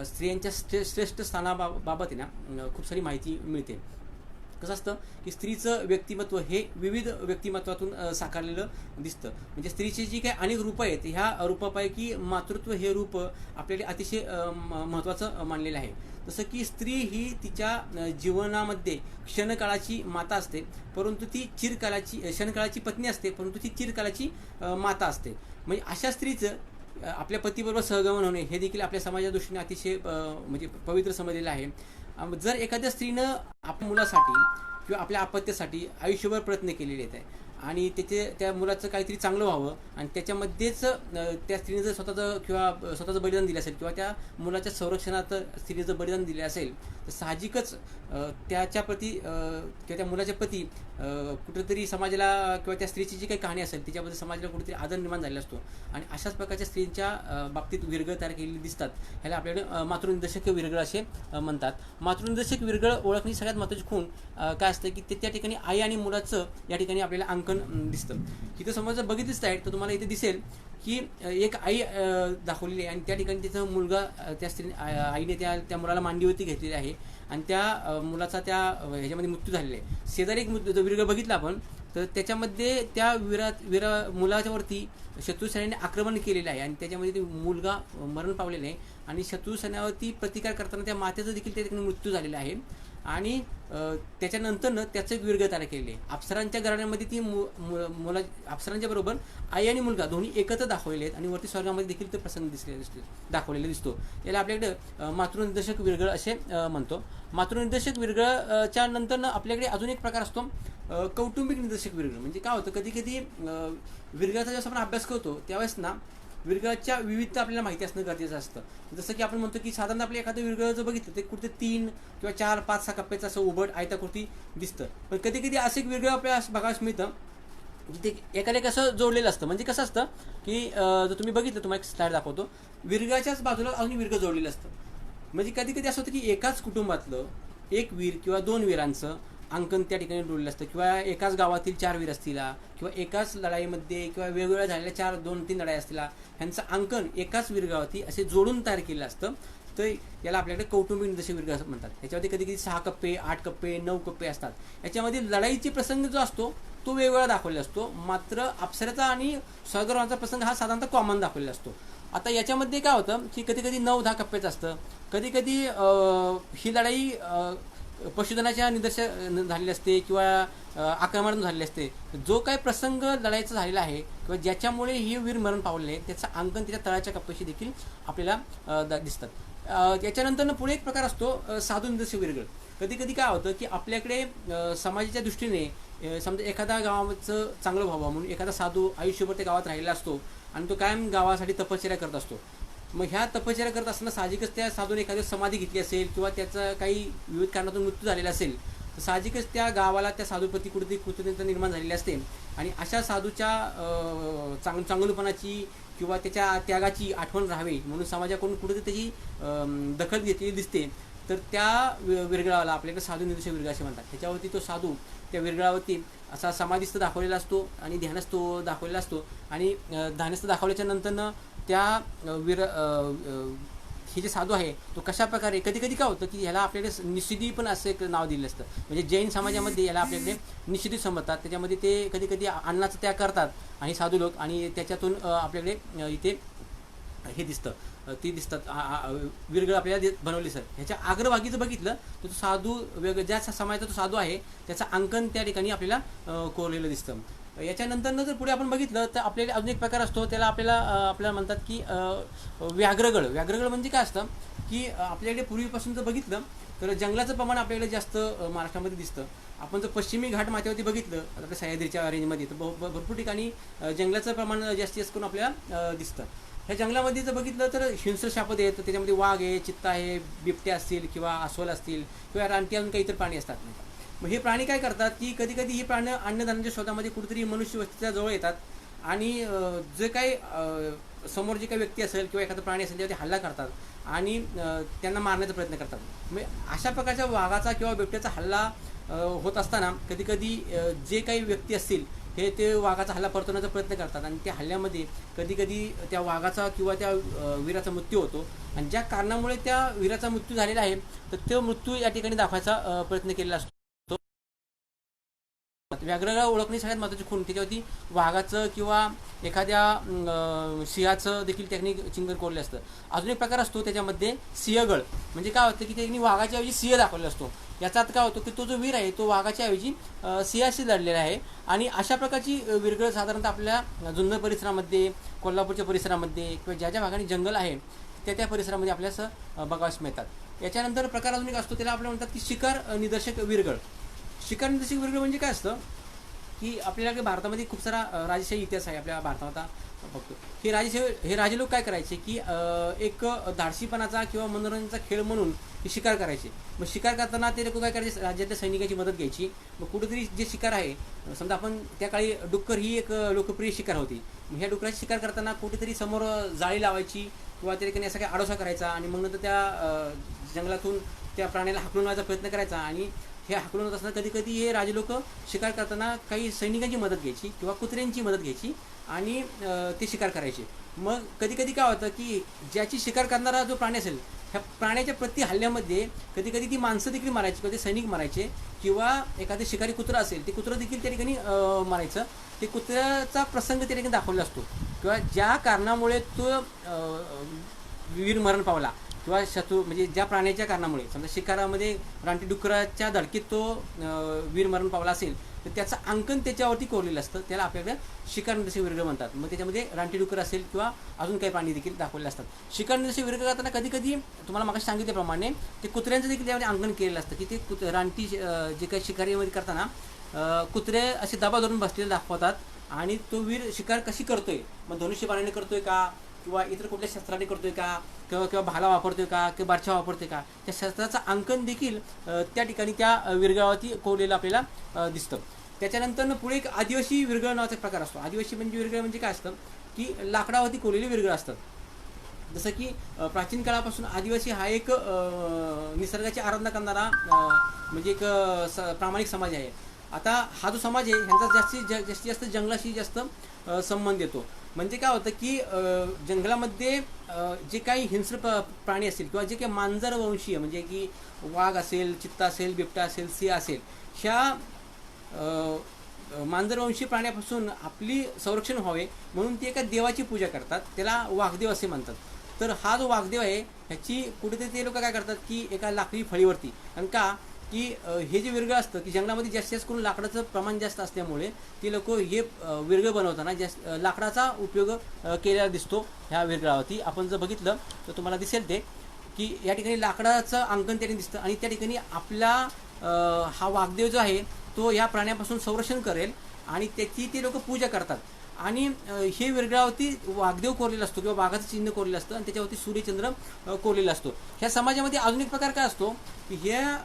स्त्रियांच्या श्रेष्ठ स्थानाबाबत आहे ना खूप सारी माहिती मिळते. कसं असतं की स्त्रीचं व्यक्तिमत्व हे विविध व्यक्तिमत्वातून साकारलेलं दिसतं. म्हणजे स्त्रीची जी काही अनेक रूपं आहेत ह्या रूपापैकी मातृत्व हे रूप आपल्याला अतिशय महत्त्वाचं मानलेलं आहे. जसं की स्त्री ही तिच्या जीवनामध्ये क्षणकाळाची माता असते परंतु ती क्षणकाळाची पत्नी असते परंतु ती चिरकाळाची माता असते. म्हणजे अशा स्त्रीचं आपल्या पतीबरोबर सहगमन होणे हे देखील आपल्या समाजाच्या दृष्टीने अतिशय म्हणजे पवित्र समजलेलं आहे. जर एखाद्या स्त्रीनं आपल्या मुलासाठी किंवा आपल्या अपत्यासाठी आयुष्यभर प्रयत्न केलेले आहेत आणि त्या मुलाचं काहीतरी चांगलं व्हावं आणि त्याच्यामध्येच त्या स्त्रीने जर स्वतःचं बलिदान दिलं असेल किंवा त्या मुलाच्या संरक्षणात स्त्रीने जर बलिदान दिले असेल तर साहजिकच त्याच्या प्रती किंवा त्या मुलाच्या प्रती कुठेतरी समाजाला किंवा त्या स्त्रीची जी काही कहाणी असेल त्याच्याबद्दल समाजाला कुठेतरी आदर निर्माण झालेला असतो. आणि अशाच प्रकारच्या स्त्रींच्या बाबतीत वीरगळ तयार केलेली दिसतात. ह्याला आपल्याकडे मातृनिदर्शक वीरगळ असे म्हणतात. मातृनिदर्शक वीरगळ ओळखण्याची सगळ्यात महत्त्वाची खूण काय असतं की त्या ठिकाणी आई आणि मुलाचं या ठिकाणी आपल्याला अंकन दिसतं. इथं समजा बघितलीच आहे तर तुम्हाला इथे दिसेल की एक आई दाखवलेली आहे आणि त्या ठिकाणी तिचा मुलगा त्या आईने त्या मुलाला मांडीवरती घेतलेली आहे आणि त्या मुलाचा त्या ह्याच्यामध्ये मृत्यू झालेला आहे. शेजारी एक वीरगळ बघितला आपण तर त्याच्यामध्ये त्या मुलाच्यावरती शत्रुसेनेने आक्रमण केलेलं आहे आणि त्याच्यामध्ये ते मुलगा मरण पावलेला आहे आणि शत्रुसेनेवरती प्रतिकार करताना त्या मातेचा देखील त्या ठिकाणी मृत्यू झालेला आहे. आणि त्याच्यानंतरनं त्याचं एक वीरगळ तयार केलेली आहे. अप्सरांच्या घराण्यामध्ये ती मुला अप्सरांच्या बरोबर आई आणि मुलगा दोन्ही एकत्र दाखवलेले आहेत आणि वरती स्वर्गामध्ये देखील ते प्रसंग दाखवलेले दिसतो. याला आपल्याकडे मातृनिर्देशक वीरगळ असे म्हणतो. मातृनिर्देशक वीरगळच्या नंतरनं आपल्याकडे अजून एक प्रकार असतो कौटुंबिक निर्देशक वीरगळ. म्हणजे काय होतं, कधी कधी वीरगळाचा जसं आपण अभ्यास करतो त्यावेळेस ना वीरगळाच्या विविधता आपल्याला माहिती असणं गरजेचं असतं. जसं की आपण म्हणतो की साधारणतः आपल्या एखादं वीरगळ जर बघितलं ते कुठे 3 किंवा 4, 5, 6 कप्प्याचं असं उभट आयताकृती दिसतं. पण कधी कधी असं एक वीरगळ आपल्याला बघायला मिळतं की ते एकाला एक असं जोडलेलं असतं. म्हणजे कसं असतं की जर तुम्ही बघितलं, तुम्हाला एक स्लाईड दाखवतो, वीरगळाच्याच बाजूला अजून वीरगळ जोडलेलं असतं. म्हणजे कधी कधी असं होतं की एकाच कुटुंबातलं एक वीर किंवा 2 वीरांचं अंकन त्या ठिकाणी जोडलेलं असतं, किंवा एकाच गावातील 4 वीर असतील, किंवा एकाच लढाईमध्ये किंवा वेगवेगळ्या झालेल्या 2-3 लढाई असतील, ह्यांचं अंकन एकाच वीरगावाती असे जोडून तयार केलेलं असतं. तर याला आपल्याकडे कौटुंबिक निर्देशक वीरगळ असं म्हणतात. याच्यामध्ये कधी कधी 6 कप्पे, 8 कप्पे, 9 कप्पे असतात. याच्यामध्ये लढाईचे प्रसंग जो असतो तो वेगवेगळा दाखवलेला असतो. मात्र अप्सरेचा आणि स्वर्गरोहणाचा प्रसंग हा साधारणतः कॉमन दाखवलेला असतो. आता याच्यामध्ये काय होतं की कधी कधी 9-10 कप्प्याचं असतं. कधी कधी ही लढाई पशुधनाच्या झालेली असते किंवा आक्रमणातून झालेले असते. जो काही प्रसंग लढाईचा झालेला आहे किंवा ज्याच्यामुळे हे वीर मरण पावले आहे त्याचं अंकन त्याच्या तळाच्या कप्प्याशी देखील आपल्याला दिसतात. याच्यानंतर पुढे एक प्रकार असतो साधू निर्देशक वीरगळ. कधी कधी काय होतं की आपल्याकडे समाजाच्या दृष्टीने समजा एखाद्या गावाचं चांगलं व्हावं म्हणून एखादा साधू आयुष्यभर त्या गावात राहिलेला असतो आणि तो कायम गावासाठी तपश्चर्या करत असतो. मग ह्या तपश्चर्या करत असताना साहजिकच त्या साधूने एखादी समाधी घेतली असेल किंवा त्याचा काही विविध कारणातून मृत्यू झालेला असेल तर साहजिकच त्या गावाला त्या साधूप्रती कुठेतरी कृतज्ञता निर्माण झालेली असते. आणि अशा साधूच्या चांगलपणाची किंवा त्याच्या त्यागाची आठवण राहावी म्हणून समाजाकडून कुठेतरी त्याची दखल घेतलेली दिसते. तर त्या वीरगळाला आपल्याकडे साधू निर्देशक वीरगळ असे म्हणतात. त्याच्यावरती तो साधू त्या वीरगळावरती असा समाधीस्थ दाखवलेला असतो आणि ध्यानस्थ दाखवलेला असतो. आणि ध्यानस्थ दाखवल्याच्या नंतरनं त्या हे जे साधू आहे तो कशा प्रकारे, कधी कधी काय होतं की ह्याला आपल्याकडे निषिद्धी पण असं एक नाव दिलं असतं. म्हणजे जैन समाजामध्ये याला आपल्याकडे निषिद्धी समजतात. त्याच्यामध्ये ते कधी कधी अन्नाचा त्याग करतात आणि साधू लोक, आणि त्याच्यातून आपल्याकडे इथे हे दिसतं ती दिसतात वीरगळ आपल्याला बनवली. सर ह्याच्या अग्रभागी जर बघितलं तर तो साधू ज्या समाजाचा तो साधू आहे त्याचं अंकन त्या ठिकाणी आपल्याला कोरलेलं दिसतं. याच्यानंतर जर पुढे आपण बघितलं तर आपल्याला अजून एक प्रकार असतो, त्याला आपल्याला म्हणतात की व्याघ्रगळ. व्याघ्रगळ म्हणजे काय असतं की आपल्याकडे पूर्वीपासून जर बघितलं तर जंगलाचं प्रमाण आपल्याकडे जास्त महाराष्ट्रामध्ये दिसतं. आपण जर पश्चिमी घाट माथ्यावरती बघितलं आपल्या सह्याद्रीच्या रेंजमध्ये तर भरपूर ठिकाणी जंगलाचं प्रमाण जास्तीत जास्त करून आपल्याला दिसतं. ह्या जंगलामध्ये जर बघितलं तर हिंस्र शापद आहेत, तर त्याच्यामध्ये वाघ आहे, चित्ता आहे, बिबटे असतील किंवा अस्वल असतील किंवा रानटी अजून काही इतर प्राणी असतात. मग हे प्राणी काय करतात की कधी कधी ही प्राणी अन्नधान्याच्या शोधामध्ये कुठेतरी मनुष्य वस्तीच्या जवळ येतात आणि जे काही समोर जे काही व्यक्ती असेल किंवा एखादा प्राणी असेल त्यावर ते हल्ला करतात आणि त्यांना मारण्याचा प्रयत्न करतात. म्हणजे अशा प्रकारच्या वाघाचा किंवा बिबट्याचा हल्ला होत असताना कधी कधी जे काही व्यक्ती असतील हे ते वाघाचा हल्ला परतवण्याचा प्रयत्न करतात आणि त्या हल्ल्यामध्ये कधी कधी त्या वाघाचा किंवा त्या वीराचा मृत्यू होतो. आणि ज्या कारणामुळे त्या वीराचा मृत्यू झालेला आहे तर तो मृत्यू या ठिकाणी दाखवायचा प्रयत्न केलेला असतो. व्याघ्राला ओळखणे सगळ्यात महत्त्वाची खूण, त्याच्यावरती वाघाचं किंवा एखाद्या सिंहाचं देखील त्यांनी चिन्ह कोरले असतं. अजून एक प्रकार असतो त्याच्यामध्ये सिंहगळ. म्हणजे काय होतं की त्यांनी वाघाच्या ऐवजी सिंह दाखवलेला असतो. याचा अर्थ काय होतो की तो जो वीर आहे तो वाघाच्या ऐवजी सिंहाशी लढलेला आहे. आणि अशा प्रकारची वीरगळ साधारणतः आपल्या जुन्नर परिसरामध्ये, कोल्हापूरच्या परिसरामध्ये किंवा ज्या ज्या भागाने जंगल आहे त्या परिसरामध्ये आपल्याला बघावयास मिळतात. याच्यानंतर प्रकार अजून एक असतो, त्याला आपल्याला म्हणतात की शिकार निदर्शक वीरगळ. शिकार निदर्शक वीरगळ म्हणजे काय असतं की आपल्याला भारतामध्ये खूप सारा राजशाही इतिहास आहे आपल्या भारतात बघतो. हे राजे लोक काय करायचे की एक धाडसीपणाचा किंवा मनोरंजनाचा खेळ म्हणून ही शिकार करायचे. मग शिकार करताना ते लोक काय करायचे, राज्यातल्या सैनिकाची मदत घ्यायची. मग कुठेतरी जे शिकार आहे, समजा आपण त्या काळी डुक्कर ही एक लोकप्रिय शिकार होती. मग ह्या डुकराची शिकार करताना कुठेतरी समोर जाळी लावायची किंवा त्या ठिकाणी असा काही आडोसा करायचा आणि मग नंतर त्या जंगलातून त्या प्राण्याला हाकलून लावायचा प्रयत्न करायचा. आणि हे हाकलून होत असताना कधी कधी हे राजे लोक शिकार करताना काही सैनिकांची मदत घ्यायची किंवा कुत्र्यांची मदत घ्यायची आणि ते शिकार करायचे. मग कधी कधी काय होतं की ज्याची शिकार करणारा जो प्राणी असेल ह्या प्राण्याच्या प्रति हल्ल्यामध्ये कधी कधी ती माणसं देखील मारायची किंवा ते सैनिक मारायचे किंवा एखादे शिकारी कुत्रा असेल ते कुत्रं देखील त्या ठिकाणी मारायचं. ते कुत्र्याचा प्रसंग त्या ठिकाणी दाखवलेला असतो किंवा ज्या कारणामुळे तो वीर मरण पावला किंवा शत्रू म्हणजे ज्या प्राण्याच्या कारणामुळे समजा शिकारामध्ये रानटी डुकराच्या धडकीत तो वीर मरण पावला असेल तर त्याचं अंकन त्याच्यावरती कोरलेलं असतं, त्याला आपल्याकडे शिकार निर्देशित विरगळ म्हणतात. मग त्याच्यामध्ये रानटी डुकर असेल किंवा अजून काही प्राणी देखील दाखवलेले असतात. शिकार निर्देशित विरगळ करताना कधी कधी तुम्हाला मागाशी सांगितल्याप्रमाणे ते कुत्र्यांचं देखील त्यामध्ये अंकन केलेलं असतं, की ते रानटी जे काही शिकारीमध्ये करताना कुत्रे असे दबा धरून बसलेले दाखवतात आणि तो वीर शिकार कशी करतोय, मग धनुष्यबाणाने करतोय का किंवा इतर कुठल्या शस्त्राने करतोय का किंवा भाला वापरतोय का किंवा बारछा वापरतोय का, त्या शस्त्राचं अंकन देखील त्या ठिकाणी त्या विरगळावरती कोरलेलं आपल्याला दिसतं. त्याच्यानंतर पुढे एक आदिवासी विरगळ नावाचा प्रकार असतो. आदिवासी विरगळ म्हणजे काय असतं की लाकडावरती कोरलेली विरगळ असतात. जसं की प्राचीन काळापासून आदिवासी हा एक निसर्गाची आराधना करणारा म्हणजे एक प्रामाणिक समाज आहे. आता हा जो समाज आहे ह्यांचा जास्तीत जास्त जंगलाशी जास्त संबंध येतो. म्हणजे काय होतं की जंगलामध्ये जे काही हिंस्र प्राणी असतील किंवा जे काही मांजरवंशीय म्हणजे की वाघ असेल, चित्ता असेल, बिबटा असेल, सिंह असेल, ह्या मांजरवंशी प्राण्यापासून आपली संरक्षण व्हावे म्हणून ते एका देवाची पूजा करतात, त्याला वाघदेव असे म्हणतात. तर हा जो वाघदेव आहे ह्याची कुठेतरी ते लोक काय करतात की एका लाकडी फळीवरती, कारण का की हे जे विरगळ असतं की जंगलामध्ये जास्त करून लाकडाचं प्रमाण जास्त असल्यामुळे ते लोक हे विरगळ बनवताना जास्त लाकडाचा उपयोग केलेला दिसतो. ह्या विरगळावरती आपण जर बघितलं तर तुम्हाला दिसेल ते की या ठिकाणी लाकडाचं अंकन त्याने दिसतं आणि त्या ठिकाणी आपला हा वाघदेव जो आहे तो या प्राण्यापासून संरक्षण करेल आणि त्याची ते लोक पूजा करतात. आणि हे विरगळावरती वाघदेव कोरलेला असतो किंवा वाघाचं चिन्ह कोरलेलं असतं आणि त्याच्यावरती सूर्यचंद्र कोरलेला असतो. ह्या समाजामध्ये अजून एक प्रकार काय असतो की ह्या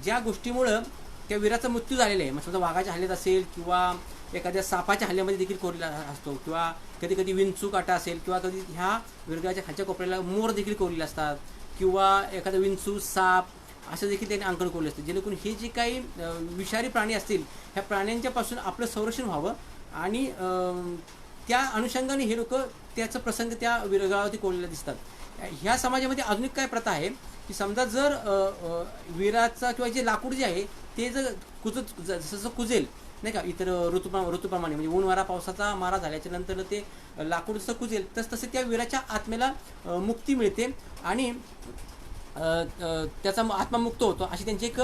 ज्या गोष्टीमुळं त्या वीराचा मृत्यू झालेला आहे, मग समजा वाघाच्या हल्ल्यात असेल किंवा एखाद्या सापाच्या हल्ल्यामध्ये देखील कोरलेला असतो किंवा कधी कधी विंचू काटा असेल किंवा कधी ह्या विरगळाच्या खालच्या कोपऱ्याला मोर देखील कोरलेले असतात किंवा एखादा विंचू, साप असं देखील त्यांनी अंकन कोरले असतं, जेणेकरून हे जे काही विषारी प्राणी असतील ह्या प्राण्यांच्यापासून आपलं संरक्षण व्हावं आणि त्या अनुषंगाने हे लोक त्याचा प्रसंग त्या विरगळावरती कोरलेला दिसतात. ह्या समाजामध्ये अजून एक काय प्रथा आहे की समजा जर वीराचा किंवा जे लाकूड जे आहे ते जर जसं कुजेल नाही का इतर ऋतूप्रमाणे म्हणजे ऊन वारा पावसाचा मारा झाल्याच्या नंतर ते लाकूड जसं कुजेल तसे त्या वीराच्या आत्म्याला मुक्ती मिळते आणि त्याचा आत्मा मुक्त होतो, अशी त्यांची एक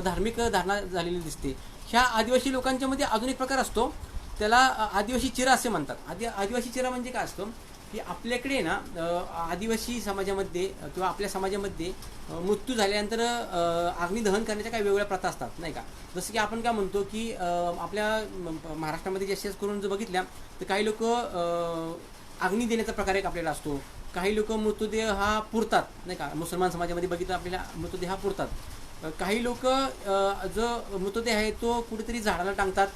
धार्मिक धारणा झालेली दिसते. ह्या आदिवासी लोकांच्या मध्ये अजून एक प्रकार असतो, त्याला आदिवासी चिरा असे म्हणतात. आदिवासी चिरा म्हणजे काय असतो की आपल्याकडे ना आदिवासी समाजामध्ये किंवा आपल्या समाजामध्ये मृत्यू झाल्यानंतर अग्निदहन करण्याच्या काही वेगवेगळ्या प्रथा असतात नाही का. जसं की आपण काय म्हणतो की आपल्या महाराष्ट्रामध्ये जास्त करून जर बघितल्या तर काही लोक अग्नी देण्याचा प्रकार एक आपल्याला असतो. काही लोक मृतदेह हा पुरतात नाही का, मुसलमान समाजामध्ये बघितलं आपल्याला मृतदेह हा पुरतात. काही लोक जो मृतदेह आहे तो कुठेतरी झाडाला टांगतात,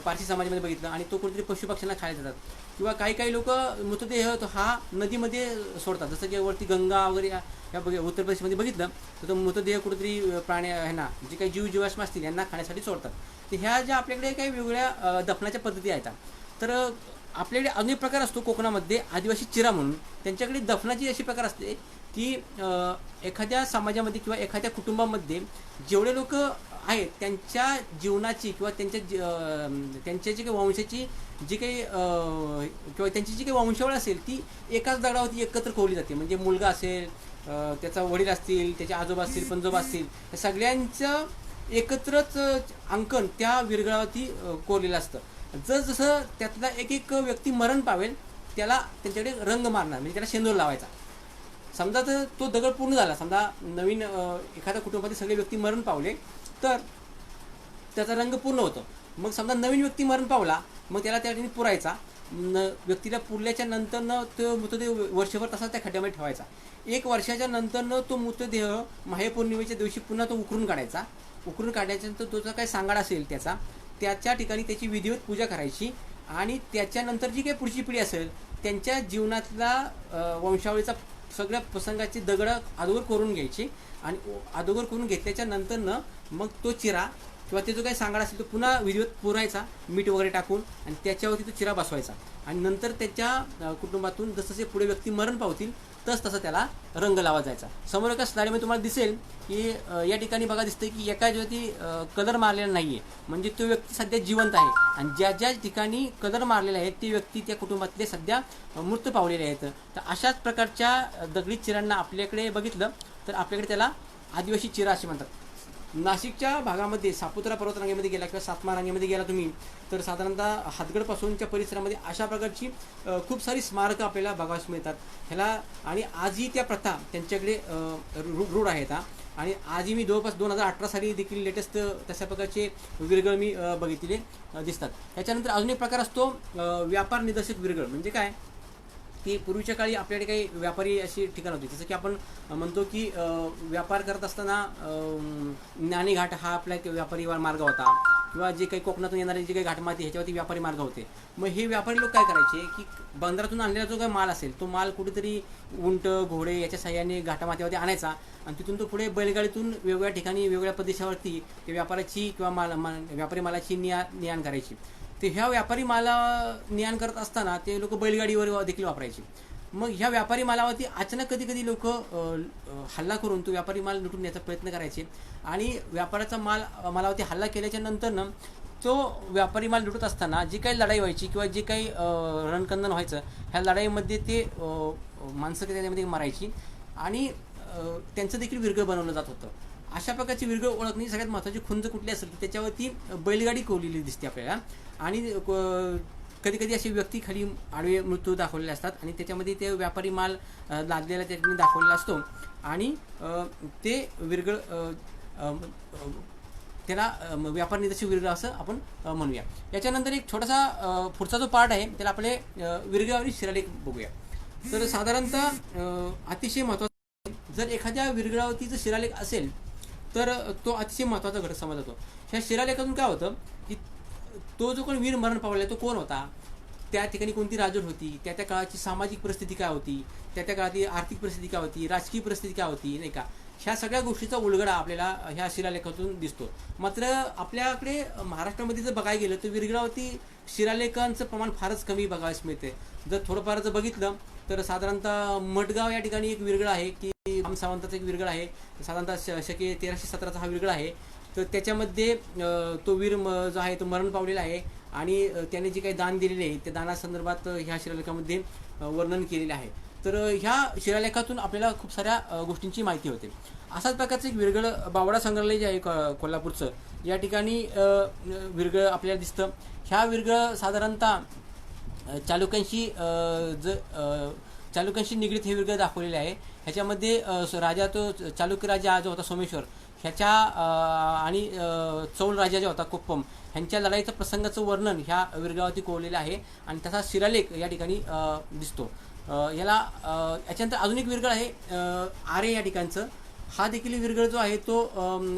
पारसी समाजामध्ये बघितलं, आणि तो कुठेतरी पशुपक्ष्यांना खायला जातात. किंवा काही लोक मृतदेह तो हा नदीमध्ये सोडतात, जसं की वरती गंगा वगैरे ह्या उत्तर प्रदेशमध्ये बघितलं तर तो मृतदेह कुठेतरी प्राणी ह्यांना जे काही जीवाश्म असतील यांना खाण्यासाठी सोडतात. तर ह्या ज्या आपल्याकडे काही वेगवेगळ्या दफनाच्या पद्धती आहेत. तर आपल्याकडे अनेक प्रकार असतो कोकणामध्ये आदिवासी चिरा म्हणून. त्यांच्याकडे दफनाची अशी प्रकार असते की एखाद्या समाजामध्ये किंवा एखाद्या कुटुंबामध्ये जेवढे लोक आहेत त्यांच्या जीवनाची किंवा त्यांच्या जी काही वंशाची जी काही किंवा त्यांची जी काही वंशावळ असेल ती एकाच दगडावरती एकत्र कोरली जाते. म्हणजे मुलगा असेल, त्याचा वडील असतील, त्याचे आजोबा असतील, पणजोबा असतील, या सगळ्यांचं एकत्रच अंकन त्या विरगळावरती कोरलेलं असतं. जसं त्यातला एक व्यक्ती मरण पावेल त्याला त्यांच्याकडे रंग मारणार म्हणजे त्याला शेंदूर लावायचा. समजा तर तो दगड पूर्ण झाला, समजा नवीन एखाद्या कुटुंबातील सगळे व्यक्ती मरण पावले तर त्याचा रंग पूर्ण होतो. मग समजा नवीन व्यक्ती मरण पावला मग त्याला त्या ठिकाणी पुरायचा. व्यक्तीला पुरल्याच्या नंतरनं तो मृतदेह वर्षभर तसाच त्या खड्ड्यामध्ये ठेवायचा. 1 वर्षाच्या नंतरनं तो मृतदेह माहेपौर्णिमेच्या दिवशी पुन्हा तो उकरून काढायचा. उकरून काढल्याच्यानंतर तो जो काही सांगाड असेल त्याच्या ठिकाणी त्याची विधिवत पूजा करायची आणि त्याच्यानंतर जी काही पुढची पिढी असेल त्यांच्या जीवनातला वंशावळीचा सगळ्या प्रसंगाची दगडं अगोदर करून घ्यायची आणि अगोदर करून घेतल्याच्या नंतरनं मग तो चिरा किंवा ते जो काही सांगाड असेल तो पुन्हा विधिवत पुरायचा मीठ वगैरे टाकून आणि त्याच्यावरती तो चिरा बसवायचा. आणि नंतर त्याच्या कुटुंबातून जसं पुढे व्यक्ती मरण पावतील तसं त्याला रंग लावा जायचा. समोर एका स्लाईडमध्ये तुम्हाला दिसेल की या ठिकाणी बघा दिसतंय की एका व्यक्ती कलर मारलेला नाही आहे, म्हणजे तो व्यक्ती सध्या जिवंत आहे. आणि ज्या ज्या ठिकाणी कलर मारलेले आहेत ते व्यक्ती त्या कुटुंबातले सध्या मृत पावलेले आहेत. तर अशाच प्रकारच्या दगडी चिरांना आपल्याकडे बघितलं तर आपल्याकडे त्याला आदिवासी चिरा असे म्हणतात. नाशिकच्या भागामध्ये सापुतारा पर्वतरांगेमध्ये गेला किंवा सातमा रांगेमध्ये गेला तुम्ही तर साधारणतः हातगडपासूनच्या परिसरामध्ये अशा प्रकारची खूप सारी स्मारकं आपल्याला बघावयास मिळतात. ह्याला आणि आजही त्या प्रथा त्यांच्याकडे रूढ आहेत. आणि आजही मी जवळपास 2018 साली देखील लेटेस्ट तशा प्रकारचे विरगळ मी बघितलेले दिसतात. याच्यानंतर अजून एक प्रकार असतो व्यापार निदर्शक विरगळ. म्हणजे काय की पूर्वीच्या काळी आपल्याकडे काही व्यापारी अशी ठिकाण होती, जसं की आपण म्हणतो की व्यापार करत असताना नाणेघाट हा आपला एक व्यापारी मार्ग होता, किंवा जे काही कोकणातून येणारे जे काही घाटमाती ह्याच्यावरती व्यापारी मार्ग होते. मग हे व्यापारी लोक काय करायचे की बंदरातून आणलेला जो काही माल असेल तो माल कुठेतरी उंट घोडे याच्या साह्याने घाटामाथ्यावरती आणायचा आणि तिथून तो पुढे बैलगाडीतून वेगवेगळ्या ठिकाणी वेगवेगळ्या प्रदेशावरती ते व्यापाराची किंवा व्यापारी मालाची ने आण करायची. ते ह्या व्यापारी माला ने आण करत असताना ते लोक बैलगाडीवर देखील वापरायचे. मग ह्या व्यापारी मालावरती अचानक कधी कधी लोक हल्ला करून तो व्यापारी माल लुटून नेण्याचा प्रयत्न करायचे. आणि व्यापाराचा मालावरती हल्ला केल्याच्या नंतर तो व्यापारी माल लुटत असताना जी काही लढाई व्हायची किंवा जे काही रणकंदन व्हायचं ह्या लढाईमध्ये ते माणसं त्याच्यामध्ये मारायची आणि त्यांचं देखील विरगळ बनवलं जात होतं. अशा प्रकारची विरगळ ओळखणे सगळ्यात महत्त्वाची खुंज कुठली असेल की त्याच्यावरती बैलगाडी कोवलेली दिसते आपल्याला. आणि कधी कधी अशी व्यक्ती खाली आडवे मृत्यू दाखवलेले असतात आणि त्याच्यामध्ये ते व्यापारी माल लादलेला त्या ठिकाणी दाखवलेला असतो. आणि ते विरगळ त्याला व्यापार निदर्शक विरगळ असं आपण म्हणूया. याच्यानंतर एक छोटासा पुढचा जो पार्ट आहे त्याला आपले विरगळावरील शिलालेख बघूया. तर साधारणतः अतिशय महत्त्वाचा, जर एखाद्या विरगळावरती जर शिलालेख असेल तर तो अतिशय महत्त्वाचा घटक समजला जातो. ह्या शिलालेखातून काय होतं की तो जो कोण वीर मरण पावला तो कोण होता, त्या ठिकाणी कोणती राजवट होती, त्या त्या काळाची सामाजिक परिस्थिती काय होती, त्या त्या काळाची आर्थिक परिस्थिती काय होती, राजकीय परिस्थिती काय होती, नाही का, ह्या सगळ्या गोष्टीचा उलगडा आपल्याला ह्या शिलालेखातून दिसतो. मात्र आपल्याकडे महाराष्ट्रामध्ये जर बघायला गेलं तर विरगळावरती शिलालेखांचं प्रमाण फारच कमी बघायला मिळते. जर थोडंफार जर बघितलं तर साधारणतः मटगाव या ठिकाणी एक विरगळ आहे की राम सावंताचा एक विरगळ आहे, साधारणतः शके 1317 हा विरगळ आहे. तर त्याच्यामध्ये तो वीर जो आहे तो मरण पावलेला आहे आणि त्याने जे काही दान दिलेले आहे त्या दानासंदर्भात ह्या शिलालेखामध्ये वर्णन केलेलं आहे. तर ह्या शिलालेखातून आपल्याला खूप साऱ्या गोष्टींची माहिती होते. असाच प्रकारचं एक विरगळ बावडा संग्रहालय जे आहे कोल्हापूरचं, या ठिकाणी विरगळ आपल्याला दिसतं. ह्या विरगळ साधारणतः चालुक्यांशी निगडीत हे विरगळ दाखवलेले आहे. ह्याच्यामध्ये राजा तो चालुक्य राजा जो होता सोमेश्वर ह्याच्या आणि चौल राजा जो होता कोप्पम ह्यांच्या लढाईचं प्रसंगाचं वर्णन ह्या विरगळावरती कोरलेलं आहे आणि त्याचा शिलालेख या ठिकाणी दिसतो. याच्यानंतर अजून एक विरगळ आहे आरे या ठिकाणचं. हा देखील विरगळ जो आहे तो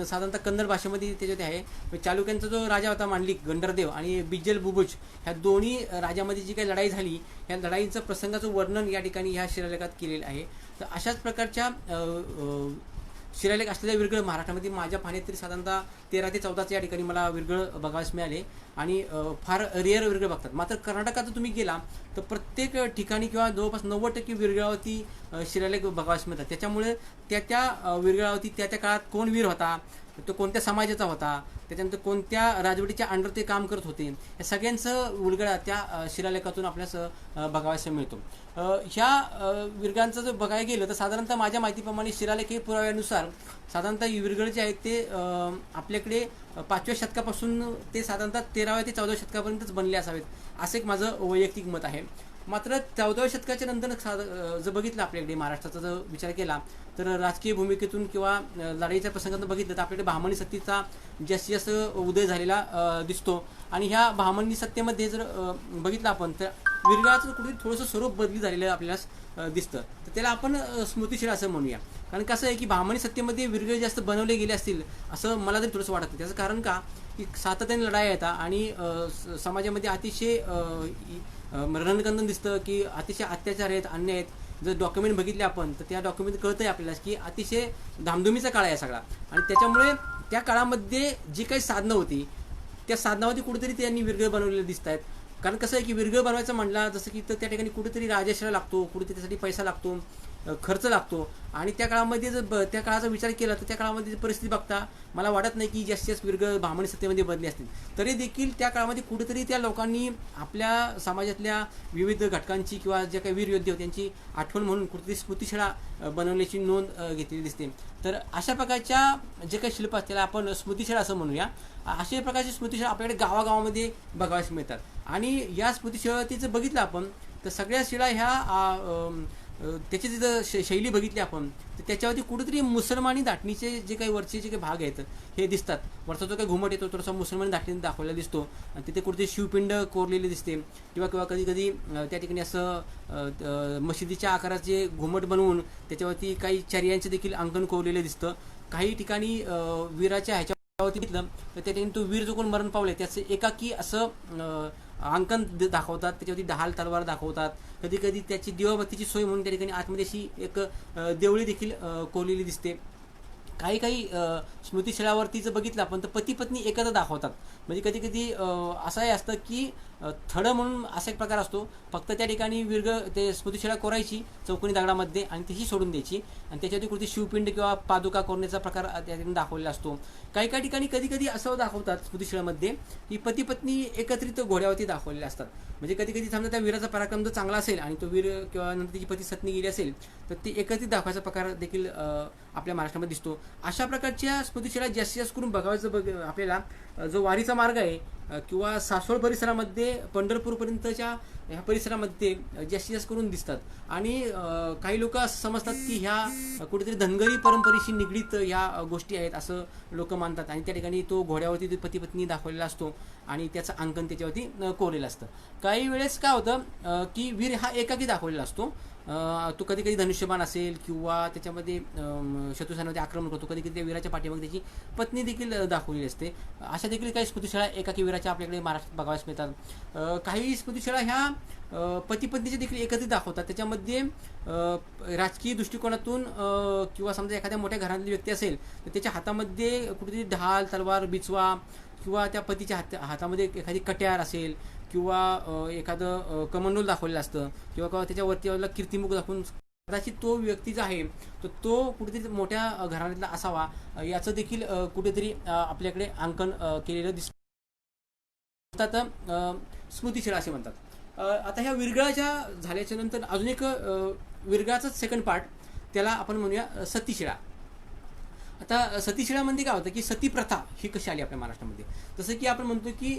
साधारणतः कन्नड भाषेमध्ये त्याच्यात आहे. चालुक्यांचा जो राजा होता मांडलिक गंडरदेव आणि बिज्जल बुबुज ह्या दोन्ही राजामध्ये जी काही लढाई झाली ह्या लढाईचं प्रसंगाचं वर्णन या ठिकाणी ह्या शिलालेखात केलेलं आहे. तर अशाच प्रकारच्या शिलालेख असलेल्या विरगळ महाराष्ट्रामध्ये माझ्या पाहण्यात तरी साधारणतः 13 ते 14 या ठिकाणी मला विरगळ बघायला मिळाले आणि फार रेअर विरगळ बघतात. मात्र कर्नाटकात जर तुम्ही गेला तर प्रत्येक ठिकाणी किंवा जवळपास 90% विरगळावरती शिलालेख बघायला मिळतात. त्याच्यामुळे त्या विरगळावरती त्या काळात कोण वीर होता, तो कोणत्या समाजाचा होता, त्याच्यानंतर कोणत्या राजवटीच्या अंडर ते काम करत होते, या सगळ्यांचं उलगडा त्या शिलालेखातून आपल्यास बघायला मिळतो. ह्या विरगळांचं जर बघायला गेलं तर साधारणतः माझ्या माहितीप्रमाणे शिलालेखी पुराव्यानुसार साधारणतः विरगळ जे आहेत ते आपल्याकडे 5व्या शतकापासून ते साधारणतः 13व्या ते 14व्या शतकापर्यंतच बनले असावेत असं एक माझं वैयक्तिक मत आहे. मात्र 14व्या शतकाच्या नंतर जर बघितलं आपल्याकडे महाराष्ट्राचा जर विचार केला तर राजकीय भूमिकेतून किंवा लढाईच्या प्रसंगातून बघितलं तर आपल्याकडे बहामनी सत्तेचा जास्तीत जास्त उदय झालेला दिसतो. आणि ह्या बहामनी सत्तेमध्ये जर बघितलं आपण तर विरगळाचं कुठेतरी थोडंसं स्वरूप बदली झालेलं आपल्याला दिसतं. तर त्याला आपण स्मृतिशील असं म्हणूया. कारण कसं आहे की बहामनी सत्तेमध्ये विरगळ जास्त बनवले गेले असतील असं मला तरी थोडंसं वाटतं. त्याचं कारण का की सातत्याने लढाई येतात आणि समाजामध्ये अतिशय रणकंदन दिसतं की अतिशय अत्याचार आहेत, अन्याय आहेत. जर डॉक्युमेंट बघितले आपण तर त्या डॉक्युमेंट कळतंय आपल्याला की अतिशय धामधुमीचा काळ आहे सगळा. आणि त्याच्यामुळे त्या काळामध्ये जी काही साधनं होती त्या साधनावरती कुठेतरी त्यांनी विरगळ बनवलेले दिसत आहेत. कारण कसं आहे की विरगळ बनवायचं म्हणला जसं की तर त्या ठिकाणी कुठेतरी राजश्रय लागतो, कुठेतरी त्यासाठी पैसा लागतो, खर्च लागतो. आणि त्या काळामध्ये जर त्या काळाचा विचार केला तर त्या काळामध्ये परिस्थिती बघता मला वाटत नाही की जास्तीत जास्त विरगळ ब्राह्मणी सत्तेमध्ये बनले असतील. तरी देखील त्या काळामध्ये कुठेतरी त्या लोकांनी आपल्या समाजातल्या विविध घटकांची किंवा जे काही वीर योद्धे होते त्यांची आठवण म्हणून कुठेतरी स्मृतिशिळा बनवण्याची नोंद घेतलेली दिसते. तर अशा प्रकारच्या जे काही शिल्प असतात त्याला आपण स्मृतिशिळा असं म्हणूया. अशा प्रकारचे स्मृतिशिळा आपल्याकडे गावागावामध्ये बघायला मिळतात. आणि या स्मृतिशिळाचं बघितलं आपण तर सगळ्या शिळा ह्या त्याची जर शैली बघितली आपण तर त्याच्यावरती कुठेतरी मुसलमानी दाटणीचे जे काही वरचे जे काही भाग आहेत हे दिसतात. वरचा जो काही घुमट येतो थोडासा मुसलमानी दाटणीने दाखवलेला दिसतो आणि तिथे कुठेतरी शिवपिंड कोरलेली दिसते किंवा कधी कधी त्या ठिकाणी असं मशिदीच्या आकाराचे घुमट बनवून त्याच्यावरती काही चर्यांचे देखील अंकन कोरलेलं दिसतं. काही ठिकाणी वीराच्या ह्याच्यावरती घेतलं तर त्या ठिकाणी तो वीर जो कोण मरण पावले त्याचं एकाकी असं अंकन दाखवतात. त्याच्यावरती ढाल तलवार दाखवतात. कधी कधी त्याची दिवाबत्तीची सोय म्हणून त्या ठिकाणी आतमध्ये अशी एक देवळी देखील कोरलेली दिसते. काही काही स्मृतिशिळावरती जर बघितलं आपण तर पती पत्नी एकत्र दाखवतात. म्हणजे कधी कधी असंही असतं की थडं म्हणून असा एक प्रकार असतो. फक्त त्या ठिकाणी विरगळ ते स्मृतिशिळा कोरायची चौकोनी दगडामध्ये आणि तीही सोडून द्यायची आणि त्याच्यावरती कुठे शिवपिंड किंवा पादुका कोरण्याचा प्रकार त्या ठिकाणी दाखवलेला असतो. काही काही ठिकाणी कधी कधी असं दाखवतात स्मृतिशिळामध्ये की पती पत्नी एकत्रित घोड्यावरती दाखवलेले असतात. म्हणजे कधी कधी समजा त्या वीराचा पराक्रम जर चांगला असेल आणि तो वीर किंवा नंतर त्याची पती सत्नी गेली असेल तर ते एकत्रित दाखवायचा प्रकार देखील आपल्या महाराष्ट्रामध्ये दिसतो. अशा प्रकारच्या स्मृतिशिळा जास्तीत जास्त करून बघायचं आपल्याला जो वारीचा मार्ग आहे किंवा सासवड परिसरामध्ये पंढरपूरपर्यंतच्या ह्या परिसरामध्ये जास्तीत जास्त करून दिसतात. आणि काही लोक असं समजतात की ह्या कुठेतरी धनगरी परंपरेशी निगडीत ह्या गोष्टी आहेत असं लोक मानतात. आणि त्या ठिकाणी तो घोड्यावरती पती पत्नी दाखवलेला असतो आणि त्याचं अंकन त्याच्यावरती कोरलेलं असतं. काही वेळेस काय होतं की वीर हा एकाकी दाखवलेला असतो. तो कधी कधी धनुष्यबाण असेल किंवा त्याच्यामध्ये शत्रुसेनामध्ये आक्रमण करतो. कधी कधी त्या वीराच्या पाठीमागे त्याची पत्नी देखील दाखवलेली असते. अशा देखील काही स्मृतिशिळा एकाकी वीराच्या आपल्याकडे महाराष्ट्रात बघायला मिळतात. काही स्मृतिशिळा ह्या पती पत्नीचे देखील एकत्रित दाखवतात. त्याच्यामध्ये राजकीय दृष्टिकोनातून किंवा समजा एखाद्या मोठ्या घरातली व्यक्ती असेल तर त्याच्या हातामध्ये कुठेतरी ढाल तलवार बिचवा किंवा त्या पतीच्या हातामध्ये एखादी कट्यार असेल किंवा एखादं कमंडोल दाखवलेलं असतं किंवा त्याच्यावरती कीर्तिमुख दाखवून कदाचित तो व्यक्ती जो आहे तो कुठेतरी मोठ्या घराण्यातला असावा याचं देखील कुठेतरी आपल्याकडे अंकन केलेलं दिसतात. स्मृतिशिळा असे म्हणतात. आता ह्या विरगळाच्या झाल्याच्या नंतर अजून एक विरगळाचाच सेकंड पार्ट त्याला आपण म्हणूया सतीशिळा. आता सतीशिळामध्ये काय होतं की सती प्रथा ही कशी आली आपल्या महाराष्ट्रामध्ये. जसं की आपण म्हणतो की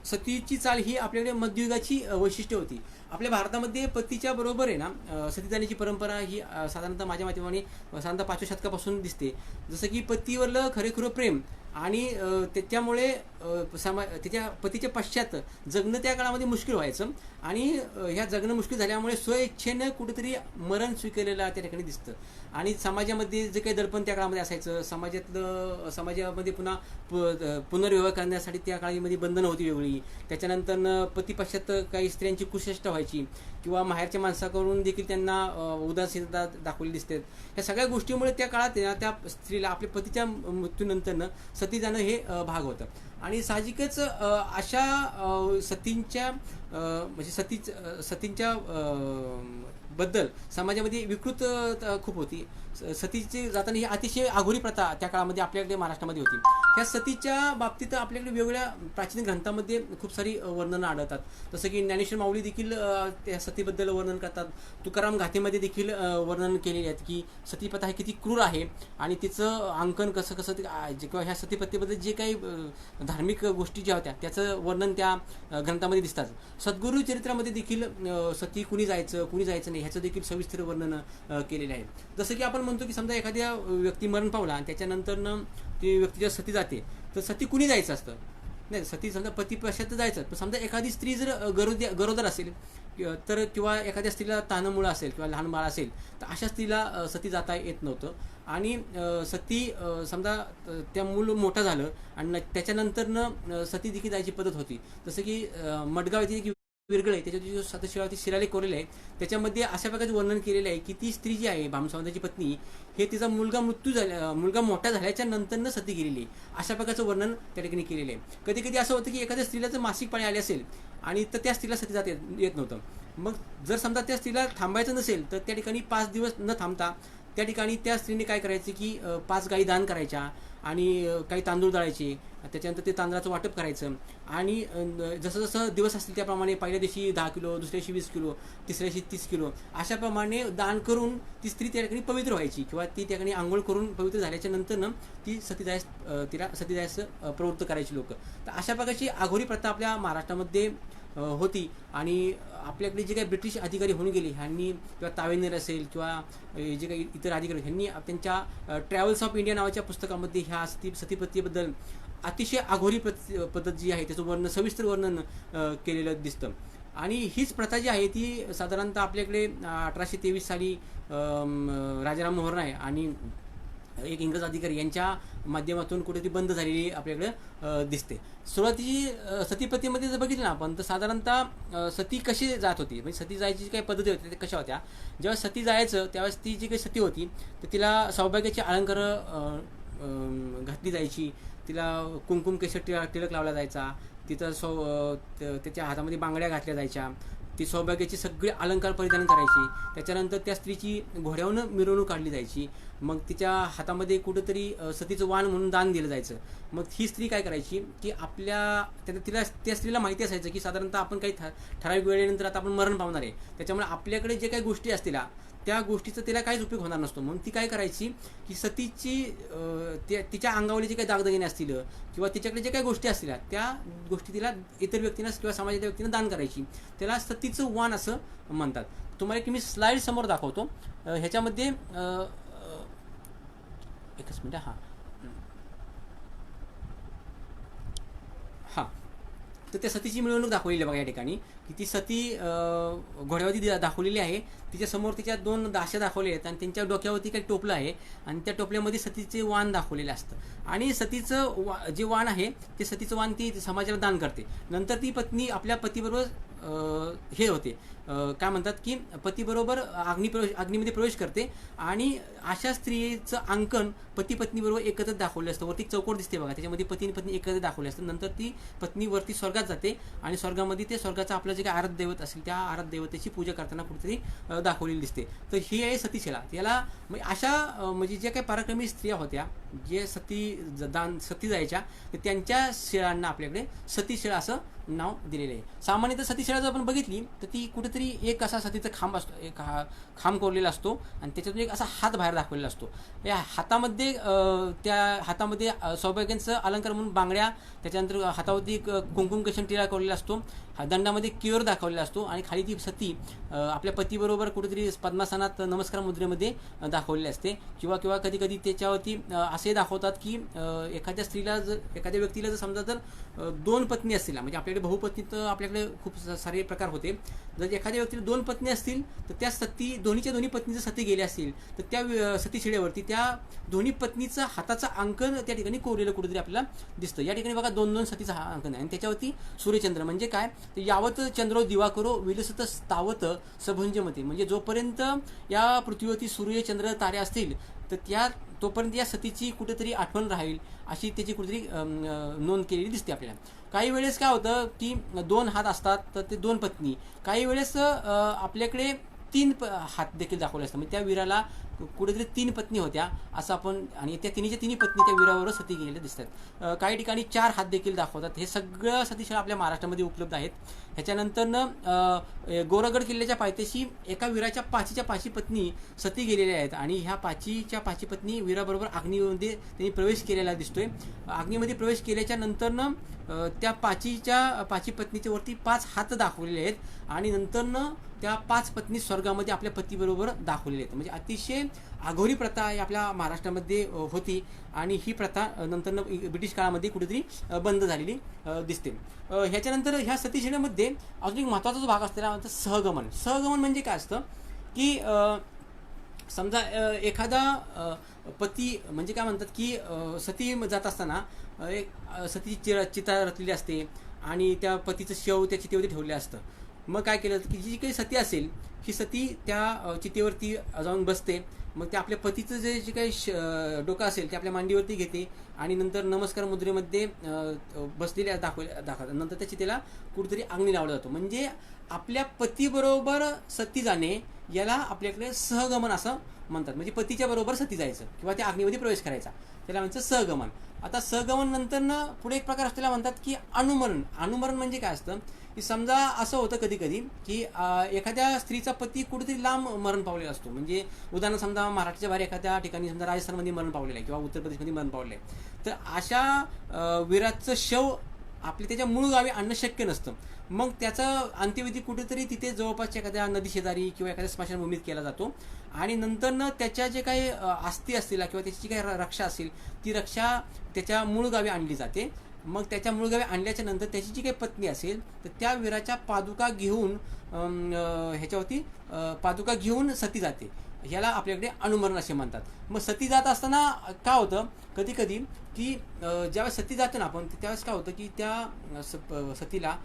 सतीची चाल ही आपल्याकडे मध्ययुगाची वैशिष्ट्य होती. आपल्या भारतामध्ये पतीच्या बरोबर आहे ना सती जाण्याची परंपरा ही साधारणतः माझ्या माहितीप्रमाणे साधारणतः 5व्या शतकापासून दिसते. जसं की पतीवरलं खरेखुरं प्रेम आणि त्याच्यामुळे त्याच्या पतीच्या पश्चात जगणं त्या काळामध्ये मुश्किल व्हायचं आणि ह्या जगणं मुश्किल झाल्यामुळे स्वइच्छेनं कुठेतरी मरण स्वीकारलेलं त्या ठिकाणी दिसतं. आणि समाजामध्ये जे काही दडपण त्या काळामध्ये असायचं समाजामध्ये पुन्हा पुनर्विवाह करण्यासाठी त्या काळामध्ये बंधनं होती वेगळी. त्याच्यानंतर पती पश्चात काही स्त्रियांची कुचेष्टा व्हायची किंवा माहेरच्या माणसाकडून देखील त्यांना उदासीनता दाखवली दिसते. ह्या सगळ्या गोष्टीमुळे त्या काळात त्या स्त्रीला आपल्या पतीच्या मृत्यूनंतरनं सती जाणं हे भाग होतं. आणि साहजिकच अशा सतींच्या म्हणजे सतींच्या बद्दल समाजामध्ये विकृत खूप होती. सतीची जाताना ही अतिशय आघोरी प्रथा त्या काळामध्ये आपल्याकडे महाराष्ट्रामध्ये होती. ह्या सतीच्या बाबतीत आपल्याकडे वेगवेगळ्या प्राचीन ग्रंथामध्ये खूप सारी वर्णनं आढळतात. जसं की ज्ञानेश्वर माऊली देखील त्या सतीबद्दल वर्णन करतात. तुकाराम गाथेमध्ये देखील वर्णन केलेले आहेत की सतीप्रथा ही किती क्रूर आहे आणि तिचं अंकन कसं किंवा ह्या सतीप्रथेबद्दल जे काही धार्मिक गोष्टी ज्या होत्या त्याचं वर्णन त्या ग्रंथामध्ये दिसतात. सद्गुरू चरित्रामध्ये देखील सती कुणी जायचं नाही ह्याचं देखील सविस्तर वर्णन केलेलं आहे. जसं की आपण म्हणतो की समजा एखाद्या व्यक्ती मरण पावला आणि त्याच्यानंतरनं ती व्यक्ती जेव्हा सती जाते तर सती कुणी जायचं असतं नाही. सती समजा पती पश्चात जायचं पण समजा एखादी स्त्री जर गरोदर असेल तर किंवा एखाद्या स्त्रीला तान्हमुळं असेल किंवा लहान बाळ असेल तर अशा स्त्रीला सती जाता येत नव्हतं. आणि सती समजा त्या मूल मोठं झालं आणि त्याच्यानंतरनं सती देखील जायची पद्धत होती. जसं की मडगाव येथे विरगळ आहे त्याच्यात जो सतशिळावरती शिलालेख कोरलेला आहे त्याच्यामध्ये अशा प्रकारचे वर्णन केलेलं आहे की ती स्त्री जी आहे भामसावंताची पत्नी हे तिचा मुलगा मोठा झाल्याच्या नंतरनं सती गेलेली आहे. अशा प्रकारचं वर्णन त्या ठिकाणी केलेलं आहे. कधी कधी असं होतं की एखाद्या स्त्रीला जर मासिक पाळी आली असेल आणि तर त्या स्त्रीला सती जाता येत नव्हतं. मग जर समजा त्या स्त्रीला थांबायचं नसेल तर त्या ठिकाणी 5 दिवस न थांबता त्या ठिकाणी त्या स्त्रीने काय करायचे की 5 गायी दान करायच्या आणि काही तांदूळ दळायचे, त्याच्यानंतर ते तांदळाचं वाटप करायचं आणि जसं जसं दिवस असतील त्याप्रमाणे पहिल्या दिवशी 10 किलो, दुसऱ्या दिवशी 20 किलो, तिसऱ्या दिवशी 30 किलो अशाप्रमाणे दान करून ती स्त्री त्या ठिकाणी पवित्र व्हायची किंवा ती त्या ठिकाणी आंघोळ करून पवित्र झाल्याच्या नंतरनं ती तिला सतीदायस प्रवृत्त करायची लोक. तर अशा प्रकारची आघोरी प्रथा आपल्या महाराष्ट्रामध्ये होती. आणि आपल्याकडे जे काही ब्रिटिश अधिकारी होऊन गेले ह्यांनी किंवा तावेनेर असेल किंवा जे काही इतर अधिकारी ह्यांनी त्यांच्या ट्रॅव्हल्स ऑफ इंडिया नावाच्या पुस्तकामध्ये ह्या सतीप्रथेबद्दल अतिशय आघोरी पद्धत जी आहे त्याचं वर्णन सविस्तर वर्णन केलेलं दिसतं. आणि हीच प्रथा जी आहे ती साधारणतः आपल्याकडे 1823 साली राजाराम मोहन राय आणि एक इंग्रज अधिकारी यांच्या माध्यमातून कुठेतरी बंद झालेली आपल्याकडे दिसते. सुरुवातीची सतीप्रथेमध्ये जर बघितलं ना आपण तर साधारणतः सती कशी जात होती, म्हणजे सती जायची काही पद्धती होती ते कशा होत्या. जेव्हा सती जायचं त्यावेळेस ती जी काही सती होती तर तिला सौभाग्याची अलंकार घातली जायची, तिला कुंकुम केशर टिळक लावला जायचा, तिथं त्याच्या हातामध्ये बांगड्या घातल्या जायच्या, ती सौभाग्याची सगळे अलंकार परिधान करायची. त्याच्यानंतर त्या स्त्रीची घोड्यावरून मिरवणूक काढली जायची. मग तिच्या हातामध्ये कुठंतरी सतीचं वाण म्हणून दान दिलं जायचं. मग ही स्त्री काय करायची की तिला त्या स्त्रीला माहिती असायचं की साधारणतः आपण काही ठराविक वेळेनंतर आता आपण मरण पावणार आहे, त्याच्यामुळे आपल्याकडे जे काही गोष्टी असतील त्या गोष्टीचा तिला काहीच उपयोग होणार नसतो. म्हणून ती काय करायची की सतीची तिच्या अंगावरचे जे काही दागदागिने असतील किंवा तिच्याकडे जे काही गोष्टी असतील त्या गोष्टी तिला इतर व्यक्तींना किंवा समाजाच्या व्यक्तींना दान करायची. त्याला सतीचं वाण असं म्हणतात. तुम्हाला की मी स्लाईड समोर दाखवतो. ह्याच्यामध्ये एकच मिनिट. हां तर त्या सतीची मिरवणूक दाखवलेली आहे बघा या ठिकाणी की ती सती घोड्यावरती दाखवलेली आहे. तिच्यासमोर तिच्या 2 दाशा दाखवले आहेत आणि त्यांच्या डोक्यावरती काही टोपलं आहे आणि त्या टोपल्यामध्ये सतीचे वाण दाखवलेलं असतं. आणि सतीचं जे वाण आहे ते सतीचं वाण ती समाजाला दान करते. नंतर ती पत्नी आपल्या पतीबरोबर हे होते काय म्हणतात की पतीबरोबर अग्नीमध्ये प्रवेश करते आणि अशा स्त्रीचं अंकन पती पत्नीबरोबर एकत्र दाखवलं असतं. वरती चौकोट दिसते बघा, त्याच्यामध्ये पती आणि पत्नी एकत्र दाखवले असतं. नंतर ती पत्नी वरती स्वर्गात जाते आणि स्वर्गामध्ये ते स्वर्गाचं आपलं जे काही आराध्य दैवत असेल त्या आराध्य दैवतेची पूजा करताना कुठेतरी दाखवलेली दिसते. तर ही आहे सतीशिळा. याला अशा म्हणजे ज्या काही पराक्रमी स्त्रिया होत्या जे सती जायच्या तर त्यांच्या शिळांना आपल्याकडे सतीशिळा असं नाव दिलेलं आहे. सामान्यतः सतीशिळा जर आपण बघितली तर ती कुठेतरी एक असा सतीचा खांब असतो, एक खांब कोरलेला असतो आणि त्याच्यातून एक असा हात बाहेर दाखवलेला असतो. या हातामध्ये त्या हातामध्ये सौभाग्यांचं अलंकार म्हणून बांगड्या, त्याच्यानंतर हातावरती कुंकुम केशर टिळा कोरलेला असतो, दंडामध्ये कियोर दाखवलेला असतो आणि खाली ती सती आपल्या पतीबरोबर कुठेतरी पद्मासनात नमस्कार मुद्रेमध्ये दाखवलेली असते. किंवा कधी कधी त्याच्यावरती असे दाखवतात की एखाद्या व्यक्तीला जर समजा जर 2 पत्नी असतील, म्हणजे आपल्याकडे बहुपत्नी तर आपल्याकडे खूप सारे प्रकार होते. जर एखाद्या व्यक्तीला 2 पत्नी असतील तर त्या दोन्हीच्या दोन्ही पत्नी जर सती गेल्या असतील तर त्या सतीशिळेवरती त्या दोन्ही पत्नीचं हाताचं अंकन त्या ठिकाणी कोरलेलं कुठेतरी आपल्याला दिसतं. या ठिकाणी बघा 2-2 सतीचं अंकन आहे आणि त्याच्यावरती सूर्यचंद्र म्हणजे काय तर यावत चंद्रो दिवाकरो विलसत स्थावत सभुंजमते, म्हणजे जोपर्यंत या पृथ्वीवरती सूर्य चंद्र तारे असतील तर तोपर्यंत या सतीची कुठेतरी आठवण राहील अशी त्याची कुठेतरी नोंद केलेली दिसते आपल्याला. काही वेळेस काय होतं की 2 हात असतात तर ते 2 पत्नी, काही वेळेस आपल्याकडे 3 हात देखील दाखवले असतात. म्हणजे त्या वीराला कुठेतरी 3 पत्नी होत्या असं आपण, आणि त्या तिन्ही पत्नी त्या वीरावर सती गेलेल्या दिसतात. काही ठिकाणी 4 हात देखील दाखवतात. हे सगळं सतीशिळा आपल्या महाराष्ट्रामध्ये उपलब्ध आहेत. ह्याच्यानंतरनं गोरगड किल्ल्याच्या पायथ्याशी एका वीराच्या 5च्या पत्नी सती गेलेल्या आहेत आणि ह्या 5च्या पत्नी वीराबरोबर अग्नीमध्ये त्यांनी प्रवेश केलेला दिसतोय. अग्नीमध्ये प्रवेश केल्याच्या नंतरनं त्या 5 पत्नीच्या वरती 5 हात दाखवलेले आहेत आणि नंतरनं त्या 5 पत्नी स्वर्गामध्ये आपल्या पतीबरोबर दाखवलेल्या आहेत. म्हणजे अतिशय आघोरी प्रथा आपल्या महाराष्ट्रामध्ये होती आणि ही प्रथा नंतर ब्रिटिश काळामध्ये कुठेतरी बंद झालेली दिसते. ह्याच्यानंतर ह्या सतीशिळेमध्ये अजून एक महत्त्वाचा जो भाग असलेला सहगमन. सहगमन म्हणजे काय असतं की समजा एखादा पती म्हणजे काय म्हणतात की सती जात असताना एक सतीची चिता रचलेली असते आणि त्या पतीचं शव त्या चितेवरती ठेवलेलं असतं. मग काय केलं की जी काही सती असेल ही सती त्या चितेवरती जाऊन बसते मग ते आपल्या पतीचं जे काही डोकं असेल ते आपल्या मांडीवरती घेते आणि नंतर नमस्कार मुद्रेमध्ये बसलेल्या दाखवतात. नंतर त्याची त्याला कुठेतरी अग्नी लावला जातो. म्हणजे आपल्या पतीबरोबर सती जाणे याला आपल्याकडे सहगमन असं म्हणतात. म्हणजे पतीच्या बरोबर सती जायचं किंवा त्या अग्नीमध्ये प्रवेश करायचा, त्याला म्हणतात सहगमन. आता सहगमन नंतर पुढे एक प्रकार असतो त्याला म्हणतात की अनुमरण. अनुमरण म्हणजे काय असतं की समजा असं होतं कधी कधी की एखाद्या स्त्रीचा पती कुठेतरी लांब मरण पावलेला असतो. म्हणजे उदाहरण समजा महाराष्ट्राच्या बाहेर एखाद्या ठिकाणी समजा राजस्थानमध्ये मरण पावलेलं आहे किंवा उत्तर प्रदेशमध्ये मरण पावलेलं आहे, तर अशा वीराचं शव आपल्या त्याच्या मूळ गावी आणणं शक्य नसतं. मग त्याचं अंत्यविधी कुठेतरी तिथे जवळपासच्या एखाद्या नदी शेजारी किंवा एखाद्या स्मशानभूमीत केला जातो आणि नंतरनं त्याच्या जे काही अस्थी असतील किंवा त्याची जी काही रक्षा असेल ती रक्षा त्याच्या मूळ गावी आणली जाते. मग त्याच्या मूळ गावी आणल्याच्या नंतर त्याची जी काही पत्नी असेल तर त्या वीराच्या पादुका घेऊन ह्याच्यावरती पादुका घेऊन सती जाते. ह्याला आपल्याकडे अनुमरण असे म्हणतात. मग सती जात असताना काय होतं कधी कधी की ज्यावेळेस सती जातो ना आपण त्यावेळेस काय होतं की त्या सतीला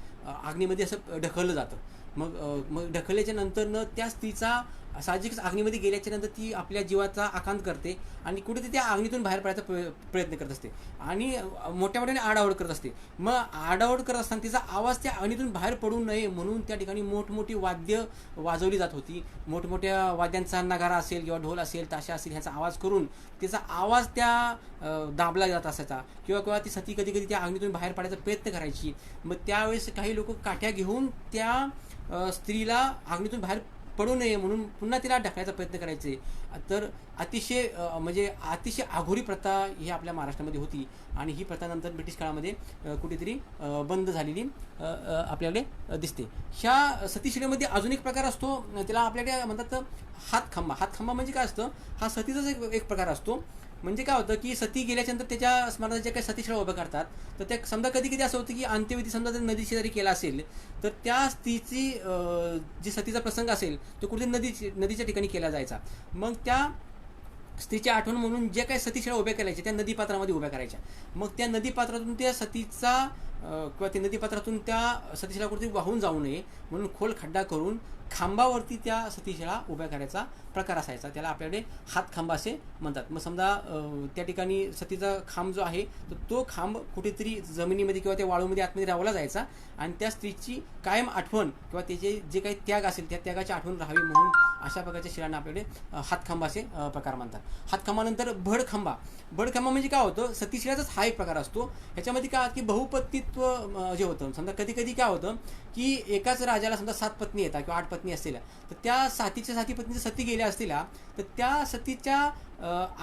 अग्नीमध्ये असं ढकललं जातं. मग ढकलल्याच्या नंतरनं त्या स्त्रीचा साहजिकच अग्नीमध्ये गेल्याच्या नंतर ती आपल्या जीवाचा आकांत करते आणि कुठेतरी त्या अग्नीतून बाहेर पडायचा प्रयत्न करत असते आणि मोठ्या मोठ्याने आडाओढ करत असते. मग आडाओढ करत असताना तिचा आवाज त्या अग्नीतून बाहेर पडू नये म्हणून त्या ठिकाणी मोठमोठी वाद्य वाजवली जात होती. मोठमोठ्या वाद्यांचा नगारा असेल किंवा ढोल असेल ताशा असेल ह्याचा आवाज करून तिचा आवाज त्या दाबला जात असायचा किंवा ती सती कधी कधी त्या अग्नीतून बाहेर पडायचा प्रयत्न करायची. मग त्यावेळेस काही लोक काठ्या घेऊन त्या स्त्रीला अग्नीतून बाहेर पडू नये म्हणून पुन्हा तिला ढकलायचा प्रयत्न करायचे. तर अतिशय अतिशय आघोरी प्रथा ही आपल्या महाराष्ट्रामध्ये होती आणि ही प्रथा नंतर ब्रिटिश काळामध्ये कुठेतरी बंद झालेली आपल्याकडे दिसते. ह्या सतीशिलेमध्ये अजून एक प्रकार असतो त्याला आपल्याकडे म्हणतात हातखंबा. हातखंबा म्हणजे काय असतं, हा सतीचाच एक प्रकार असतो. म्हणजे काय होतं की सती गेल्याच्यानंतर त्याच्या स्मरणात जे काही सतीशिळा उभं करतात तर त्या समजा कधी कधी असं होतं की अंत्यविधी समजा जर नदी शेजारी केला असेल तर त्या स्त्रीची जी सतीचा प्रसंग असेल तो कुठेतरी नदीच्या ठिकाणी केला जायचा. मग त्या स्त्रीची आठवण म्हणून जे काही सतीशिळा उभ्या करायच्या त्या नदीपात्रामध्ये उभ्या करायच्या. मग त्या नदीपात्रातून त्या सतीचा किंवा त्या नदीपात्रातून त्या सतीशिळा कुठेतरी वाहून जाऊ नये म्हणून खोल खड्डा करून खांबावरती त्या सतीशिळा उभ्या करायचा प्रकार असायचा. त्याला आपल्याकडे हातखांबा असे म्हणतात. मग समजा त्या ठिकाणी सतीचा खांब जो आहे तर तो खांब कुठेतरी जमिनीमध्ये किंवा त्या वाळूमध्ये आतमध्ये रावला जायचा आणि त्या स्त्रीची कायम आठवण किंवा त्याचे जे काही त्याग असेल त्या त्यागाची आठवण राहावी म्हणून अशा प्रकारच्या शिळांना आपल्याकडे हातखांबा असे प्रकार म्हणतात. हातखांबानंतर भडखांबा. भडखांबा म्हणजे काय होतं, सतीशिळाचाच हा एक प्रकार असतो. ह्याच्यामध्ये काय की बहुपत्नीत्व जे होतं समजा कधी कधी काय होतं की एकाच राजाला समजा 7 पत्नी येतात किंवा 8 पत्नी असतील तर त्या साती पत्नीच्या सती गेल्या असतील तर त्या सतीच्या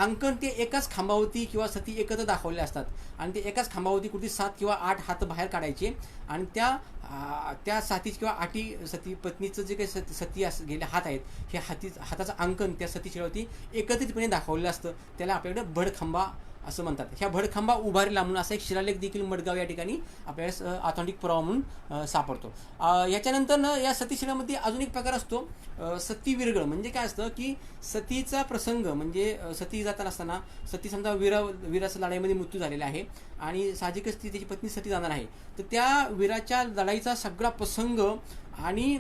अंकन ते एकाच खांबावरती किंवा सती एकत्र दाखवले असतात आणि ते एकाच खांबावरती कुठे 7 किंवा 8 हात बाहेर काढायचे आणि त्या सातीच किंवा 8 सती पत्नीचं जे काही सती गेले हात आहेत हे हाताचं अंकन त्या सतीशिळावरती एकत्रितपणे दाखवलेलं असतं. त्याला आपल्याकडे भडखांबा असं म्हणतात. ह्या भडखांबा उभारला म्हणून असा एक शिलालेख देखील मडगाव या ठिकाणी आपल्याला ऑथेंटिक पुरावा म्हणून सापडतो. याच्यानंतर या सतीशिळामध्ये अजून एक प्रकार असतो सती विरगळ. म्हणजे काय असतं की सतीचा प्रसंग म्हणजे सती जाताना असताना सती समजा वीराचा लढाईमध्ये मृत्यू झालेला आहे आणि साहजिकच ती त्याची पत्नी सती जाणार आहे तर त्या वीराच्या लढाईचा सगळा प्रसंग आणि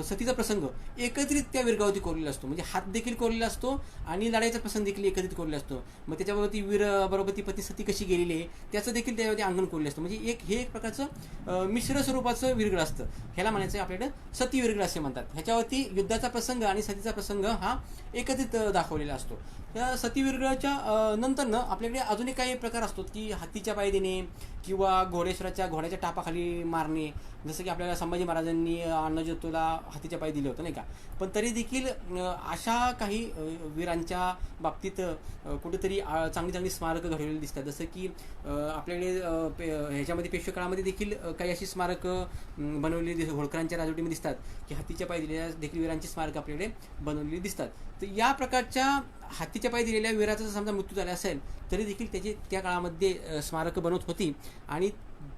सतीचा प्रसंग एकत्रित त्या वीरगावती कोरलेला असतो. म्हणजे हात देखील कोरलेला असतो आणि लढाईचा प्रसंग देखील एकत्रित कोरलेला असतो. मग त्याच्याबरोबर ती बरोबर ती पती सती कशी गेलेली आहे त्याचं देखील त्याच्यावरती अंगण कोरलेलं असतं. म्हणजे हे एक प्रकारचं मिश्र स्वरूपाचं विरगळ असतं. ह्याला म्हणायचं आपल्याकडे सती विरगळ असे म्हणतात. ह्याच्यावरती युद्धाचा प्रसंग आणि सतीचा प्रसंग हा एकत्रित दाखवलेला असतो. त्या सती विरगळाच्या नंतरनं आपल्याकडे अजून एक काही प्रकार असतो की हत्तीच्या पाय देणे किंवा घोड्याच्या टापाखाली मारणे. जसं की आपल्याला संभाजी महाराजांनी अण्णाज्योतीला हातीच्या पाय दिले होते नाही का. पण तरी देखील अशा काही वीरांच्या बाबतीत कुठेतरी चांगली स्मारकं घडवलेली दिसतात. जसं की आपल्याकडे ह्याच्यामध्ये पेशवे काळामध्ये देखील काही अशी स्मारकं बनवलेली होळकरांच्या राजवटीमध्ये दिसतात की हत्तीच्या पाय दिलेल्या देखील वीरांची स्मारकं आपल्याकडे बनवलेली दिसतात. तर या प्रकारच्या हत्तीच्या पाय दिलेल्या वीराचा समजा मृत्यू झाला असेल तरी देखील त्याची त्या काळामध्ये स्मारकं बनवत होती आणि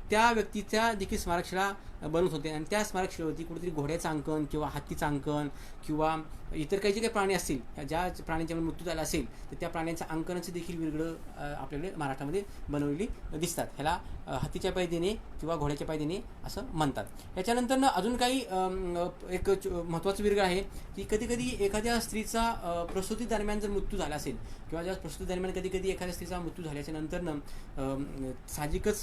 त्या व्यक्तीच्या देखील स्मारकशिळा बनवत होते. आणि त्या स्मारकशिळेवरती कुठेतरी घोड्याचं अंकन किंवा हत्तीचं अंकन किंवा इतर काही जे काही प्राणी असतील, ज्या प्राण्यांच्या मृत्यू झाला असेल तर त्या प्राण्यांच्या अंकनाचं देखील विरगळं आपल्याकडे महाराष्ट्रामध्ये बनवलेली दिसतात. ह्याला हत्तीच्या पाय देणे किंवा घोड्याच्या पाय देणे असं म्हणतात. याच्यानंतर अजून काही एक महत्त्वाचं विरगळ आहे की कधी कधी एखाद्या स्त्रीचा प्रसूती दरम्यान जर मृत्यू झाला असेल किंवा ज्या प्रसूती दरम्यान कधी कधी एखाद्या स्त्रीचा मृत्यू झाल्याच्या नंतरनं साहजिकच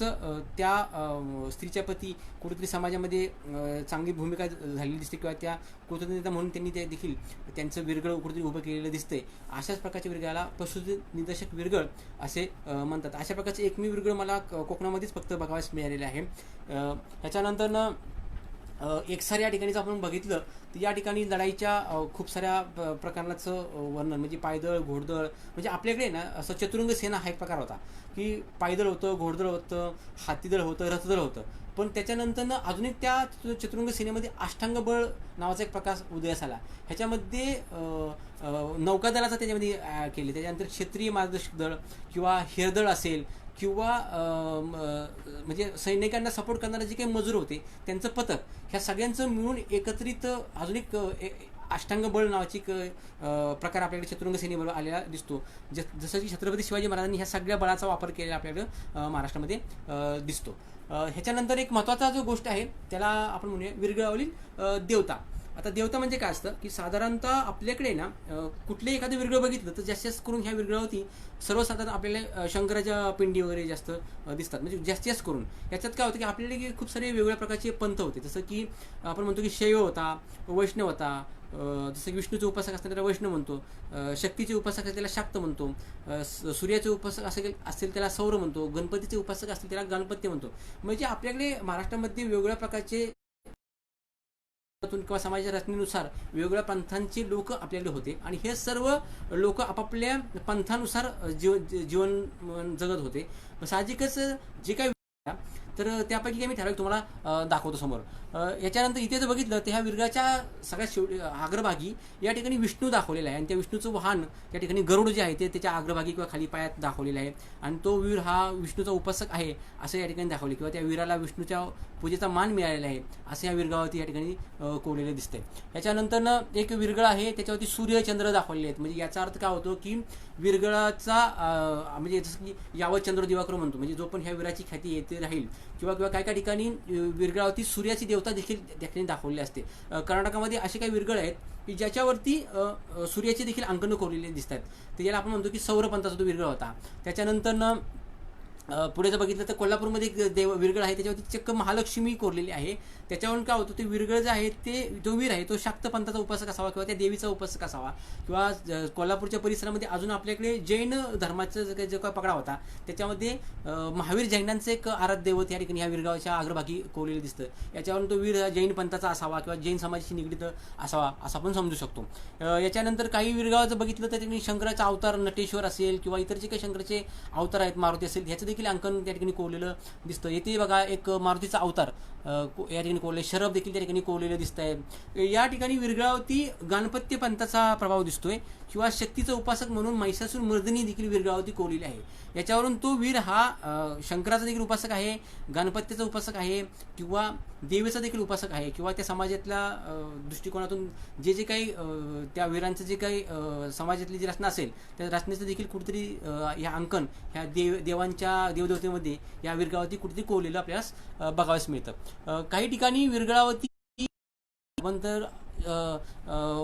त्या स्त्रीच्या पती कुठेतरी समाजामध्ये चांगली भूमिका झालेली दिसते किंवा त्या कृतज्ञता म्हणून त्यांनी ते देखील त्यांचं विरगळ कुठेतरी उभं केलेलं दिसतंय. अशाच प्रकारच्या विरगळाला प्रसूती निदर्शक विरगळ असे म्हणतात. अशा प्रकारचे एकमेव विरगळ मला कोकणामध्येच फक्त बघावयास मिळालेले आहे. ह्याच्यानंतर एकसार या ठिकाणीच आपण बघितलं तर या ठिकाणी लढाईच्या खूप साऱ्या प्रकाराचं वर्णन म्हणजे पायदळ, घोडदळ, म्हणजे आपल्याकडे ना असं चतुरंग सेना हा एक प्रकार होता की पायदळ होतं, घोडदळ होतं, हातीदळ होतं, रथदळ होतं. पण त्याच्यानंतर अजून एक त्या चतुरंग सेनेमध्ये अष्टांग बळ नावाचा एक प्रकार उदयास आला. ह्याच्यामध्ये नौकादलाचा त्याच्यामध्ये केले. त्याच्यानंतर क्षेत्रीय मार्गदर्शक दळ किंवा हेरदळ असेल किंवा म्हणजे सैनिकांना सपोर्ट करणारे जे काही मजूर होते त्यांचं पथक, ह्या सगळ्यांचं मिळून एकत्रित अजून एक अष्टांग बळ नावाची प्रकार आपल्याकडे चतुरंग सेनेबरोबर आलेला दिसतो. जसं की छत्रपती शिवाजी महाराजांनी ह्या सगळ्या बळाचा वापर केलेला आपल्याकडं महाराष्ट्रामध्ये दिसतो. ह्याच्यानंतर एक महत्त्वाचा जो गोष्ट आहे त्याला आपण म्हणूया विरगळावरील देवता. आता देवता म्हणजे काय असतं की साधारणतः आपल्याकडे ना कुठलेही एखादं विरगळ बघितलं तर जास्त करून ह्या विरगळावरती सर्वसाधारण आपल्याला शंकराच्या पिंडी वगैरे जास्त दिसतात. म्हणजे जास्त करून याच्यात काय होतं की आपल्याकडे खूप सारे वेगवेगळ्या प्रकारचे पंथ होते. जसं की आपण म्हणतो की शैव होता, वैष्णव होता, जसं की विष्णूचे उपासक असतात त्याला वैष्णव म्हणतो, शक्तीचे उपासक असतील त्याला शाक्त म्हणतो, सूर्याचे उपासक असतील त्याला सौर म्हणतो, गणपतीचे उपासक असतील त्याला गणपत्य म्हणतो. म्हणजे आपल्याकडे महाराष्ट्रामध्ये वेगवेगळ्या प्रकारचे किंवा समाजाच्या रचनेनुसार वेगवेगळ्या पंथांचे लोक आपल्याकडे होते आणि हे सर्व लोक आपापल्या पंथानुसार जीवन जगत होते. साहजिकच जे काही तर त्यापैकी काही मी ठराविक तुम्हाला दाखवतो समोर. याच्यानंतर इथे जर बघितलं तर ह्या विरगाच्या सगळ्यात अग्रभागी या ठिकाणी विष्णू दाखवलेला आहे आणि त्या विष्णूचं वाहन या ठिकाणी गरुड जे आहे ते त्याच्या अग्रभागी किंवा खाली पायात दाखवलेलं आहे आणि तो वीर हा विष्णूचा उपासक आहे असं या ठिकाणी दाखवले किंवा त्या वीराला विष्णूच्या पूजेचा मान मिळालेला आहे असं या विरगावरती या ठिकाणी कोरलेलं दिसतंय. याच्यानंतर एक विरगळ आहे त्याच्यावरती सूर्य चंद्र दाखवलेले आहेत. म्हणजे याचा अर्थ काय होतो की विरगळाचा म्हणजे जसं की यावत चंद्र दिवाकर म्हणतो म्हणजे जो पण ह्या वीराची ख्याती येते राहील किंवा काय काय ठिकाणी विरगळावरती सूर्याची देवता देखील त्या ठिकाणी दाखवलेली असते. कर्नाटकामध्ये असे काही विरगळ आहेत की ज्याच्यावरती सूर्याची देखील अंकनं कोरलेली दिसतात. तर याला आपण म्हणतो की सौरपंथाचा तो विरगळ होता. त्याच्यानंतर पुढे जर बघितलं तर कोल्हापूरमध्ये एक विरगळ आहे त्याच्यावरती चक्क महालक्ष्मी कोरलेली आहे. त्याच्यावरून काय होतं ते विरगळ जे आहे ते जो वीर आहे तो शाक्त पंथाचा उपासक असावा किंवा त्या देवीचा उपासक असावा किंवा कोल्हापूरच्या परिसरामध्ये अजून आपल्याकडे जैन धर्माचा जो काही पगडा होता त्याच्यामध्ये महावीर जैनांचं एक आराध्य दैवत या ठिकाणी ह्या विरगावच्या अग्रभागी कोरलेलं दिसतं. याच्यावरून तो वीर जैन पंथाचा असावा किंवा जैन समाजाशी निगडीत असावा असं आपण समजू शकतो. याच्यानंतर काही विरगाव जर बघितलं तर त्यांनी शंकराचा अवतार नटेश्वर असेल किंवा इतर जे काही शंकराचे अवतार आहेत मारुती असेल ह्याचं देखील अंकन त्या ठिकाणी कोरलेलं दिसतं. येथे बघा एक मारुतीचा अवतार या ठिकाणी कोरले, शरभ देखील त्या ठिकाणी कोरलेलं दिसत आहे. या ठिकाणी विरगळावरती गणपत्य पंथाचा प्रभाव दिसतोय किंवा शक्तीचा उपासक म्हणून महिषासूर मर्दिनी देखील विरगळावरती कोरलेली आहे. याच्यावरून तो वीर हा शंकराचा देखील उपासक आहे, गणपतीचा उपासक आहे किंवा देवीचा देखील उपासक आहे किंवा त्या समाजातल्या दृष्टिकोनातून जे जे काही त्या वीरांचं जे काही समाजातली जी रचना असेल त्या रचनेचं देखील कुठेतरी ह्या अंकन ह्या देवांच्या देवदेवतेमध्ये या विरगळावरती कुठेतरी कोरलेलं आपल्याला बघावयास मिळतं. काही ठिकाणी विरगळावरती तर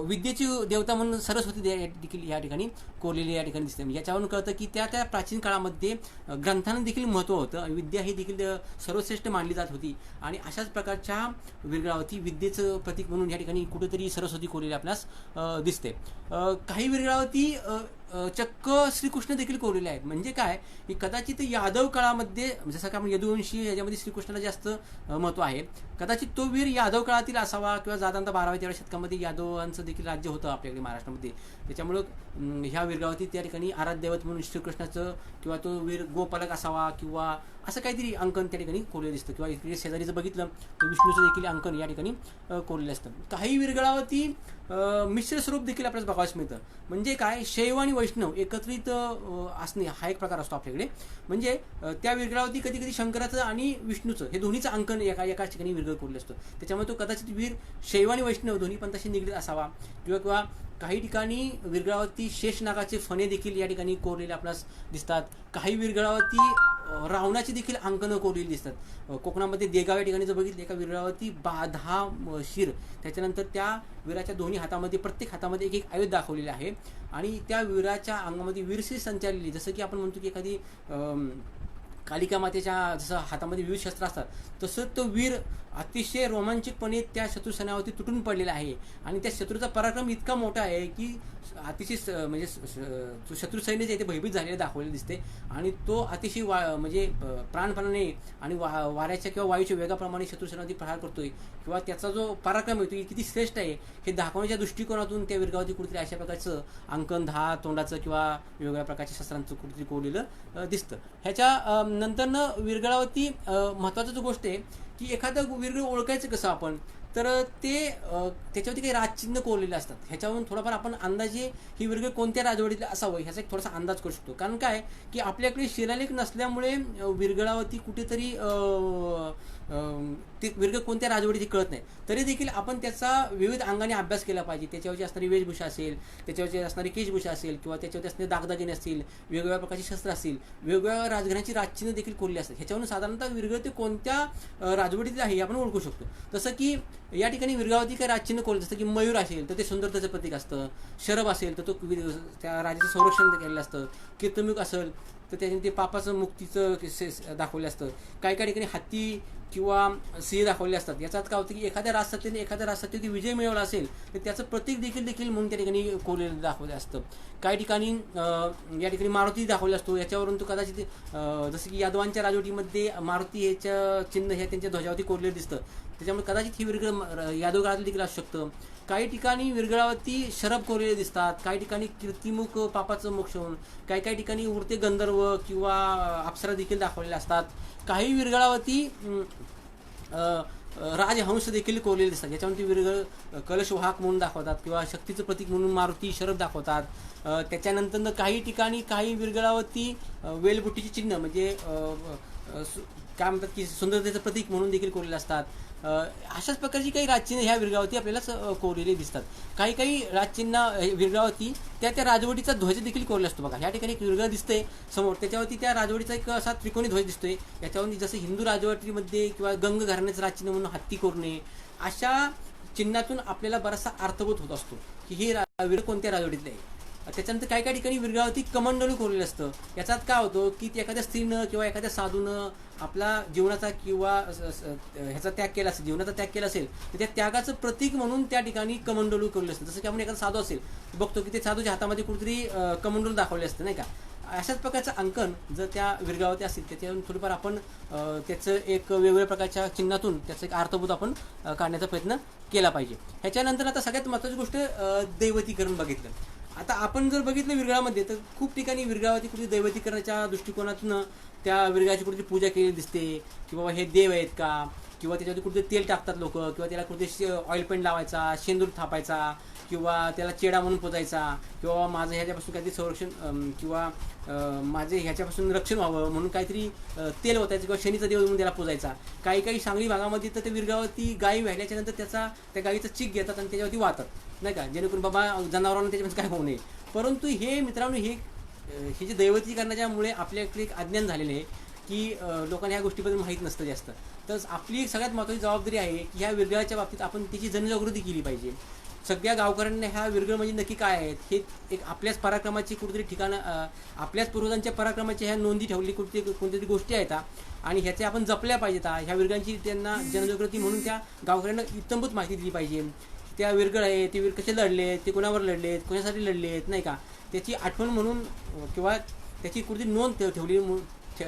विद्येची देवता म्हणून सरस्वती देखील या ठिकाणी कोरलेली या ठिकाणी दिसते. याच्यावरून कळतं की त्या प्राचीन काळामध्ये ग्रंथांना देखील महत्त्व होतं आणि विद्या ही देखील सर्वश्रेष्ठ मानली जात होती आणि अशाच प्रकारच्या विरगळावरती विद्येचं प्रतीक म्हणून या ठिकाणी कुठेतरी सरस्वती कोरलेली आपल्यास दिसते. काही विरगळावरती चक्क श्रीकृष्ण देखील कोरलेले आहेत. म्हणजे काय की कदाचित यादव काळामध्ये जसं की आपण यदुवंशी याच्यामध्ये श्रीकृष्णाला जास्त महत्त्व आहे, कदाचित तो वीर यादव काळातील असावा किंवा साधारणतः 12व्या-13व्या शतकामध्ये यादवांचं देखील राज्य होतं आपल्याकडे महाराष्ट्रामध्ये. त्याच्यामुळं ह्या विरगावरती त्या ठिकाणी आराध्य दैवत म्हणून श्रीकृष्णाचं किंवा तो वीर गोपालक असावा किंवा असं काहीतरी अंकन त्या ठिकाणी कोरलेलं दिसतं. किंवा इकडे शेजारीचं बघितलं तर विष्णूचं देखील अंकन या ठिकाणी कोरलेलं असतं. काही विरगळावरती मिश्र स्वरूप देखील आपल्याला बघायला मिळतं. म्हणजे काय, शैव आणि वैष्णव एकत्रित असणे हा एक प्रकार असतो आपल्याकडे. म्हणजे त्या विरगळावरती कधी कधी शंकराचं आणि विष्णूचं हे दोन्हीचं अंकन एकाच ठिकाणी विरगळ कोरलेलं असतं. त्याच्यामुळे तो कदाचित वीर शैव आणि वैष्णव दोन्ही पंथाशी निगडीत असावा. किंवा काही ठिकाणी विरगळावरती शेषनागाचे फणे देखील या ठिकाणी कोरलेले आपल्यास दिसतात. काही विरगळावरती रावणाची देखील अंकनं कोरलेली दिसतात. कोकणामध्ये देगाव या ठिकाणी जर बघितले, एका विरगळावरती 10 शिर, त्याच्यानंतर त्या वीराच्या दोन्ही हातामध्ये, प्रत्येक हातामध्ये एक एक आयुध दाखवलेले आहे. आणि त्या वीराच्या अंगामध्ये वीरश्री संचारलेली, जसं की आपण म्हणतो की एखादी कालिका मातेच्या जसं हातामध्ये विविध शस्त्र असतात, तसं तो वीर अतिशय रोमांचकपणे त्या शत्रू सैन्यावरती तुटून पडलेला आहे. आणि त्या शत्रूचा पराक्रम इतका मोठा आहे की अतिशय म्हणजे शत्रू सैन्य जे ते भयभीत झालेले दाखवलेले दिसते. आणि तो अतिशय म्हणजे प्राणपणाने आणि वाऱ्याच्या किंवा वायूच्या वेगाप्रमाणे शत्रू सैन्यावरती प्रहार करतोय. किंवा त्याचा जो पराक्रम आहे तो किती श्रेष्ठ आहे हे दाखवण्याच्या दृष्टिकोनातून त्या विरगावरती कुठेतरी अशा प्रकारचं अंकन 10 तोंडाचं किंवा वेगवेगळ्या प्रकारच्या शस्त्रांचं कुठेतरी कोरलेलं दिसतं. ह्याच्या नंतरनं विरगळावरती महत्त्वाचं जो गोष्ट आहे की एखादं विरगळ ओळखायचं कसं आपण, तर ते त्याच्यावरती काही राजचिन्ह कोरलेले असतात. ह्याच्यावरून थोडाफार आपण अंदाजे ही विरगळ कोणत्या राजवटीतलं असावं ह्याचा एक थोडासा अंदाज करू शकतो. कारण काय की आपल्याकडे शिलालेख नसल्यामुळे विरगळावरती कुठेतरी ते विरगळ कोणत्या राजवटीत कळत नाही. तरी देखील आपण त्याचा विविध अंगाने अभ्यास केला पाहिजे. त्याच्यावरची असणारी वेशभूषा असेल, त्याच्यावरची असणारी केशभूषा असेल, किंवा त्याच्यावरती असणारे दागदागिने असतील, वेगवेगळ्या प्रकारची शस्त्र असतील, वेगवेगळ्या राजघराण्याची राजचिन्ह देखील कोरली असतात. ह्याच्यावरून साधारणतः विरगळ ते कोणत्या राजवटीत आहे हे आपण ओळखू शकतो. जसं की या ठिकाणी विरगावरती काही राजचिन्ह कोरले, जसं की मयूर असेल तर ते सुंदरतेचं प्रतीक असतं, शरभ असेल तर तो त्या राजाचं संरक्षण केलेलं असतं, कीर्तमुख असेल तर त्याने ते पापाचं मुक्तीचं दाखवलं असतं. काही ठिकाणी हत्ती किंवा सिंह दाखवले असतात. याचा अर्थ काय होतं की एखाद्या राजसत्तेने विजय मिळवला असेल तर त्याचं प्रतीक देखील म्हणून त्या ठिकाणी कोरलेलं दाखवलं असतं. काही ठिकाणी या ठिकाणी मारुती दाखवला असतो. याच्यावरून तो कदाचित जसं की यादवांच्या राजवटीमध्ये मारुती याच्या चिन्ह हे त्यांच्या ध्वजावरती कोरलेलं दिसतं. त्याच्यामुळे कदाचित ही विरगळ यादव काळातलं देखील असू शकतं. काही ठिकाणी विरगळावरती शरभ कोरलेले दिसतात. काही ठिकाणी कीर्तिमुख पापाचं मोक्ष होऊन, काही ठिकाणी उरते गंधर्व किंवा अप्सरा देखील दाखवलेले असतात. काही विरगळावरती राजहंस देखील कोरलेले दिसतात. याच्यावरती विरगळ कलशवाहक म्हणून दाखवतात किंवा शक्तीचं प्रतीक म्हणून मारुती शरभ दाखवतात. त्याच्यानंतर काही ठिकाणी काही विरगळावरती वेलबुट्टीची चिन्ह म्हणजे काय म्हणतात की सुंदरतेचं प्रतीक म्हणून देखील कोरलेले असतात. अशाच प्रकारची काही राजचिन्ह ह्या विरगावरती आपल्याला कोरलेली दिसतात. काही राजचिन्ह विरगावरती त्या राजवटीचा ध्वज देखील कोरला असतो. बघा ह्या ठिकाणी एक विरगळ दिसतंय समोर, त्याच्यावरती त्या राजवटीचा एक असा त्रिकोणी ध्वज दिसतोय. याच्यावरती जसं हिंदू राजवटीमध्ये किंवा गंग घराण्याचं राजचिन्ह म्हणून हत्ती कोरणे, अशा चिन्हातून आपल्याला बराचसा अर्थबोध होत असतो की हे विरगळ कोणत्या राजवटीतलं आहे. त्याच्यानंतर काही ठिकाणी विरगावरती कमंडलू कोरलेलं असतं. याचा अर्थ काय होतो की एखाद्या स्त्रीनं किंवा एखाद्या साधूनं आपला जीवनाचा किंवा ह्याचा त्याग केला असेल, जीवनाचा त्याग केला असेल तर त्या त्यागाचं प्रतीक म्हणून त्या ठिकाणी कमंडलू कोरलेलं असतं. जसं की आपण एखादा साधू असेल बघतो की ते साधूच्या हातामध्ये कुठेतरी कमंडलू दाखवले असतं नाही का. अशाच प्रकारचं अंकन जर त्या विरगावरती असेल त्याच्यावरून थोडंफार आपण त्याचं एक वेगवेगळ्या प्रकारच्या चिन्हातून त्याचं एक अर्थबोध आपण काढण्याचा प्रयत्न केला पाहिजे. ह्याच्यानंतर आता सगळ्यात महत्त्वाची गोष्ट दैवतीकरण बघितलं. आता आपण जर बघितलं विरगामध्ये तर खूप ठिकाणी विरगावरती कुठे दैवतीकरणाच्या दृष्टिकोनातून त्या विरगाची कुठेतरी पूजा केलेली दिसते की बाबा हे देव आहेत का, किंवा त्याच्यावरती कुठे तेल टाकतात लोक, किंवा त्याला कुठे ऑइल पेंट लावायचा, शेंदूर थापायचा, किंवा त्याला चेडा म्हणून पोचायचा, किंवा माझं ह्याच्यापासून काहीतरी संरक्षण किंवा माझे ह्याच्यापासून रक्षण व्हावं म्हणून काहीतरी तेल होतायचं, किंवा शनीचा देव म्हणून त्याला पोजायचा. काही सांगली भागामध्ये तर त्या विरगावरती गायी व्हायल्याच्या नंतर त्या गायीचं चीक घेतात आणि त्याच्यावरती वाहतात नाही का, जेणेकरून बाबा जनावरांना त्याच्यामध्ये काय होऊ नये. परंतु हे मित्रांनो हे जे दैवतीकरणाच्यामुळे आपल्याकडे एक अज्ञान झालेलं आहे की लोकांना ह्या गोष्टीबद्दल माहीत नसतं जास्त. तर आपली सगळ्यात महत्त्वाची जबाबदारी आहे की ह्या विरगळाच्या बाबतीत आपण त्याची जनजागृती केली पाहिजे. सगळ्या गावकऱ्यांना ह्या विरगळ म्हणजे नक्की काय आहेत हे एक आपल्याच पराक्रमाची कुठेतरी ठिकाणं, आपल्याच पूर्वजांच्या पराक्रमाच्या ह्या नोंदी ठेवली कोणत्यातरी गोष्टी आहेत आणि ह्याचे आपण जपल्या पाहिजेत. ह्या विरगांची त्यांना जनजागृती म्हणून त्या गावकऱ्यांना इत्तंभूत माहिती दिली पाहिजे. त्या विरगळ आहे ते वीर कसे लढलेत, ते कोणावर लढलेत, कोणासाठी लढलेत नाही का, त्याची आठवण म्हणून किंवा त्याची कुठेतरी नोंद ठेवली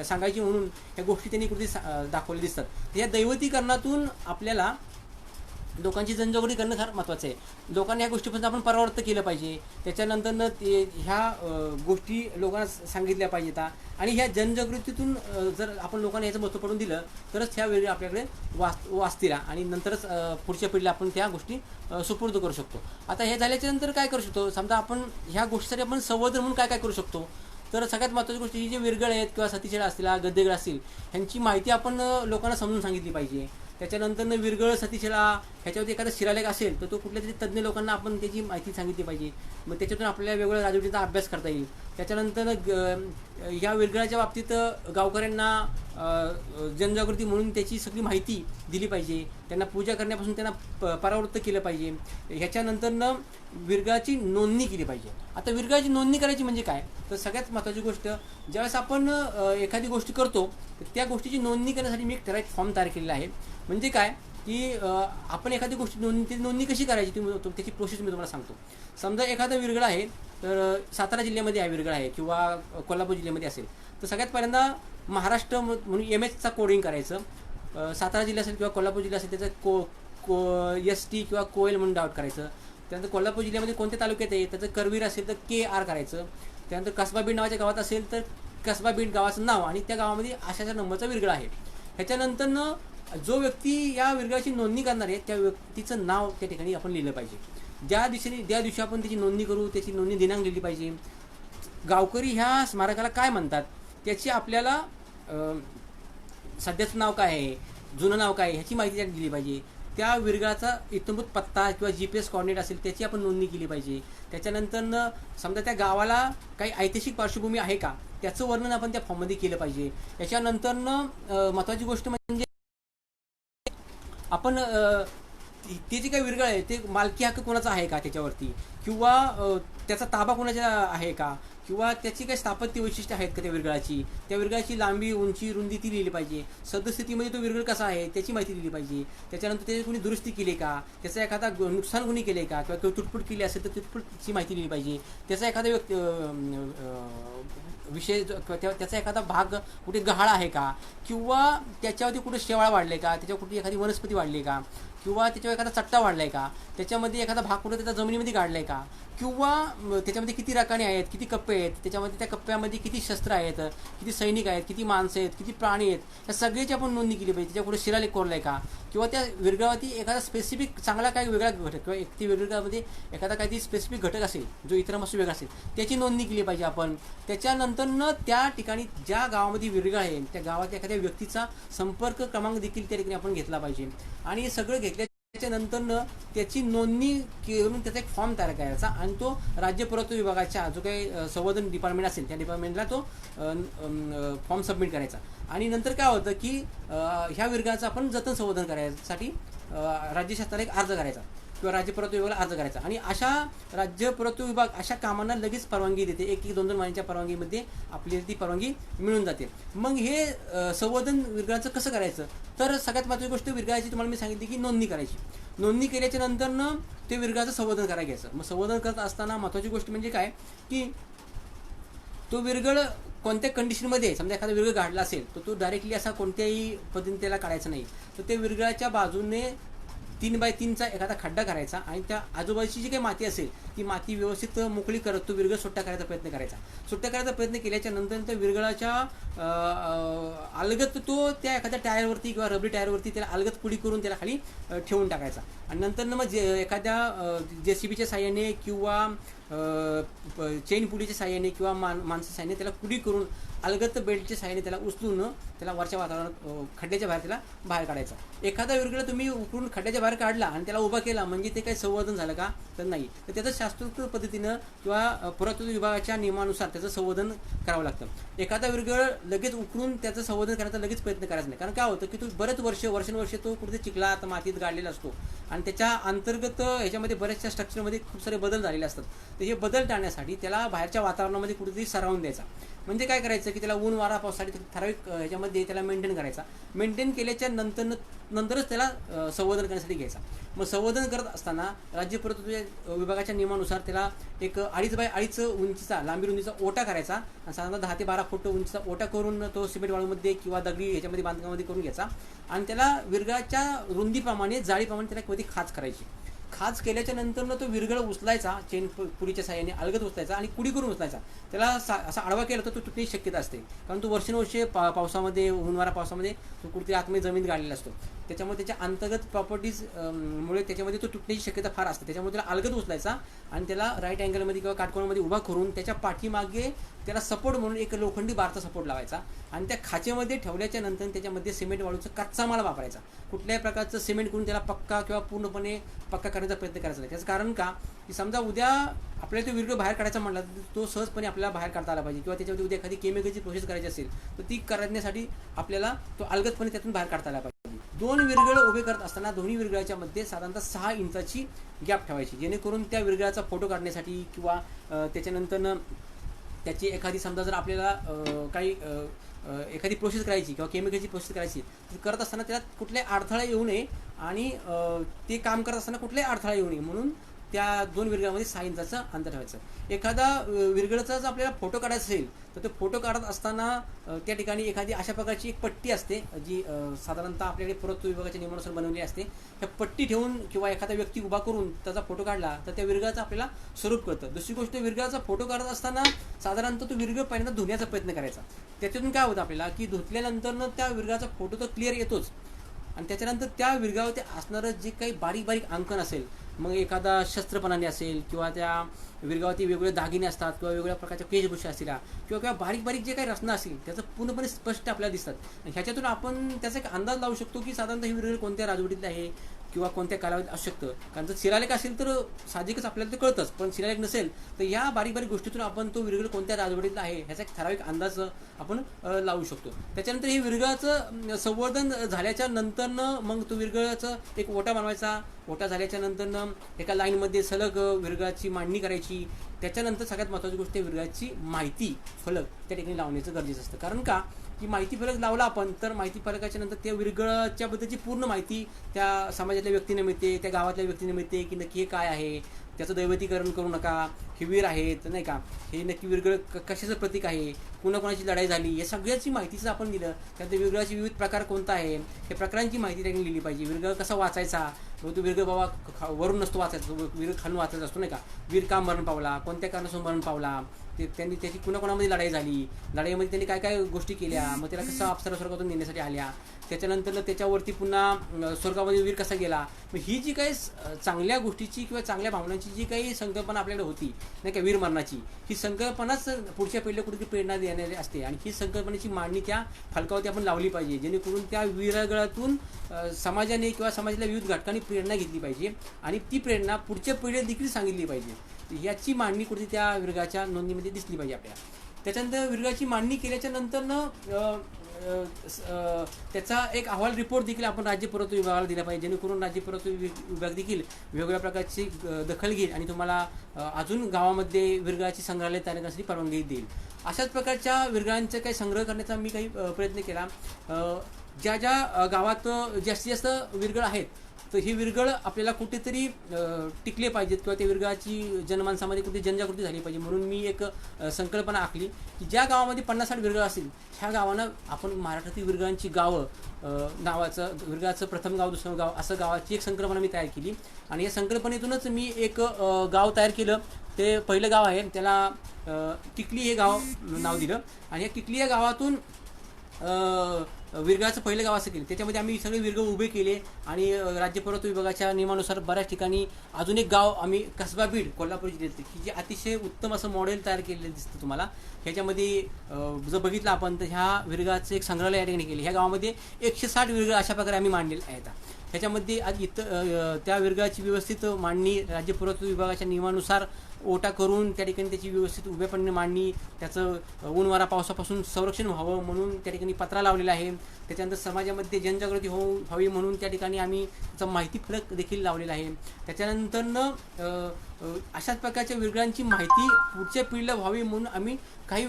सांगायची म्हणून ह्या गोष्टी त्यांनी कुठेतरी दाखवल्या दिसतात. या दैवतीकरणातून आपल्याला लोकांची जनजागृती करणं फार महत्त्वाचं आहे. लोकांना ह्या गोष्टीपासून आपण परावृत्त केलं पाहिजे. त्याच्यानंतरनं ते ह्या गोष्टी लोकांना सांगितल्या पाहिजेत. आणि ह्या जनजागृतीतून जर आपण लोकांना याचं महत्त्व पडून दिलं तरच ह्या वेळी आपल्याकडे वाचतील आणि नंतरच पुढच्या पिढीला आपण त्या गोष्टी सुपूर्द करू शकतो. आता हे झाल्याच्या नंतर काय करू शकतो, समजा आपण ह्या गोष्टीसाठी आपण संवर्धन म्हणून काय काय करू शकतो. तर सगळ्यात महत्त्वाची गोष्ट ही जे विरगळ आहेत किंवा सतीशिळा असतील, गद्देगळ असतील, ह्यांची माहिती आपण लोकांना समजून सांगितली पाहिजे. त्याच्यानंतर विरगळ सतीशिळा ह्याच्यावरती एखादा शिलालेख असेल तर तो कुठल्या तरी तज्ज्ञ लोकांना आपण त्याची माहिती सांगितली पाहिजे. मग त्याच्यातून आपल्याला वेगवेगळ्या राजवटीचा अभ्यास करता येईल. त्याच्यानंतर ह्या विरगळाच्या बाबतीत गावकऱ्यांना जनजागृती म्हणून त्याची सगळी माहिती दिली पाहिजे. त्यांना पूजा करण्यापासून त्यांना परावृत्त केलं पाहिजे. ह्याच्यानंतरनं विरगळाची नोंदणी केली पाहिजे. आता विरगळाची नोंदणी करायची म्हणजे काय, तर सगळ्यात महत्त्वाची गोष्ट, ज्यावेळेस आपण एखादी गोष्ट करतो त्या गोष्टीची नोंदणी करण्यासाठी मी एक ठराविक फॉर्म तयार केलेला आहे. म्हणजे काय की आपण एखादी गोष्ट नोंदणी कशी करायची त्याची प्रोसेस मी तुम्हाला सांगतो. समजा एखादा विरगळ आहे, तर सातारा जिल्ह्यामध्ये हा विरगळ आहे किंवा कोल्हापूर जिल्ह्यामध्ये असेल, तर सगळ्यात पहिल्यांदा महाराष्ट्र म्हणून MHचा कोडिंग करायचं. सातारा जिल्हा असेल किंवा कोल्हापूर जिल्हा असेल त्याचं ST किंवा कोएल म्हणून डाउट करायचं. त्यानंतर कोल्हापूर जिल्ह्यामध्ये कोणत्या तालुक्यात आहे त्याचं करवीर असेल तर KR करायचं. त्यानंतर कसबा बीड नावाच्या गावात असेल तर कसबा बीड गावाचं नाव आणि त्या गावामध्ये अशाच्या नंबरचा विरगळ आहे. ह्याच्यानंतरनं जो व्यक्ती या विरगळाची नोंदणी करणार आहे त्या व्यक्तीचं नाव त्या ठिकाणी आपण लिहिलं पाहिजे. ज्या दिवशी आपण त्याची नोंदणी करू त्याची नोंदणी दिनांक लिहिली पाहिजे. गावकरी ह्या स्मारकाला काय म्हणतात त्याची आपल्याला सध्याचं नाव काय आहे, जुनं नाव काय आहे ह्याची माहिती त्यात दिली पाहिजे. त्या विरगळाचा इत्यंभूत पत्ता किंवा GPS कॉर्डिनेट असेल त्याची आपण नोंदणी केली पाहिजे. त्याच्यानंतरनं समजा त्या गावाला काही ऐतिहासिक पार्श्वभूमी आहे का त्याचं वर्णन आपण त्या फॉर्ममध्ये केलं पाहिजे. याच्यानंतरनं महत्त्वाची गोष्ट म्हणजे आपण ते जे काही विरगळ आहे ते मालकी हक्क कोणाचा आहे का त्याच्यावरती, किंवा त्याचा ताबा कोणाचा आहे का, किंवा त्याची काही स्थापत्य वैशिष्ट्य आहेत का त्या विरगळाची लांबी, उंची, रुंदी ती लिहिली पाहिजे. सद्यस्थितीमध्ये तो विरगळ कसा आहे त्याची माहिती दिली पाहिजे. त्याच्यानंतर त्याची कोणी दुरुस्ती केली का, त्याचा एखादा नुकसान कोणी केले का, किंवा तुटफूट केली असेल तर तुटफूटची माहिती दिली पाहिजे. त्याचा एखादा विषय त्याचा एखादा भाग कुठे गहाळ आहे का, किंवा त्याच्यावरती कुठे शेवाळ वाढले का, त्याच्यावर कुठे एखादी वनस्पती वाढली का, किंवा त्याच्यावर एखादा चट्टा वाढलाय का, त्याच्यामध्ये एखादा भाग कुठे त्याचा जमिनीमध्ये काढलाय का, किंवा त्याच्यामध्ये किती रकाने आहेत, किती कप्पे आहेत, त्याच्यामध्ये त्या कप्प्यामध्ये किती शस्त्र आहेत, किती सैनिक आहेत, किती माणसं आहेत, किती प्राणी आहेत, या सगळ्याची आपण नोंदणी केली पाहिजे. त्याच्या पुढे शिलालेख कोरलाय का, किंवा त्या विरगळावरती एखादा स्पेसिफिक चांगला काही वेगळा घटक किंवा ती विरगळामध्ये एखादा काही स्पेसिफिक घटक असेल जो इतरांपासून वेगळा असेल त्याची नोंदणी केली पाहिजे आपण. त्याच्यानंतरनं त्या ठिकाणी ज्या गावामध्ये विरगळ आहे त्या गावाच्या एखाद्या व्यक्तीचा संपर्क क्रमांक देखील त्या ठिकाणी आपण घेतला पाहिजे. आणि हे सगळं घेतल्याच्यानंतरनं त्याची नोंदणी करून त्याचा एक फॉर्म तयार करायचा आणि तो राज्य पुरातत्व विभागाच्या जो काही संवर्धन डिपार्टमेंट असेल त्या डिपार्टमेंटला तो फॉर्म सबमिट करायचा. आणि नंतर काय होतं की ह्या विरगळाचं आपण जतन संवर्धन करायसाठी राज्य शासनाला एक अर्ज करायचा किंवा राज्य पुरातत्व विभागाला अर्ज करायचा. आणि अशा राज्य पुरातत्व विभाग अशा कामांना लगेच परवानगी देते. 1-2 महिन्यांच्या परवानगीमध्ये आपल्याला ती परवानगी मिळून जाते. मग हे संवर्धन विरगळाचं कसं करायचं, तर सगळ्यात महत्त्वाची गोष्ट विरगळाची तुम्हाला मी सांगितली की नोंदणी करायची. नोंदणी केल्याच्या नंतरनं ते विरगळाचं संवर्धन करायला घ्यायचं. मग संवर्धन करत असताना महत्त्वाची गोष्ट म्हणजे काय की तो विरगळ कोणत्या कंडिशनमध्ये, समजा एखादा विरगळ काढला असेल तर तो डायरेक्टली असा कोणत्याही पद्धतीने त्याला काढायचा नाही. तर ते विरगळाच्या बाजूने 3x3चा एखादा खड्डा करायचा आणि त्या आजूबाजूची जी काही माती असेल ती माती व्यवस्थित मोकळी करत तो विरगळ सुट्टा करायचा प्रयत्न करायचा. सुट्टा करायचा प्रयत्न केल्याच्या नंतर त्या विरगळाच्या अलगत तो त्या एखाद्या टायरवरती किंवा रबरी टायरवरती त्याला अलगत पुडी करून त्याला खाली ठेवून टाकायचा. आणि नंतर मग एखाद्या JCBच्या साहाय्याने किंवा चेन पुडीच्या साहाय्याने किंवा माणसाच्या साहाय्याने त्याला पुडी करून अलगत बेल्टच्या साहाय्याने त्याला उचलून त्याला वरच्या वातावरणात खड्ड्याच्या बाहेर त्याला बाहेर काढायचा. एखादा विरगळ तुम्ही उकळून खड्ड्याच्या बाहेर काढला आणि त्याला उभा केला म्हणजे ते काही संवर्धन झालं का, तर नाही. तर त्याचं शास्त्रोक्त पद्धतीनं किंवा पुरातत्व विभागाच्या नियमानुसार त्याचं संवर्धन करावं लागतं. एखादा विरगळ लगेच उकळून त्याचं संवर्धन करायचा लगेच प्रयत्न करायचा नाही. कारण काय होतं की तो बरेच वर्षानुवर्षे तो कुठे चिखलात मातीत गाडलेला असतो आणि त्याच्या अंतर्गत ह्याच्यामध्ये बऱ्याचशा स्ट्रक्चरमध्ये खूप सारे बदल झालेले असतात. तर हे बदल टाळण्यासाठी त्याला बाहेरच्या वातावरणामध्ये कुठेतरी सरावून द्यायचा. म्हणजे काय करायचं की त्याला ऊन वारा पावसासाठी ठराविक ह्याच्यामध्ये त्याला मेंटेन करायचा. मेंटेन केल्याच्या नंतरनं नंतरच त्याला संवर्धन करण्यासाठी घ्यायचा. मग संवर्धन करत असताना राज्य पुरातत्व विभागाच्या नियमानुसार त्याला एक 2.5 बाय 2.5 उंचीचा लांबी रुंदीचा ओटा करायचा आणि साधारणतः 10 ते 12 फूट उंचीचा ओटा करून तो सिमेंट वाळूमध्ये किंवा दगडी ह्याच्यामध्ये बांधकामामध्ये करून घ्यायचा आणि त्याला विरगळाच्या रुंदीप्रमाणे जाळीप्रमाणे त्याला मध्ये खाच करायची. खाच केल्याच्या नंतर तो विरगळ उचलायचा, चेन पुडीच्या साहाय्याने अलगद उचलायचा आणि कुडी करून उचलायचा. त्याला असा आडवा केला तर तो तुटण्याची शक्यता असते, कारण तो वर्षानुवर्षे पावसामध्ये उन्हाळा पावसामध्ये तो कुठेतरी आतमध्ये जमीन गाडलेला असतो. त्याच्यामुळे त्याच्या अंतर्गत प्रॉपर्टीज मुळे त्याच्यामध्ये तो तुटण्याची शक्यता फार असते. त्याच्यामुळे त्याला अलगद उचलायचा आणि त्याला राईट अँगलमध्ये किंवा काटकोनामध्ये उभा करून त्याच्या पाठीमागे त्याला सपोर्ट म्हणून एक लोखंडी बारचा सपोर्ट लावायचा आणि त्या खाचेमध्ये ठेवल्याच्या नंतर त्याच्यामध्ये सिमेंट वाळूचा कच्चा माल वापरायचा. कुठल्याही प्रकारचं सिमेंट करून त्याला पक्का किंवा पूर्णपणे पक्का करण्याचा प्रयत्न करायचा नाही. त्याचं कारण का की समजा उद्या आपल्याला तो विरगळ बाहेर काढायचा म्हटला तर तो सहजपणे आपल्याला बाहेर काढता आला पाहिजे, किंवा त्याच्यामध्ये उद्या एखादी केमिकलची प्रोसेस करायची असेल तर ती करण्यासाठी आपल्याला तो अलगदपणे त्यातून बाहेर काढता आला पाहिजे. 2 विरगळ उभे करत असताना दोन्ही विरगळाच्या मध्ये साधारणतः 6 इंचाची गॅप ठेवायची, जेणेकरून त्या विरगळाचा फोटो काढण्यासाठी किंवा त्याच्यानंतर त्याची एखादी समजा जर आपल्याला काही एखादी प्रोसेस करायची किंवा केमिकलची प्रोसेस करायची तर करत असताना त्याला कुठलाही अडथळा येऊ नये आणि ते काम करत असताना कुठलाही अडथळा येऊ नये म्हणून त्या 2 विरगळामध्ये 6 इंचाचं अंतर ठेवायचं. एखादा विरगळाचा जर आपल्याला फोटो काढायचा असेल तर तो फोटो काढत असताना त्या ठिकाणी एखादी अशा प्रकारची एक पट्टी असते जी साधारणतः आपल्याकडे पुरातत्व विभागाच्या नियमानुसार बनवली असते. त्या पट्टी ठेवून किंवा एखादा व्यक्ती उभा करून त्याचा फोटो काढला तर त्या विरगळाचं आपल्याला स्वरूप कळतं. दुसरी गोष्ट, विरगळाचा फोटो काढत असताना साधारणतः तो विरगळ पहिल्यांदा धुण्याचा प्रयत्न करायचा. त्याच्यातून काय होतं आपल्याला की धुतल्यानंतर त्या विरगळाचा फोटो तर क्लिअर येतोच आणि त्याच्यानंतर त्या विरगळावरती असणारं जे काही बारीक बारीक अंकन असेल, मग एखादा शस्त्रपणाने असेल किंवा त्या विरगळावरती वेगवेगळे दागिने असतात किंवा वेगवेगळ्या प्रकारच्या वेशभूषा असतील किंवा बारीक बारीक जे काही रचना असेल त्याचं पूर्णपणे स्पष्ट आपल्याला दिसतात. आणि ह्याच्यातून आपण त्याचा एक अंदाज लावू शकतो की साधारणतः ही विरगळ कोणत्या राजवटीतली आहे किंवा कोणत्या कालावधीत असू शकतं. कारण जर शिलालेख असेल तर साहजिकच आपल्याला ते कळतंच, पण शिलालेख नसेल तर या बारीक बारीक गोष्टीतून आपण तो विरगळ कोणत्या राजवटीतला आहे ह्याचा एक ठराविक अंदाज आपण लावू शकतो. त्याच्यानंतर हे विरगळाचं संवर्धन झाल्याच्या नंतरनं मग तो विरगळाचं एक ओटा बनवायचा. ओटा झाल्याच्या नंतरनं एका लाईनमध्ये सलग विरगळाची मांडणी करायची. त्याच्यानंतर सगळ्यात महत्त्वाची गोष्ट विरगळाची माहिती फलक त्या ठिकाणी लावण्याचं गरजेचं असतं. कारण का की माहिती फलक लावला आपण तर माहिती फलकाच्या नंतर त्या विरगळाच्या बद्दलची पूर्ण माहिती त्या समाजातल्या व्यक्तीने मिळते, त्या गावातल्या व्यक्तीने मिळते की नक्की हे काय आहे, त्याचं दैवतीकरण करू नका, हे वीर आहेत नाही का, हे नक्की विरगळ कशाचं प्रतीक आहे, कुणाकोणाची लढाई झाली, या सगळ्याची माहितीचं आपण दिलं. त्यानंतर विरगळाचे विविध प्रकार कोणता आहे हे प्रकारांची माहिती त्यांनी लिहिली पाहिजे. विरगळ कसा वाचायचा, तो विरगळ बाबा वरून नसतो वाचायचा, विरगळ खालून वाचायचा असतो नाही का, वीर का मरण पावला, कोणत्या कारणासून मरण पावला, त्यांनी त्याची कुणाकोणामध्ये लढाई झाली, लढाईमध्ये त्यांनी काय काय गोष्टी केल्या, मग त्याला कसं अप्सरा स्वर्गातून नेण्यासाठी आल्या, त्याच्यानंतर त्याच्यावरती पुन्हा स्वर्गामध्ये वीर कसा गेला. मग ही जी काही चांगल्या गोष्टीची किंवा चांगल्या भावनांची जी काही संकल्पना आपल्याकडे होती नाही का वीर मरणाची, ही संकल्पनाच पुढच्या पिढीला कुठेतरी प्रेरणा देणारी असते आणि ही संकल्पनेची मांडणी त्या फलकावरती आपण लावली पाहिजे, जेणेकरून त्या विरगळातून समाजाने किंवा समाजातल्या विविध घटकांनी प्रेरणा घेतली पाहिजे आणि ती प्रेरणा पुढच्या पिढीला देखील सांगितली पाहिजे. याची मांडणी कुठे त्या विरगळाच्या नोंदणीमध्ये दिसली पाहिजे आपल्याला. त्याच्यानंतर विरगळाची मांडणी केल्याच्या नंतरनं त्याचा एक अहवाल रिपोर्ट देखील आपण राज्य पुरातत्व विभागाला दिला पाहिजे, जेणेकरून राज्य पुरातत्व विभाग देखील वेगवेगळ्या प्रकारची दखल घेईल आणि तुम्हाला अजून गावामध्ये विरगळाची संग्रहालय तयार करण्यासाठी परवानगी देईल. अशाच प्रकारच्या विरगळांचा काही संग्रह करण्याचा मी काही प्रयत्न केला. ज्या ज्या गावात जास्तीत जास्त विरगळ आहेत तर ही विरगळ आपल्याला कुठेतरी टिकले पाहिजेत किंवा त्या विरगळाची जनमानसामध्ये कुठे जनजागृती झाली पाहिजे, म्हणून मी एक संकल्पना आखली की ज्या गावामध्ये 50-60 विरगळ असतील ह्या गावांना आपण महाराष्ट्रातील विरगळांची गावं नावाचं, विरगळाचं प्रथम गाव दुसरं गाव असं गावाची एक संकल्पना मी तयार केली आणि या संकल्पनेतूनच मी एक गाव तयार केलं. ते पहिलं गाव आहे त्याला टिकली हे गाव नाव दिलं आणि या टिकली या गावातून विरगळाचं पहिलं गाव असं केलं. त्याच्यामध्ये आम्ही सगळे विरगळ उभे केले आणि राज्य पुरातत्व विभागाच्या नियमानुसार बऱ्याच ठिकाणी अजून एक गाव आम्ही कसबा बीड कोल्हापूर जिल्ह्यात की जे अतिशय उत्तम असं मॉडेल तयार केलेलं दिसतं तुम्हाला. ह्याच्यामध्ये जर बघितलं आपण तर ह्या विरगळाचं एक संग्रहालय या ठिकाणी केले. ह्या गावामध्ये 160 विरगळ अशा प्रकारे आम्ही मांडलेले आहेत. ह्याच्यामध्ये आज त्या विरगळाची व्यवस्थित मांडणी राज्य पुरातत्व विभागाच्या नियमानुसार ओटा करून त्या ठिकाणी त्याची व्यवस्थित उभ्यापणे मांडणी, त्याचं ऊन वारा पावसापासून संरक्षण व्हावं म्हणून त्या ठिकाणी पत्रा लावलेला आहे. त्याच्यानंतर समाजामध्ये जनजागृती व्हावी म्हणून त्या ठिकाणी आम्ही त्याचा माहिती फलक देखील लावलेला आहे. त्याच्यानंतरनं अशाच प्रकारच्या विरगळांची माहिती पुढच्या पिढीला व्हावी म्हणून आम्ही काही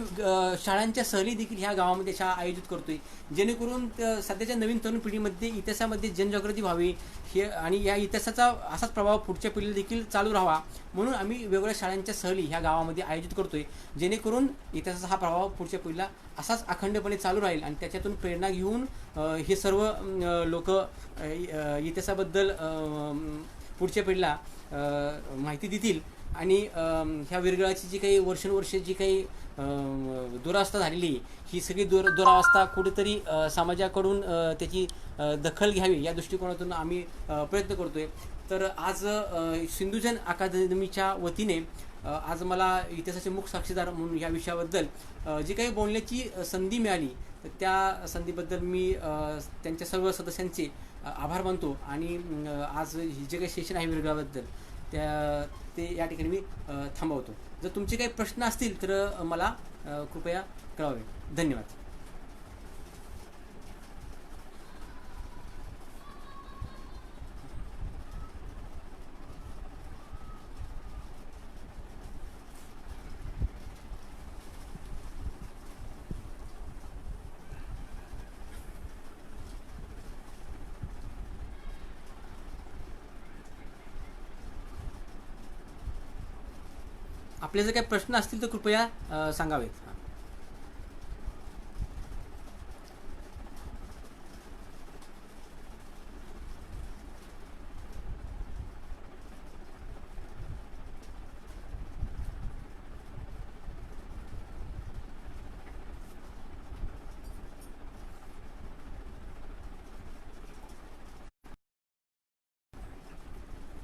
शाळांच्या सहली देखील ह्या गावामध्ये शाळा आयोजित करतोय, जेणेकरून सध्याच्या नवीन तरुण पिढीमध्ये इतिहासामध्ये जनजागृती व्हावी हे आणि या इतिहासाचा असाच प्रभाव पुढच्या पिढीला देखील चालू राहावा म्हणून आम्ही वेगवेगळ्या शाळांच्या सहली ह्या गावामध्ये आयोजित करतोय, जेणेकरून इतिहासाचा हा प्रभाव पुढच्या पिढीला असाच अखंडपणे चालू राहील आणि त्याच्यातून प्रेरणा घेऊन हे सर्व लोक इतिहासाबद्दल पुढच्या पिढीला माहिती देतील आणि ह्या विरगळाची जी काही वर्षानुवर्षे जी काही दुरावस्था झालेली ही सगळी दुरावस्था कुठेतरी समाजाकडून त्याची दखल घ्यावी या दृष्टिकोनातून आम्ही प्रयत्न करतोय. तर आज सिंधुजन अकादमीच्या वतीने आज मला इतिहासाचे मुख्य साक्षीदार म्हणून या विषयाबद्दल जी काही बोलण्याची संधी मिळाली तर त्या संधीबद्दल मी त्यांच्या सर्व सदस्यांचे आभार मानतो आणि आज जे काही सेशन आहे विरगळाबद्दल ते या ठिकाणी मी थांबवतो. जर तुमचे काही प्रश्न असतील तर मला कृपया कळवावे. धन्यवाद. आपले जर काही प्रश्न असतील तर कृपया सांगावेत.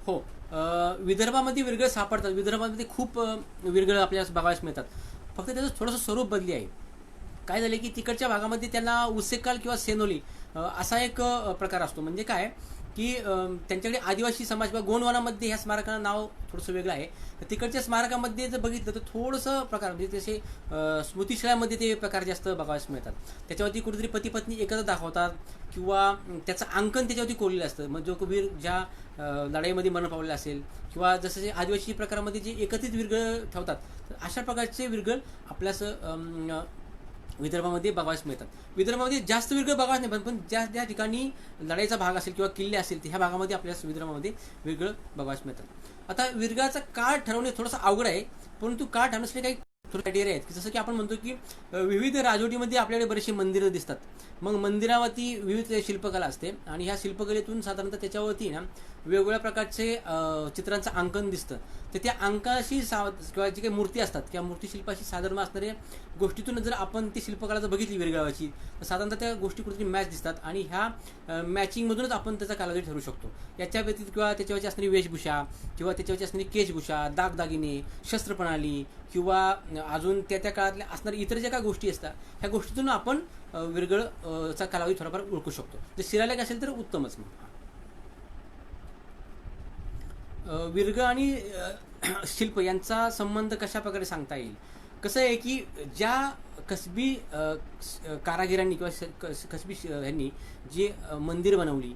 हो, विदर्भामध्ये विरगळ सापडतात. विदर्भामध्ये खूप विरगळ आपल्याला बघायला मिळतात. फक्त त्याचं थोडंसं स्वरूप बदली आहे. काय झालं की तिकडच्या भागामध्ये त्यांना उसेकाल किंवा सेनोली असा एक प्रकार असतो. म्हणजे काय की त्यांच्याकडे आदिवासी समाज किंवा गोंडवानामध्ये ह्या स्मारकाचं नाव थोडंसं वेगळं आहे. तर तिकडच्या स्मारकामध्ये जर बघितलं तर थोडंसं प्रकार म्हणजे तसे स्मृतिशाळामध्ये ते प्रकार जास्त बघायला मिळतात. त्याच्यावरती कुठेतरी पती पत्नी एकत्र दाखवतात किंवा त्याचं अंकन त्याच्यावरती कोरलेलं असतं. मग जो वीर ज्या लढाईमध्ये मरण पावलेला असेल किंवा जसं जे आदिवासी प्रकारामध्ये जे एकत्रित विरगळ ठेवतात तर अशा प्रकारचे विरगळ आपल्यास विदर्भामध्ये बघायला मिळतात. विदर्भामध्ये जास्त विरगळ बघायला नाही पण ज्या ठिकाणी लढाईचा भाग असेल किंवा किल्ले असेल तर ह्या भागामध्ये आपल्याला विदर्भामध्ये विरगळ बघायला मिळतात. आता विरगळाचा काळ ठरवणे थोडंसं अवघड आहे, परंतु काळ ठरवण्यासाठी काही थोडे क्रायटेरिया आहेत. जसं की आपण म्हणतो की विविध राजवटीमध्ये आपल्याकडे बरेचसे मंदिरं दिसतात. मग मंदिरावरती विविध शिल्पकला असते आणि ह्या शिल्पकलेतून साधारणतः त्याच्यावरती ना वेगवेगळ्या प्रकारचे चित्रांचं अंकन दिसतं. तर त्या अंकाशी किंवा जी काही मूर्ती असतात किंवा मूर्तिशिल्पाशी साधर्म्य असणाऱ्या गोष्टीतून जर आपण ती शिल्पकला जर बघितली विरगळाची तर साधारणतः त्या गोष्टी कुठेतरी मॅच दिसतात आणि ह्या मॅचिंगमधूनच आपण त्याचा कालावधी ठरवू शकतो. याच्या व्यतिरिक्त किंवा त्याच्यावरची असणारी वेशभूषा किंवा त्याच्यावरची असणारी केशभूषा, दागदागिने, शस्त्रप्रणाली किंवा अजून त्या काळातल्या असणाऱ्या इतर ज्या काही गोष्टी असतात ह्या गोष्टीतून आपण विरगळचा कालावधी थोडाफार ओळखू शकतो. जर शिलालेख असेल तर उत्तमच. विरगळ आणि शिल्प यांचा संबंध कशा प्रकारे सांगता येईल? कसं आहे की ज्या कसबी कारागिरांनी किंवा कसबी ह्यांनी जी मंदिर बनवली,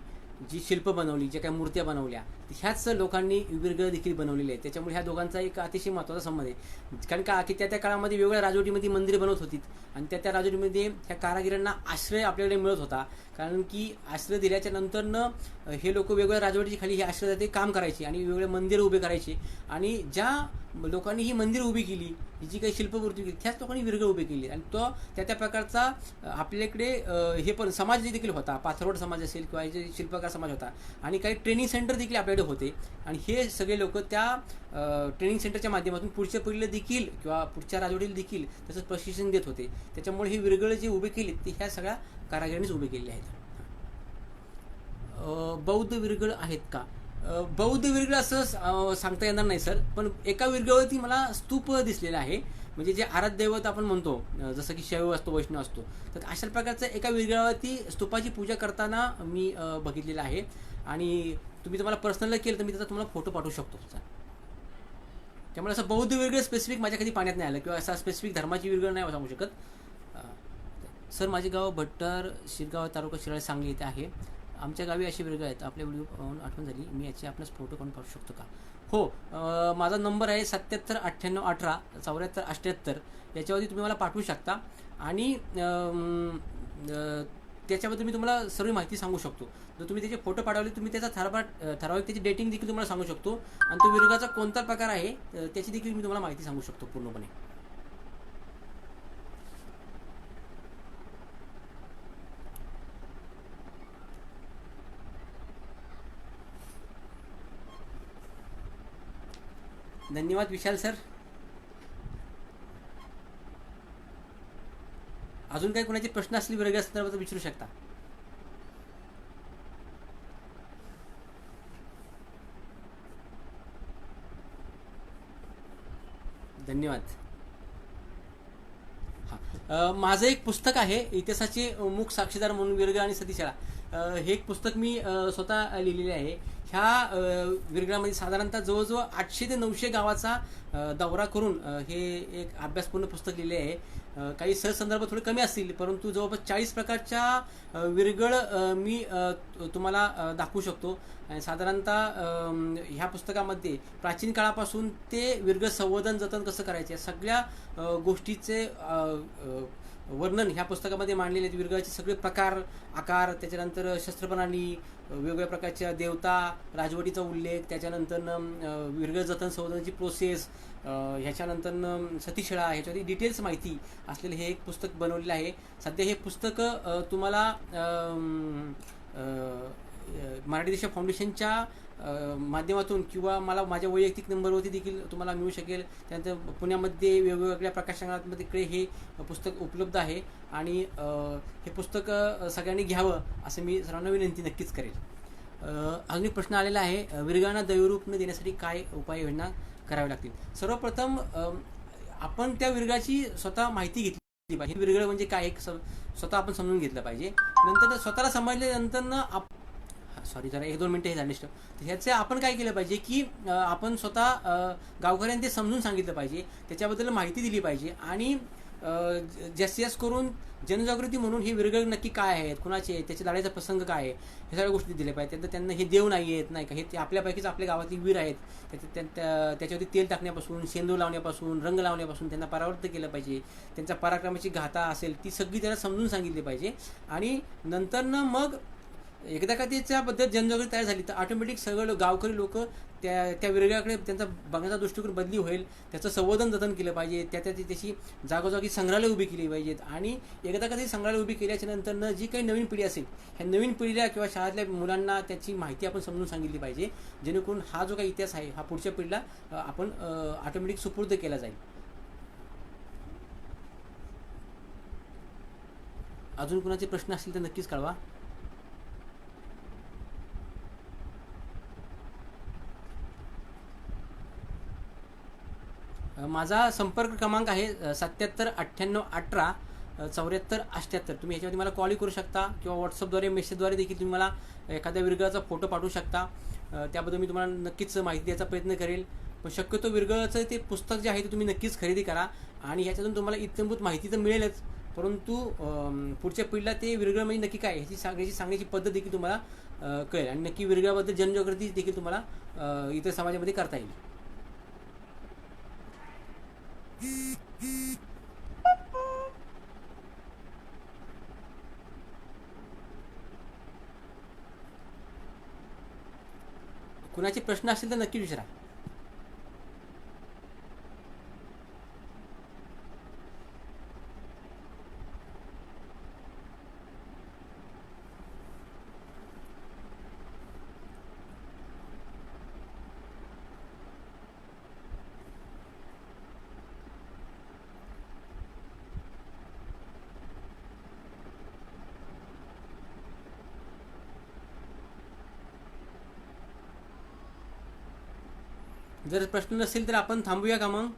जी शिल्प बनवली, ज्या काही मूर्त्या बनवल्या ह्याच लोकांनी विरगळ देखील बनवलेले आहेत. त्याच्यामुळे ह्या दोघांचा एक अतिशय महत्त्वाचा संबंध आहे. कारण का की त्या काळामध्ये वेगवेगळ्या राजवटीमध्ये मंदिरे बनवत होती आणि त्या राजवटीमध्ये ह्या कारागिरांना आश्रय आपल्याकडे मिळत होता. कारण की आश्रय दिल्याच्या नंतरनं हे लोक वेगवेगळ्या राजवटीच्या खाली हे आश्रयात काम करायचे आणि वेगवेगळे मंदिरं उभे करायचे आणि ज्या लोकांनी ही मंदिरं उभी केली, जी काही शिल्पमूर्ती केली त्याच लोकांनी विरगळ उभे केली आणि तो त्या प्रकारचा आपल्याकडे हे पण समाज देखील होता. पाथरवड समाज असेल किंवा जे शिल्पकार समाज होता आणि काही ट्रेनिंग सेंटर देखील आपल्याकडे होते आणि हे सगळे लोक त्या ट्रेनिंग सेंटरच्या माध्यमातून पुढच्या पिढीला देखील किंवा पुढच्या राजवटीला देखील त्याचं प्रशिक्षण देत होते. त्याच्यामुळे हे विरगळ जे उभे केले ते ह्या सगळ्या कारागिरांनीच उभे केलेले आहेत. बौद्ध विरगळ आहेत का? बौद्ध विरगळ असं सांगता येणार नाही सर, पण एका विरगळावरती मला स्तूप दिसलेला आहे. म्हणजे जे आराध्य दैवत आपण म्हणतो जसं की शैव असतो, वैष्णव असतो, तर अशा प्रकारचं एका विरगळावरती स्तूपाची पूजा करताना मी बघितलेलं आहे आणि तुम्ही तुम्हाला पर्सनल केलं तर मी त्याचा तुम्हाला फोटो पाठवू शकतो सर. त्यामुळे असं बौद्ध विरगळ स्पेसिफिक माझ्या कधी पाण्यात नाही आलं किंवा असा स्पेसिफिक धर्माची विरगळ नाही सांगू शकत. सर माझे गाव भट्टर शिरगाव तालुका शिराळे सांगली येथे आहे. आमच्या गावी अशी विरगळ आहेत. आपल्या व्हिडिओ पाहून आठवण झाली. मी याची आपल्यास फोटो काढून पाठवू शकतो का? हो, माझा नंबर आहे 779818 7478. याच्यावरती तुम्ही मला पाठवू शकता आणि त्याच्याबद्दल मी तुम्हाला सर्व माहिती सांगू शकतो. जर तुम्ही त्याचे फोटो पाठवले तुम्ही त्याचा ठराविक त्याची डेटिंग देखील तुम्हाला सांगू शकतो आणि तो विरगाचा कोणता प्रकार आहे त्याची देखील मी तुम्हाला माहिती सांगू शकतो पूर्णपणे. धन्यवाद विशाल सर. अजून काही कोणाचे प्रश्न असतील विरगळ्या संदर्भात विचारू शकता. धन्यवाद. हां, माझं एक पुस्तक आहे इतिहासाचे मूक साक्षीदार म्हणून विरगळ आणि सतीशाळा. हे एक पुस्तक मी स्वतः लिहिलेले आहे. ह्या विरगळामध्ये साधारणतः जवळजवळ 800 ते 900 गावाचा दौरा करून हे एक अभ्यासपूर्ण पुस्तक लिहिले आहे. काही सहज संदर्भ थोडे कमी असतील परंतु जवळपास 40 प्रकारच्या विरगळ मी तुम्हाला दाखवू शकतो. आणि साधारणतः ह्या पुस्तकामध्ये प्राचीन काळापासून ते विरगळ संवर्धन जतन कसं करायचे सगळ्या गोष्टीचे वर्णन ह्या पुस्तकामध्ये मांडलेले आहेत. विरगळाचे सगळे प्रकार, आकार, त्याच्यानंतर शस्त्रप्रणाली, वेगवेगळ्या प्रकारच्या देवता, राजवटीचा उल्लेख, त्याच्यानंतर विरगळ जतन संवर्धनाची प्रोसेस, ह्याच्यानंतर सतीशिळा, ह्याच्यावरती डिटेल्स माहिती असलेलं हे एक पुस्तक बनवलेलं आहे. सध्या हे पुस्तक तुम्हाला मराठी देशा फाउंडेशनच्या माध्यमातून किंवा मला माझ्या वैयक्तिक नंबरवरती देखील तुम्हाला मिळू शकेल. त्यानंतर पुण्यामध्ये वेगवेगळ्या प्रकाशनामध्ये हे पुस्तक उपलब्ध आहे आणि हे पुस्तक सगळ्यांनी घ्यावं असं मी सर्वांना विनंती नक्कीच करेल. अजून एक प्रश्न आलेला आहे, विरगळांना दैवरूप न देण्यासाठी काय उपाययोजना कराव्या लागतील? सर्वप्रथम आपण त्या विरगळाची स्वतः माहिती घेतली पाहिजे. विरगळ म्हणजे काय एक स्वतः आपण समजून घेतलं पाहिजे. नंतर स्वतःला समजल्यानंतर सॉरी जरा 1-2 मिनटं हे झाले. तर ह्याचे आपण काय केलं पाहिजे की आपण स्वतः गावकऱ्यांना ते समजून सांगितलं पाहिजे, त्याच्याबद्दल माहिती दिली पाहिजे आणि जास्तीत करून जनजागृती म्हणून हे विरगळ नक्की काय आहेत, कुणाचे आहेत, त्याच्या लढाईचा प्रसंग काय आहे, हे सगळ्या गोष्टी दिल्या पाहिजेत. त्यानंतर त्यांना हे देव नाही आहेत नाही का, हे ते आपल्यापैकीच आपल्या गावातली वीर आहेत. त्याच्यावरती तेल टाकण्यापासून, शेंदूर लावण्यापासून, रंग लावण्यापासून त्यांना परावृत्त केलं पाहिजे. त्यांच्या पराक्रमाची गाथा असेल ती सगळी त्यांना समजून सांगितली पाहिजे. आणि नंतरनं मग एकदा का त्याच्याबद्दल जनजागृती तयार झाली तर ऑटोमॅटिक सगळं गावकरी लोक त्या विरगळाकडे त्यांचा बघण्याचा दृष्टिकोन बदली होईल. त्याचं संवर्धन जतन केलं पाहिजे. त्याची जागोजागी संग्रहालय उभी केली पाहिजेत. आणि एकदा का ती संग्रहालय उभी केल्याच्या नंतरनं जी काही नवीन पिढी असेल ह्या नवीन पिढीला किंवा शाळेतल्या मुलांना त्याची माहिती आपण समजून सांगितली पाहिजे, जेणेकरून हा जो काही इतिहास आहे हा पुढच्या पिढीला आपण ऑटोमॅटिक सुपूर्द केला जाईल. अजून कुणाचे प्रश्न असतील तर नक्कीच कळवा. माझा संपर्क क्रमांक आहे 7798187478. तुम्ही ह्याच्यामध्ये मला कॉल करू शकता किंवा व्हॉट्सअपद्वारे मेसेजद्वारे देखील तुम्ही मला एखाद्या विरगळाचा फोटो पाठवू शकता. त्याबद्दल मी तुम्हाला नक्कीच माहिती द्यायचा प्रयत्न करेल. पण शक्यतो विरगळाचं ते पुस्तक जे आहे ते तुम्ही नक्कीच खरेदी करा आणि ह्याच्यातून तुम्हाला इत्यंभूत माहिती तर मिळेलच, परंतु पुढच्या पिढीला ते विरगळ म्हणजे नक्की काय ह्याची सांगण्याची पद्धत देखील तुम्हाला कळेल आणि नक्की विरगळाबद्दल जनजागृती देखील तुम्हाला इतर समाजामध्ये करता येईल. कुणाचे प्रश्न असतील तर नक्की विचारा. जर प्रश्न नसेल तर आपण थांबूया का मग?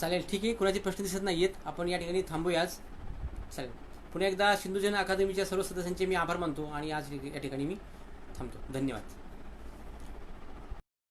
चालेल, ठीक आहे. कुणाचे प्रश्न दिसत नाही आहेत, आपण या ठिकाणी थांबूया आज. चालेल. पुन्हा एकदा सिंधुजन अकादमीच्या सर्व सदस्यांचे मी आभार मानतो आणि आज या ठिकाणी मी थांबतो. धन्यवाद.